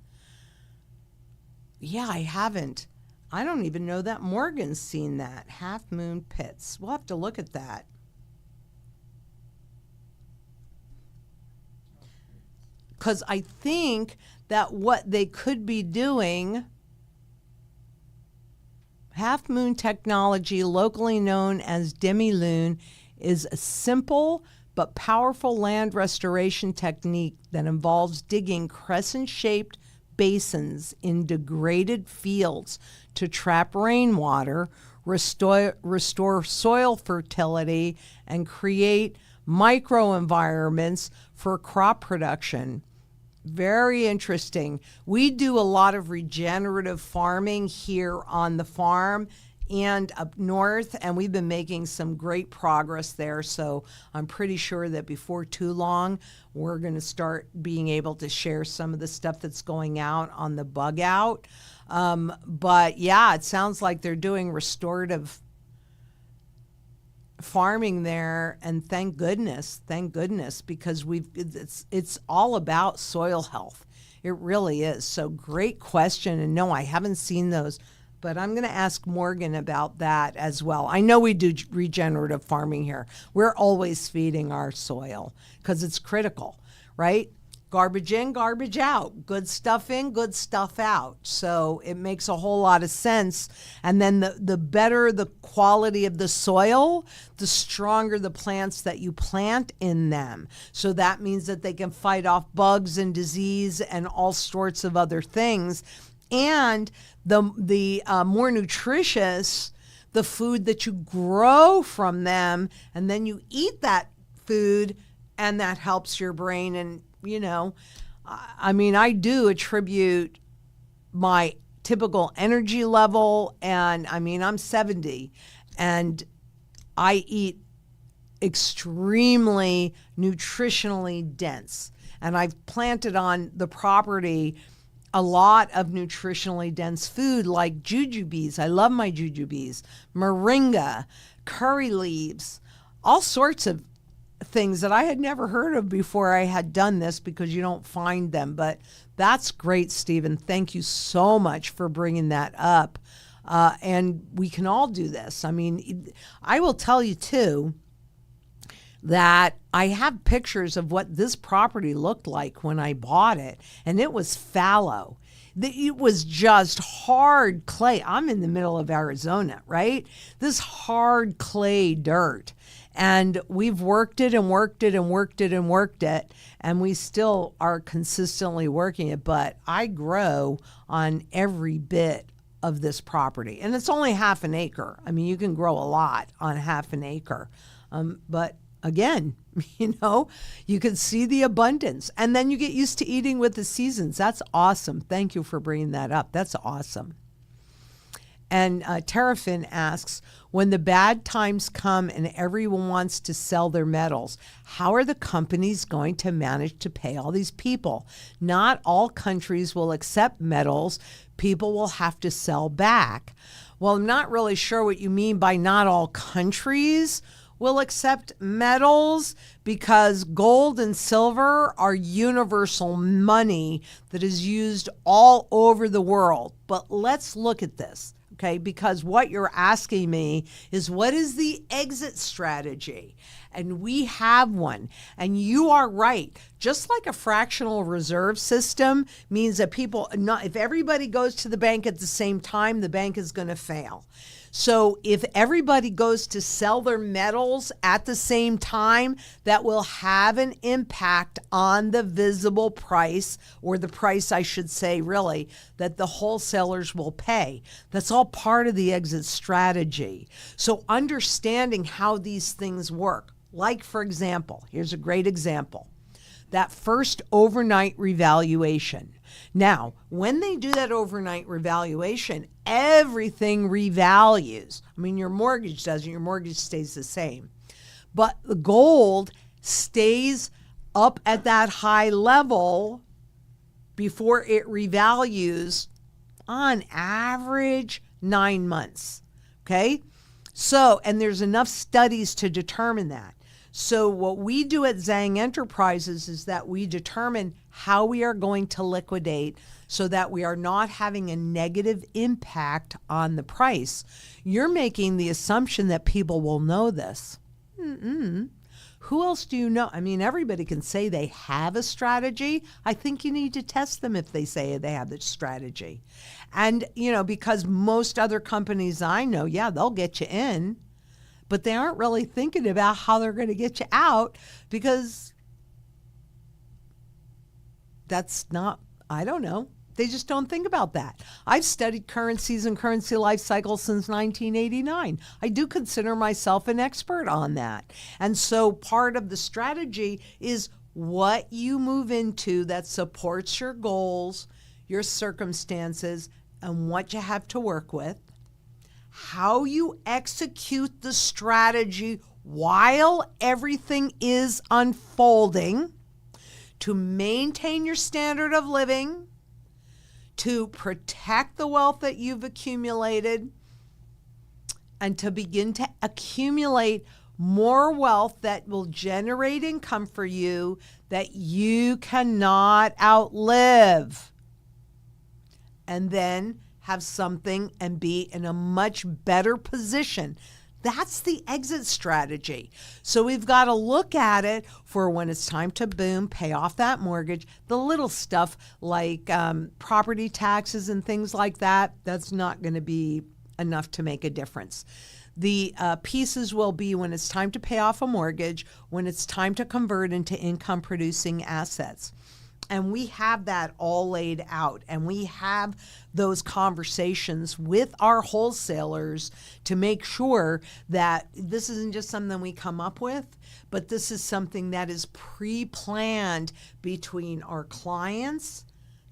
Yeah, I haven't. I don't even know that Morgan's seen that. Half moon pits. We'll have to look at that. Because I think that what they could be doing, half moon technology, locally known as demi-lune, is a simple but powerful land restoration technique that involves digging crescent-shaped basins in degraded fields to trap rainwater, restore soil fertility, and create microenvironments for crop production. Very interesting. We do a lot of regenerative farming here on the farm. and up north, and we've been making some great progress there. So I'm pretty sure that before too long, we're going to start being able to share some of the stuff that's going out on the bug out. But yeah, it sounds like they're doing restorative farming there, and thank goodness, because it's all about soil health. It really is. So great question. And no, I haven't seen those, but I'm going to ask Morgan about that as well. I know we do regenerative farming here. We're always feeding our soil because it's critical, right? Garbage in, garbage out. Good stuff in, good stuff out. So it makes a whole lot of sense. And then the better the quality of the soil, the stronger the plants that you plant in them. So that means that they can fight off bugs and disease and all sorts of other things. And the more nutritious the food that you grow from them, and then you eat that food, and that helps your brain. And you know, I mean, I do attribute my typical energy level, and I mean, I'm 70 and I eat extremely nutritionally dense. And I've planted on the property a lot of nutritionally dense food like jujubes. I love my jujubes, moringa, curry leaves, all sorts of things that I had never heard of before I had done this, because you don't find them. But that's great, Stephen. Thank you so much for bringing that up. And we can all do this. I mean, I will tell you too that I have pictures of what this property looked like when I bought it, and it was fallow. It was just hard clay. I'm in the middle of Arizona, right? This hard clay dirt. And we've worked it and worked it and worked it and worked it, and we still are consistently working it. But I grow on every bit of this property. And it's only half an acre. I mean, you can grow a lot on half an acre. But again, you know, you can see the abundance. And then you get used to eating with the seasons. That's awesome. Thank you for bringing that up. That's awesome. And Terrafin asks, when the bad times come and everyone wants to sell their metals, how are the companies going to manage to pay all these people? Not all countries will accept metals. People will have to sell back. Well, I'm not really sure what you mean by not all countries will accept metals, because gold and silver are universal money that is used all over the world. But let's look at this. Okay, because what you're asking me is, what is the exit strategy? And we have one. And you are right. Just like a fractional reserve system means that if everybody goes to the bank at the same time, the bank is going to fail. So if everybody goes to sell their metals at the same time, that will have an impact on the visible price, or the price, I should say, really, that the wholesalers will pay. That's all part of the exit strategy. So understanding how these things work, like, for example, here's a great example, that first overnight revaluation. Now, when they do that overnight revaluation, everything revalues. I mean, your mortgage doesn't. Your mortgage stays the same. But the gold stays up at that high level before it revalues on average 9 months. Okay? So, and there's enough studies to determine that. So what we do at Zang Enterprises is that we determine how we are going to liquidate so that we are not having a negative impact on the price. You're making the assumption that people will know this. Who else do you know? I mean, everybody can say they have a strategy. I think you need to test them if they say they have the strategy. And, you know, because most other companies I know, yeah, they'll get you in, but they aren't really thinking about how they're going to get you out, because that's not, I don't know. They just don't think about that. I've studied currencies and currency life cycles since 1989. I do consider myself an expert on that. And so part of the strategy is what you move into that supports your goals, your circumstances, and what you have to work with. how you execute the strategy while everything is unfolding to maintain your standard of living, to protect the wealth that you've accumulated, and to begin to accumulate more wealth that will generate income for you that you cannot outlive. And then have something and be in a much better position. That's the exit strategy. So we've got to look at it for when it's time to boom, pay off that mortgage, the little stuff like property taxes and things like that. That's not going to be enough to make a difference. The pieces will be when it's time to pay off a mortgage, when it's time to convert into income producing assets. And we have that all laid out, and we have those conversations with our wholesalers to make sure that this isn't just something we come up with, but this is something that is pre-planned between our clients,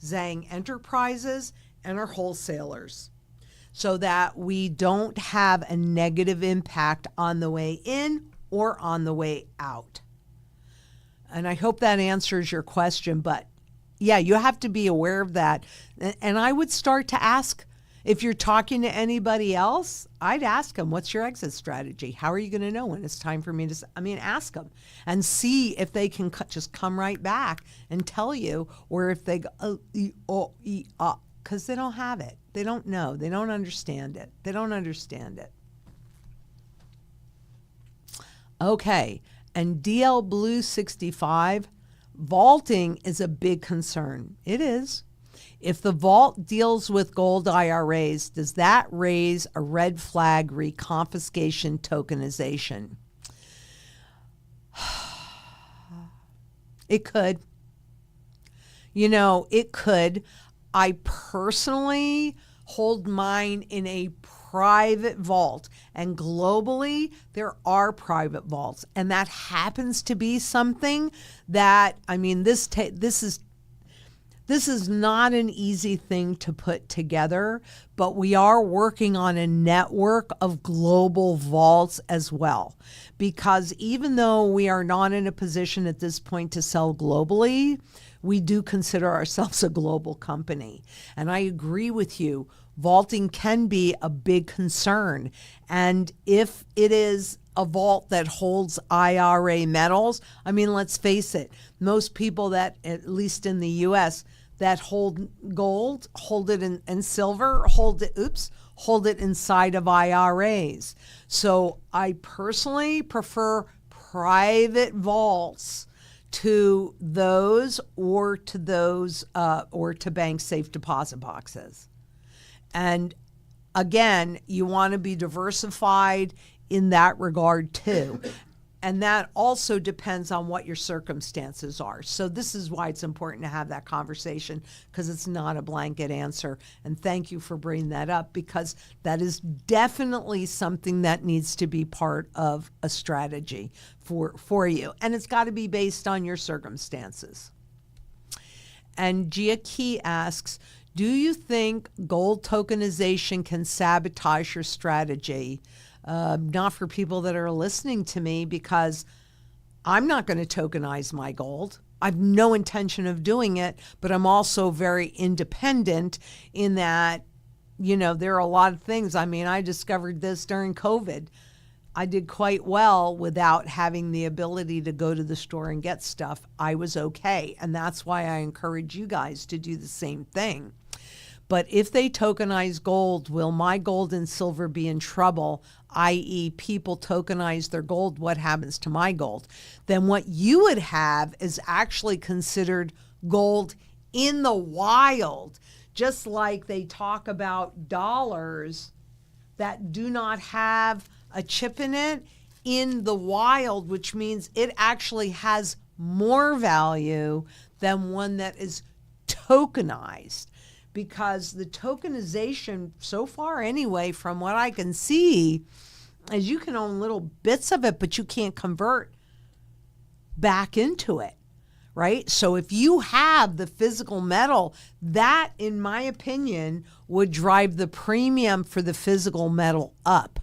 Zang Enterprises, and our wholesalers, so that we don't have a negative impact on the way in or on the way out. And I hope that answers your question, but yeah, you have to be aware of that. And I would start to ask, if you're talking to anybody else, I'd ask them, what's your exit strategy? How are you going to know when it's time for me to, ask them and see if they can just come right back and tell you, or if they go, because they don't have it. They don't know. They don't understand it. They don't understand it. Okay. And DL Blue 65, vaulting is a big concern. It is. If the vault deals with gold IRAs, does that raise a red flag confiscation tokenization? It could. It could. I personally hold mine in a private vault, and globally there are private vaults, and that happens to be something that this is not an easy thing to put together, but we are working on a network of global vaults as well, because even though we are not in a position at this point to sell globally, we do consider ourselves a global company. And I agree with you. Vaulting can be a big concern. And if it is a vault that holds IRA metals, let's face it, most people that, at least in the US, that hold gold, hold it in silver, hold it inside of IRAs. So I personally prefer private vaults to those, or to bank safe deposit boxes. And again, you want to be diversified in that regard too. And that also depends on what your circumstances are. So this is why it's important to have that conversation, because it's not a blanket answer. And thank you for bringing that up, because that is definitely something that needs to be part of a strategy for you. And it's got to be based on your circumstances. And Gia Key asks, do you think gold tokenization can sabotage your strategy? Not for people that are listening to me, because I'm not going to tokenize my gold. I have no intention of doing it, but I'm also very independent in that, there are a lot of things. I discovered this during COVID. I did quite well without having the ability to go to the store and get stuff. I was okay. And that's why I encourage you guys to do the same thing. But if they tokenize gold, will my gold and silver be in trouble? I.e., people tokenize their gold, what happens to my gold? Then what you would have is actually considered gold in the wild, just like they talk about dollars that do not have a chip in it in the wild, which means it actually has more value than one that is tokenized. Because the tokenization, so far anyway, from what I can see, is you can own little bits of it, but you can't convert back into it, right? So if you have the physical metal, that, in my opinion, would drive the premium for the physical metal up.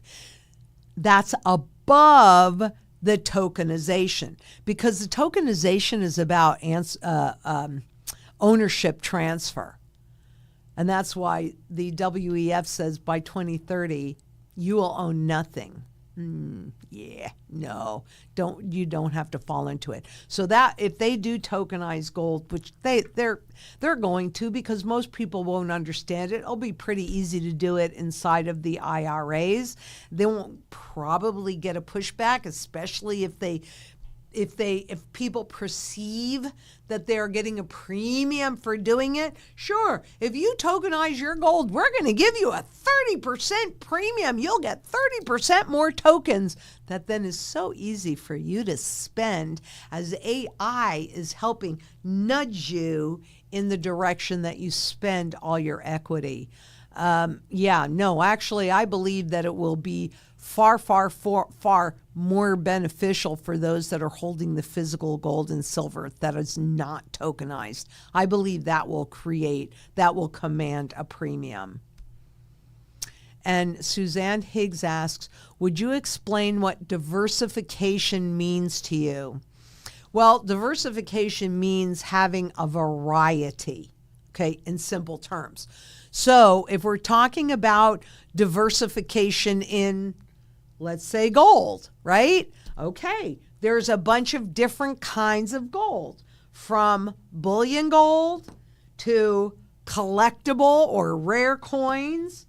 That's above the tokenization, because the tokenization is about ownership transfer. And that's why the WEF says by 2030, you will own nothing. Yeah, no, you don't have to fall into it. So that if they do tokenize gold, which they're going to, because most people won't understand it, it'll be pretty easy to do it inside of the IRAs. They won't probably get a pushback, especially if people perceive that they're getting a premium for doing it. Sure, if you tokenize your gold, we're going to give you a 30% premium. You'll get 30% more tokens. That then is so easy for you to spend, as AI is helping nudge you in the direction that you spend all your equity. Actually, I believe that it will be far more beneficial for those that are holding the physical gold and silver that is not tokenized. I believe that will command a premium. And Suzanne Higgs asks, would you explain what diversification means to you? Well, diversification means having a variety, okay, in simple terms. So if we're talking about diversification in, let's say, gold, right? Okay, there's a bunch of different kinds of gold, from bullion gold to collectible or rare coins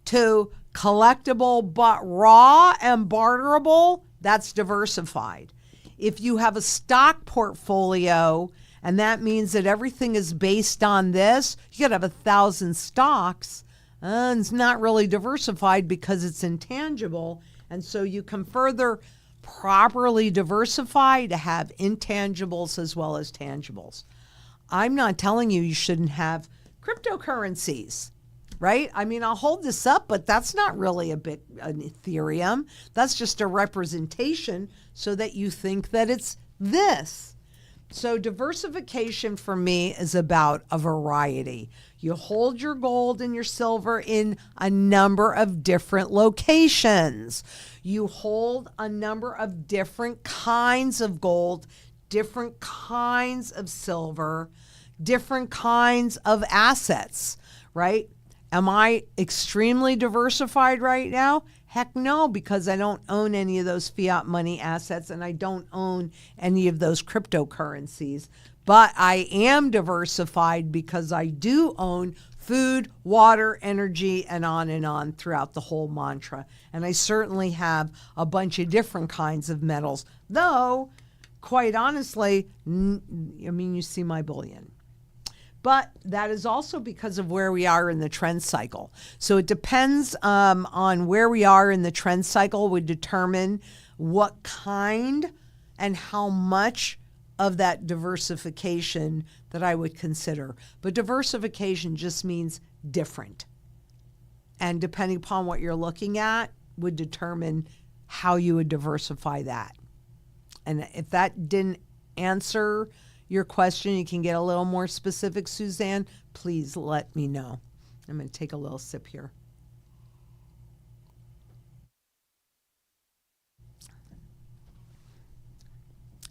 to collectible but raw and barterable. That's diversified. If you have a stock portfolio, and that means that everything is based on this, you could have 1,000 stocks. It's not really diversified because it's intangible. And so you can further properly diversify to have intangibles as well as tangibles. I'm not telling you shouldn't have cryptocurrencies, right? I mean, I'll hold this up, but that's not really an Ethereum. That's just a representation so that you think that it's this. So diversification for me is about a variety. You hold your gold and your silver in a number of different locations. You hold a number of different kinds of gold, different kinds of silver, different kinds of assets, right? Am I extremely diversified right now? Heck no, because I don't own any of those fiat money assets and I don't own any of those cryptocurrencies. But I am diversified because I do own food, water, energy, and on throughout the whole mantra. And I certainly have a bunch of different kinds of metals, though, quite honestly, you see my bullion. But that is also because of where we are in the trend cycle. So it depends on where we are in the trend cycle would determine what kind and how much of that diversification that I would consider. But diversification just means different. And depending upon what you're looking at would determine how you would diversify that. And if that didn't answer your question, you can get a little more specific, Suzanne, please let me know. I'm going to take a little sip here.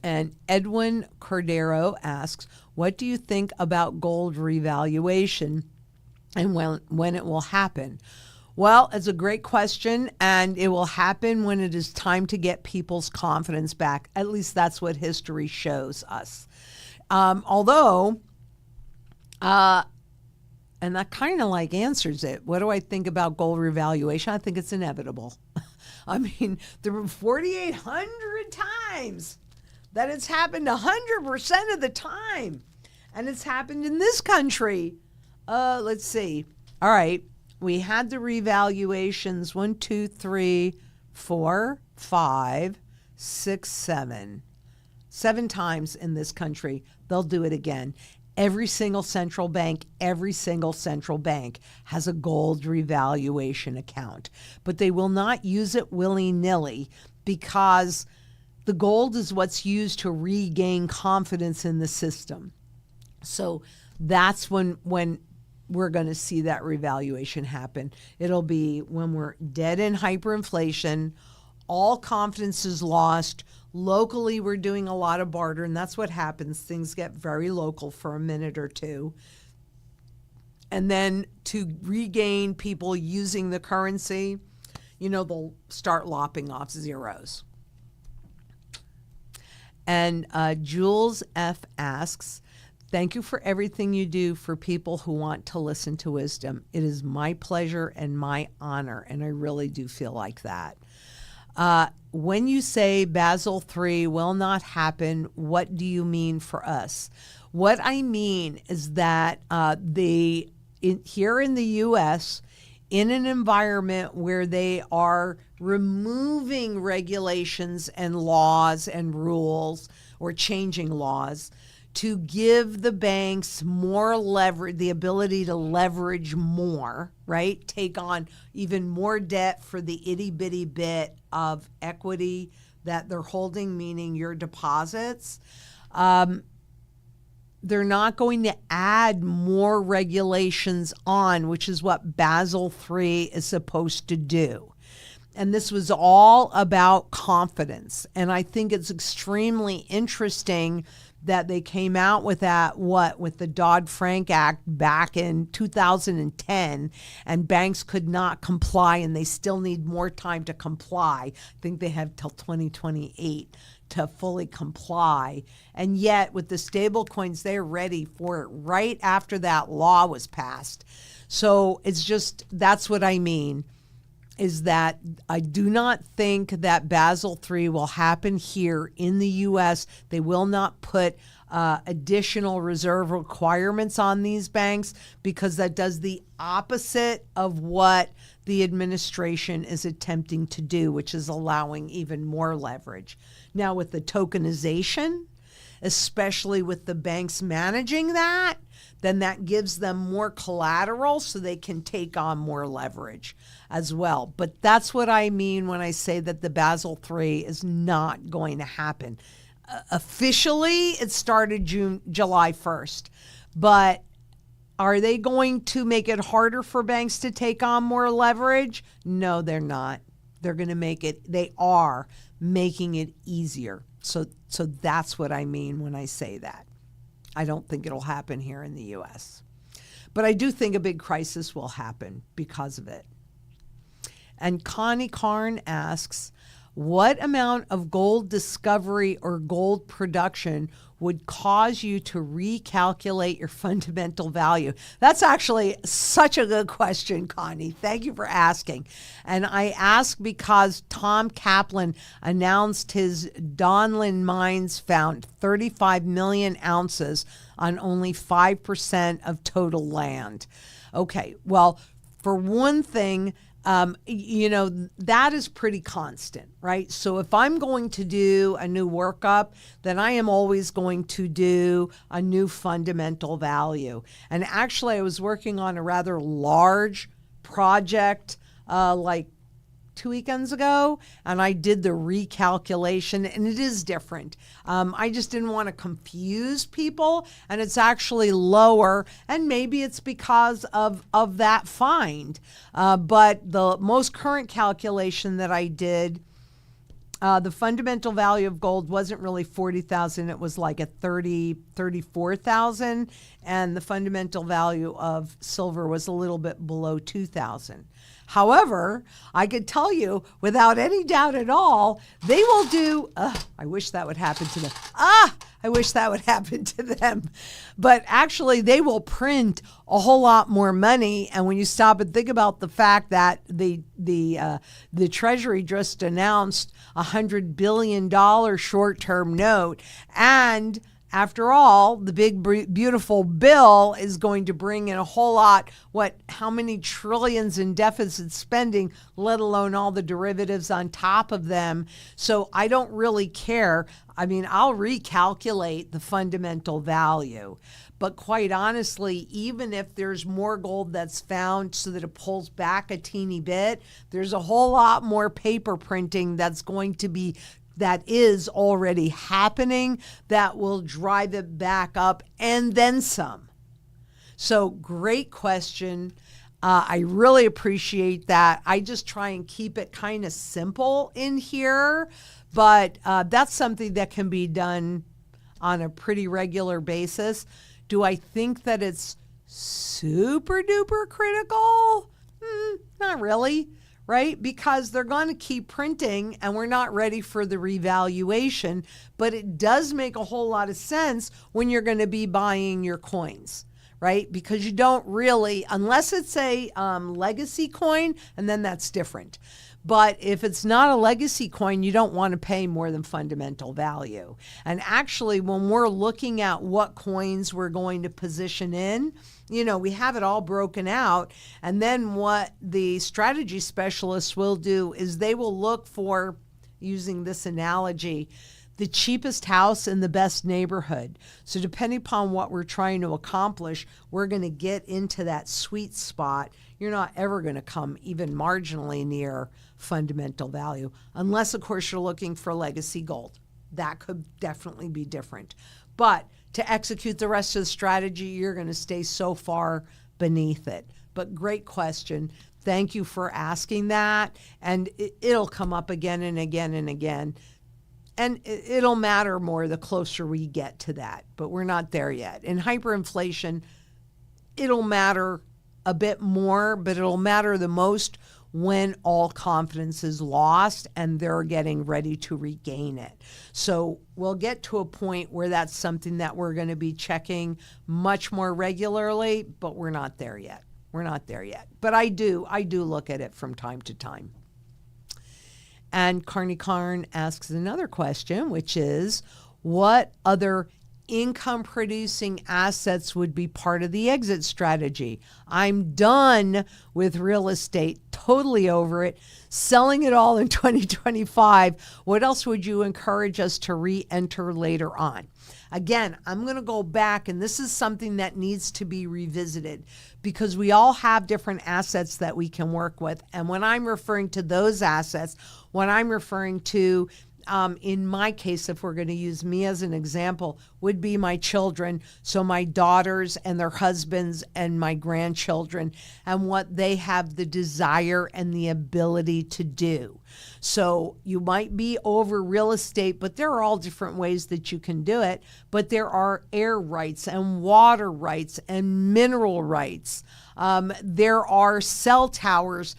And Edwin Cordero asks, what do you think about gold revaluation and when it will happen? Well, it's a great question, and it will happen when it is time to get people's confidence back. At least that's what history shows us. And that kind of like answers it. What do I think about gold revaluation? I think it's inevitable. I mean, there were 4,800 times that it's happened 100% of the time. And it's happened in this country. Let's see. All right. We had the revaluations 1, 2, 3, 4, 5, 6, 7. 7 times in this country. They'll do it again. Every single central bank has a gold revaluation account, but they will not use it willy-nilly because The gold is what's used to regain confidence in the system. So that's when we're going to see that revaluation happen. It'll be when we're dead in hyperinflation, all confidence is lost. Locally, we're doing a lot of barter, and that's what happens. Things get very local for a minute or two. And then to regain people using the currency, they'll start lopping off zeros. And Jules F. asks, thank you for everything you do for people who want to listen to wisdom. It is my pleasure and my honor, and I really do feel like that. When you say Basel III will not happen, what do you mean for us? What I mean is that here in the U.S., in an environment where they are removing regulations and laws and rules or changing laws to give the banks more leverage, the ability to leverage more, right? Take on even more debt for the itty bitty bit of equity that they're holding, meaning your deposits. They're not going to add more regulations on, which is what Basel III is supposed to do. And this was all about confidence. And I think it's extremely interesting that they came out with that, with the Dodd-Frank Act back in 2010, and banks could not comply, and they still need more time to comply. I think they have till 2028 to fully comply. And yet, with the stable coins, they're ready for it right after that law was passed. So it's just, that's what I mean, is that I do not think that Basel III will happen here in the U.S. They will not put additional reserve requirements on these banks, because that does the opposite of what the administration is attempting to do, which is allowing even more leverage. Now, with the tokenization, especially with the banks managing that, then that gives them more collateral so they can take on more leverage as well. But that's what I mean when I say that the Basel III is not going to happen. Officially, it started July 1st. But are they going to make it harder for banks to take on more leverage? No, they're not. They are making it easier. So that's what I mean when I say that. I don't think it'll happen here in the U.S. But I do think a big crisis will happen because of it. And Connie Karn asks, what amount of gold discovery or gold production would cause you to recalculate your fundamental value? That's actually such a good question, Connie. Thank you for asking. And I ask because Tom Kaplan announced his Donlin mines found 35 million ounces on only 5% of total land. Okay, well, for one thing, that is pretty constant, right? So if I'm going to do a new workup, then I am always going to do a new fundamental value. And actually, I was working on a rather large project like 2 weekends ago, and I did the recalculation, and it is different. I just didn't want to confuse people, and it's actually lower, and maybe it's because of that find. But the most current calculation that I did, the fundamental value of gold wasn't really 40,000. It was like 34,000, and the fundamental value of silver was a little bit below 2,000. However, I could tell you without any doubt at all, they will do, I wish that would happen to them. I wish that would happen to them. But actually, they will print a whole lot more money. And when you stop and think about the fact that the Treasury just announced $100 billion short-term note, and after all, the big, beautiful bill is going to bring in a whole lot, how many trillions in deficit spending, let alone all the derivatives on top of them. So I don't really care. I mean, I'll recalculate the fundamental value. But quite honestly, even if there's more gold that's found so that it pulls back a teeny bit, there's a whole lot more paper printing that's going to be that is already happening that will drive it back up and then some. So great question. I really appreciate that. I just try and keep it kind of simple in here, but that's something that can be done on a pretty regular basis. Do I think that it's super duper critical? Not really, right? Because they're going to keep printing and we're not ready for the revaluation, but it does make a whole lot of sense when you're going to be buying your coins, right? Because you don't really, unless it's a legacy coin, and then that's different. But if it's not a legacy coin, you don't want to pay more than fundamental value. And actually, when we're looking at what coins we're going to position in, we have it all broken out. And then what the strategy specialists will do is they will look for, using this analogy, the cheapest house in the best neighborhood. So depending upon what we're trying to accomplish, we're going to get into that sweet spot. You're not ever going to come even marginally near fundamental value, unless, of course, you're looking for legacy gold. That could definitely be different. But to execute the rest of the strategy, you're going to stay so far beneath it. But great question. Thank you for asking that. And it'll come up again and again and again. And it'll matter more the closer we get to that, but we're not there yet. In hyperinflation, it'll matter a bit more, but it'll matter the most when all confidence is lost and they're getting ready to regain it. So we'll get to a point where that's something that we're going to be checking much more regularly, but we're not there yet. We're not there yet. But I do look at it from time to time. And Carney Karn asks another question, which is, what other income-producing assets would be part of the exit strategy? I'm done with real estate, totally over it, selling it all in 2025. What else would you encourage us to re-enter later on? Again, I'm going to go back, and this is something that needs to be revisited because we all have different assets that we can work with. And when I'm referring to those assets, what I'm referring to, in my case, if we're going to use me as an example, would be my children. So my daughters and their husbands and my grandchildren and what they have the desire and the ability to do. So you might be over real estate, but there are all different ways that you can do it. But there are air rights and water rights and mineral rights. There are cell towers.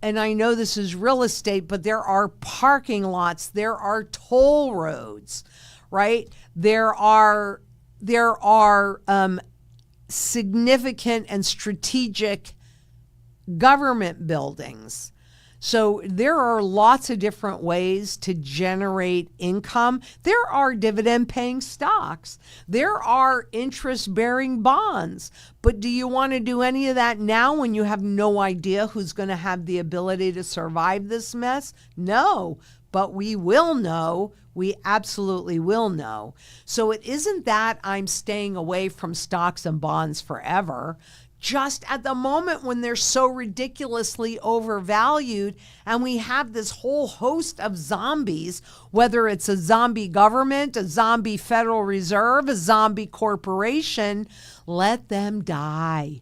And I know this is real estate, but there are parking lots, there are toll roads, right? There are significant and strategic government buildings. So there are lots of different ways to generate income. There are dividend-paying stocks. There are interest-bearing bonds. But do you want to do any of that now when you have no idea who's going to have the ability to survive this mess? No, but we will know. We absolutely will know. So it isn't that I'm staying away from stocks and bonds forever. Just at the moment when they're so ridiculously overvalued and we have this whole host of zombies, whether it's a zombie government, a zombie Federal Reserve, a zombie corporation, let them die.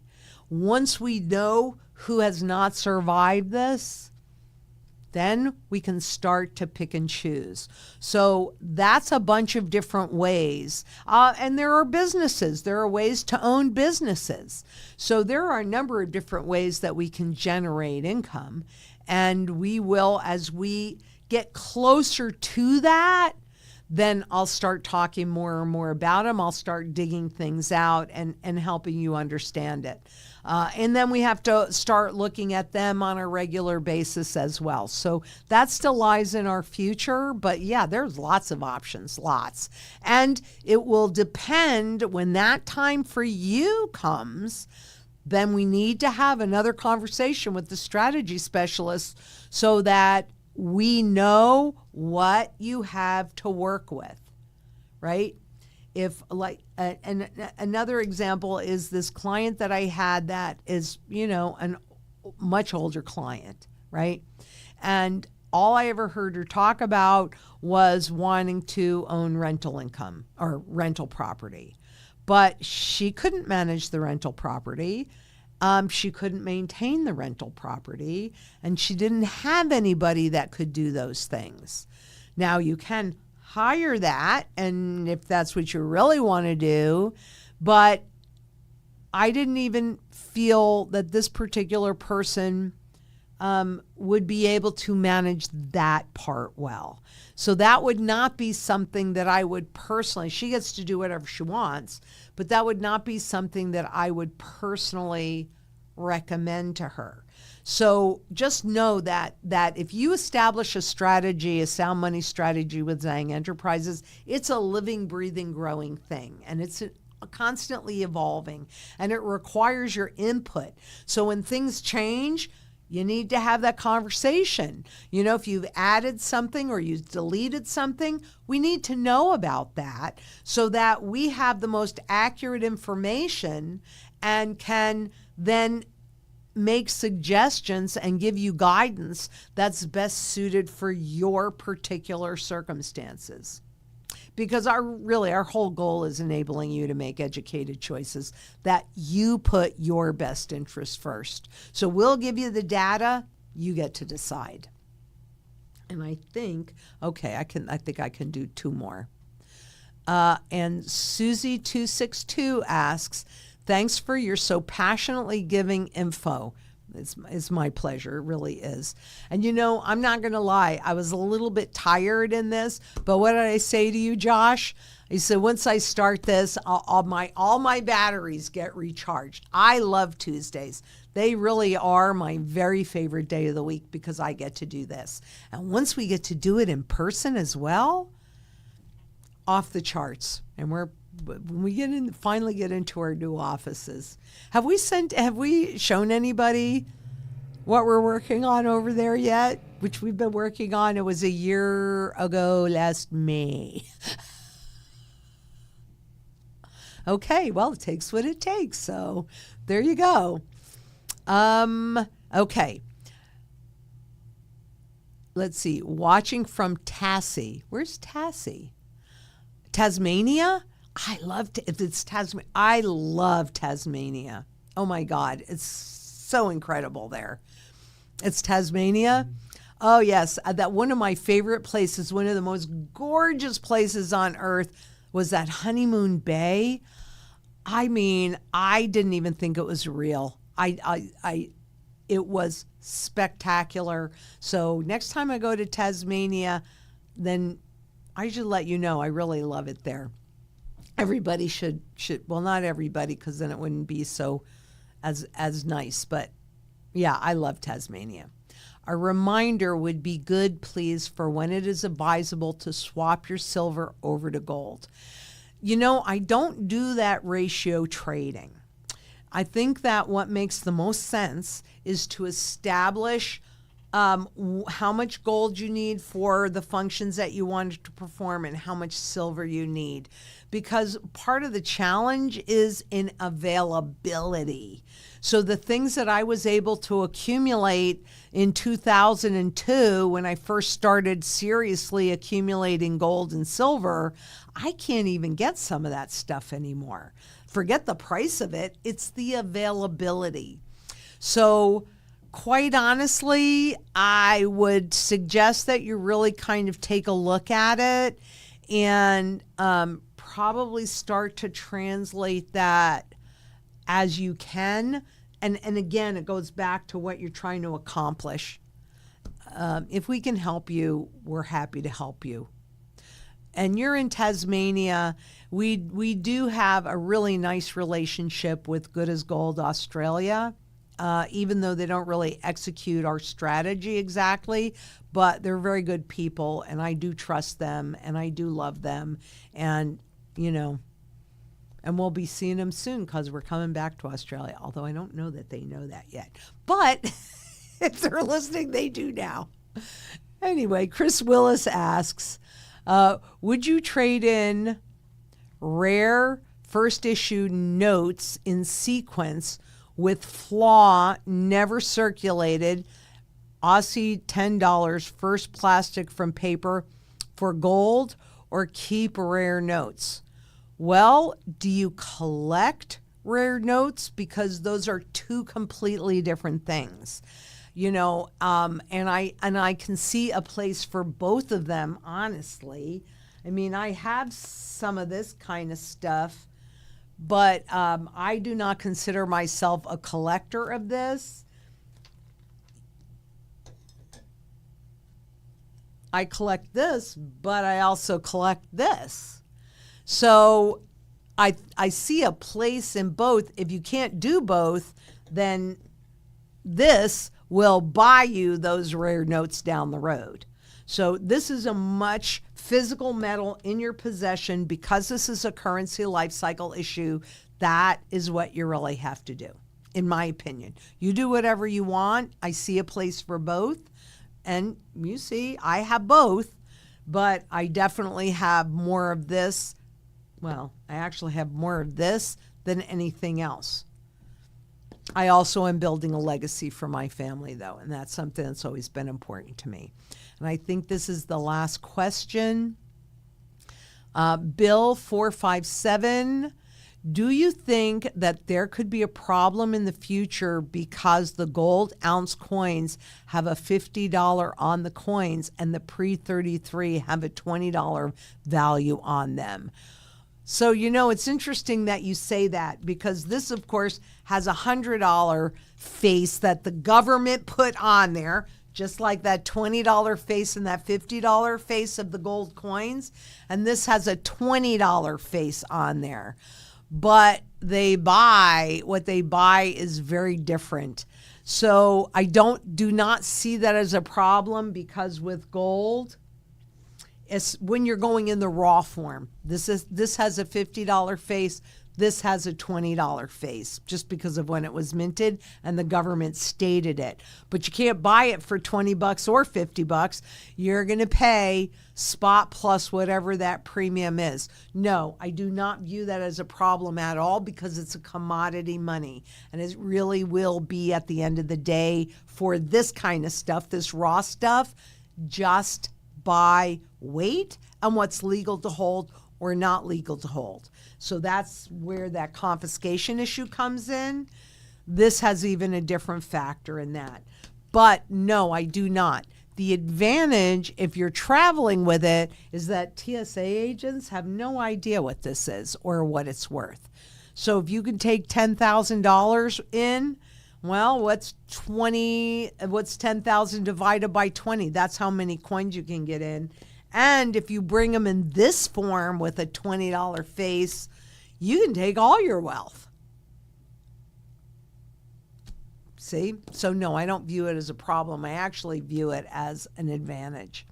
Once we know who has not survived this, then we can start to pick and choose. So that's a bunch of different ways. And there are businesses. There are ways to own businesses. So there are a number of different ways that we can generate income. And we will, as we get closer to that, then I'll start talking more and more about them. I'll start digging things out and helping you understand it. And then we have to start looking at them on a regular basis as well. So that still lies in our future. But yeah, there's lots of options, lots. And it will depend when that time for you comes. Then we need to have another conversation with the strategy specialist so that we know what you have to work with, right? If another example is this client that I had that is, a much older client, right? And all I ever heard her talk about was wanting to own rental income or rental property. But she couldn't manage the rental property. She couldn't maintain the rental property, and she didn't have anybody that could do those things. Now, you can hire that, and if that's what you really want to do, but I didn't even feel that this particular person would be able to manage that part well. So that would not be something that I would personally, she gets to do whatever she wants, but that would not be something that I would personally recommend to her. So just know that if you establish a strategy, a sound money strategy with Zang Enterprises, it's a living, breathing, growing thing. And it's constantly evolving, and it requires your input. So when things change, you need to have that conversation. You know, if you've added something or you've deleted something, we need to know about that so that we have the most accurate information and can then make suggestions and give you guidance that's best suited for your particular circumstances. Because our whole goal is enabling you to make educated choices that you put your best interest first. So we'll give you the data, you get to decide. And I think, okay, I think I can do two more. And Susie262 asks, thanks for your so passionately giving info. It's my pleasure. It really is. And you know, I'm not going to lie. I was a little bit tired in this, but what did I say to you, Josh? I said, once I start this, all my batteries get recharged. I love Tuesdays. They really are my very favorite day of the week because I get to do this. And once we get to do it in person as well, off the charts. And when we finally get into our new offices, have we shown anybody what we're working on over there yet? Which we've been working on. It was a year ago last May. Okay, well, it takes what it takes. So there you go. Okay. Let's see. Watching from Tassie. Where's Tassie? Tasmania? I love Tasmania. Oh my God, it's so incredible there. It's Tasmania. Oh yes, that one of my favorite places, one of the most gorgeous places on earth was that Honeymoon Bay. I mean, I didn't even think it was real. It was spectacular. So next time I go to Tasmania, then I should let you know. I really love it there. Everybody should, well, not everybody, because then it wouldn't be so as nice. But yeah, I love Tasmania. A reminder would be good, please, for when it is advisable to swap your silver over to gold. You know, I don't do that ratio trading. I think that what makes the most sense is to establish how much gold you need for the functions that you want to perform and how much silver you need. Because part of the challenge is in availability. So the things that I was able to accumulate in 2002, when I first started seriously accumulating gold and silver, I can't even get some of that stuff anymore. Forget the price of it, it's the availability. So quite honestly, I would suggest that you really kind of take a look at it and probably start to translate that as you can. And again, it goes back to what you're trying to accomplish. If we can help you, we're happy to help you. And you're in Tasmania. We do have a really nice relationship with Good as Gold Australia. Even though they don't really execute our strategy exactly, but they're very good people, and I do trust them, and I do love them, and, you know, and we'll be seeing them soon because we're coming back to Australia, although I don't know that they know that yet. But if they're listening, they do now. Anyway, Chris Willis asks, would you trade in rare first issue notes in sequence with flaw never circulated Aussie $10 first plastic from paper for gold or keep rare notes. Well, do you collect rare notes? Because those are two completely different things. And I can see a place for both of them, honestly. I mean, I have some of this kind of stuff, but I do not consider myself a collector of this. I collect this, but I also collect this. So I see a place in both. If you can't do both, then this will buy you those rare notes down the road. So this is a much physical metal in your possession. Because this is a currency life cycle issue, that is what you really have to do, in my opinion. You do whatever you want. I see a place for both. And you see, I have both, but I definitely have more of this. Well, I actually have more of this than anything else. I also am building a legacy for my family, though, and that's something that's always been important to me. And I think this is the last question. Bill 457. Do you think that there could be a problem in the future because the gold ounce coins have a $50 on the coins and the pre-33 have a $20 value on them? So, it's interesting that you say that, because this, of course, has a $100 face that the government put on there, just like that $20 face and that $50 face of the gold coins. And this has a $20 face on there. But what they buy is very different. So I do not see that as a problem, because with gold, it's when you're going in the raw form. This has a $50 face. This has a $20 face, just because of when it was minted and the government stated it. But you can't buy it for $20 or $50. You're going to pay spot plus whatever that premium is. No, I do not view that as a problem at all, because it's a commodity money. And it really will be, at the end of the day, for this kind of stuff, this raw stuff, just by weight and what's legal to hold or not legal to hold. So that's where that confiscation issue comes in. This has even a different factor in that. But no, I do not. The advantage, if you're traveling with it, is that TSA agents have no idea what this is or what it's worth. So if you can take $10,000 in, well, what's 10,000 divided by 20? That's how many coins you can get in. And if you bring them in this form with a $20 face, you can take all your wealth. See? So no, I don't view it as a problem. I actually view it as an advantage.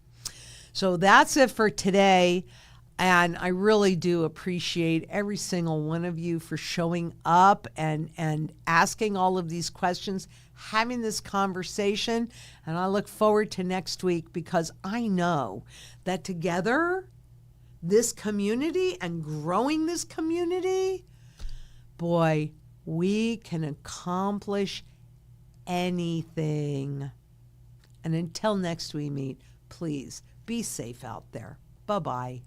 So that's it for today. And I really do appreciate every single one of you for showing up and asking all of these questions, having this conversation. And I look forward to next week, because I know that together, this community and growing this community, boy, we can accomplish anything. And until next we meet, please be safe out there. Bye-bye.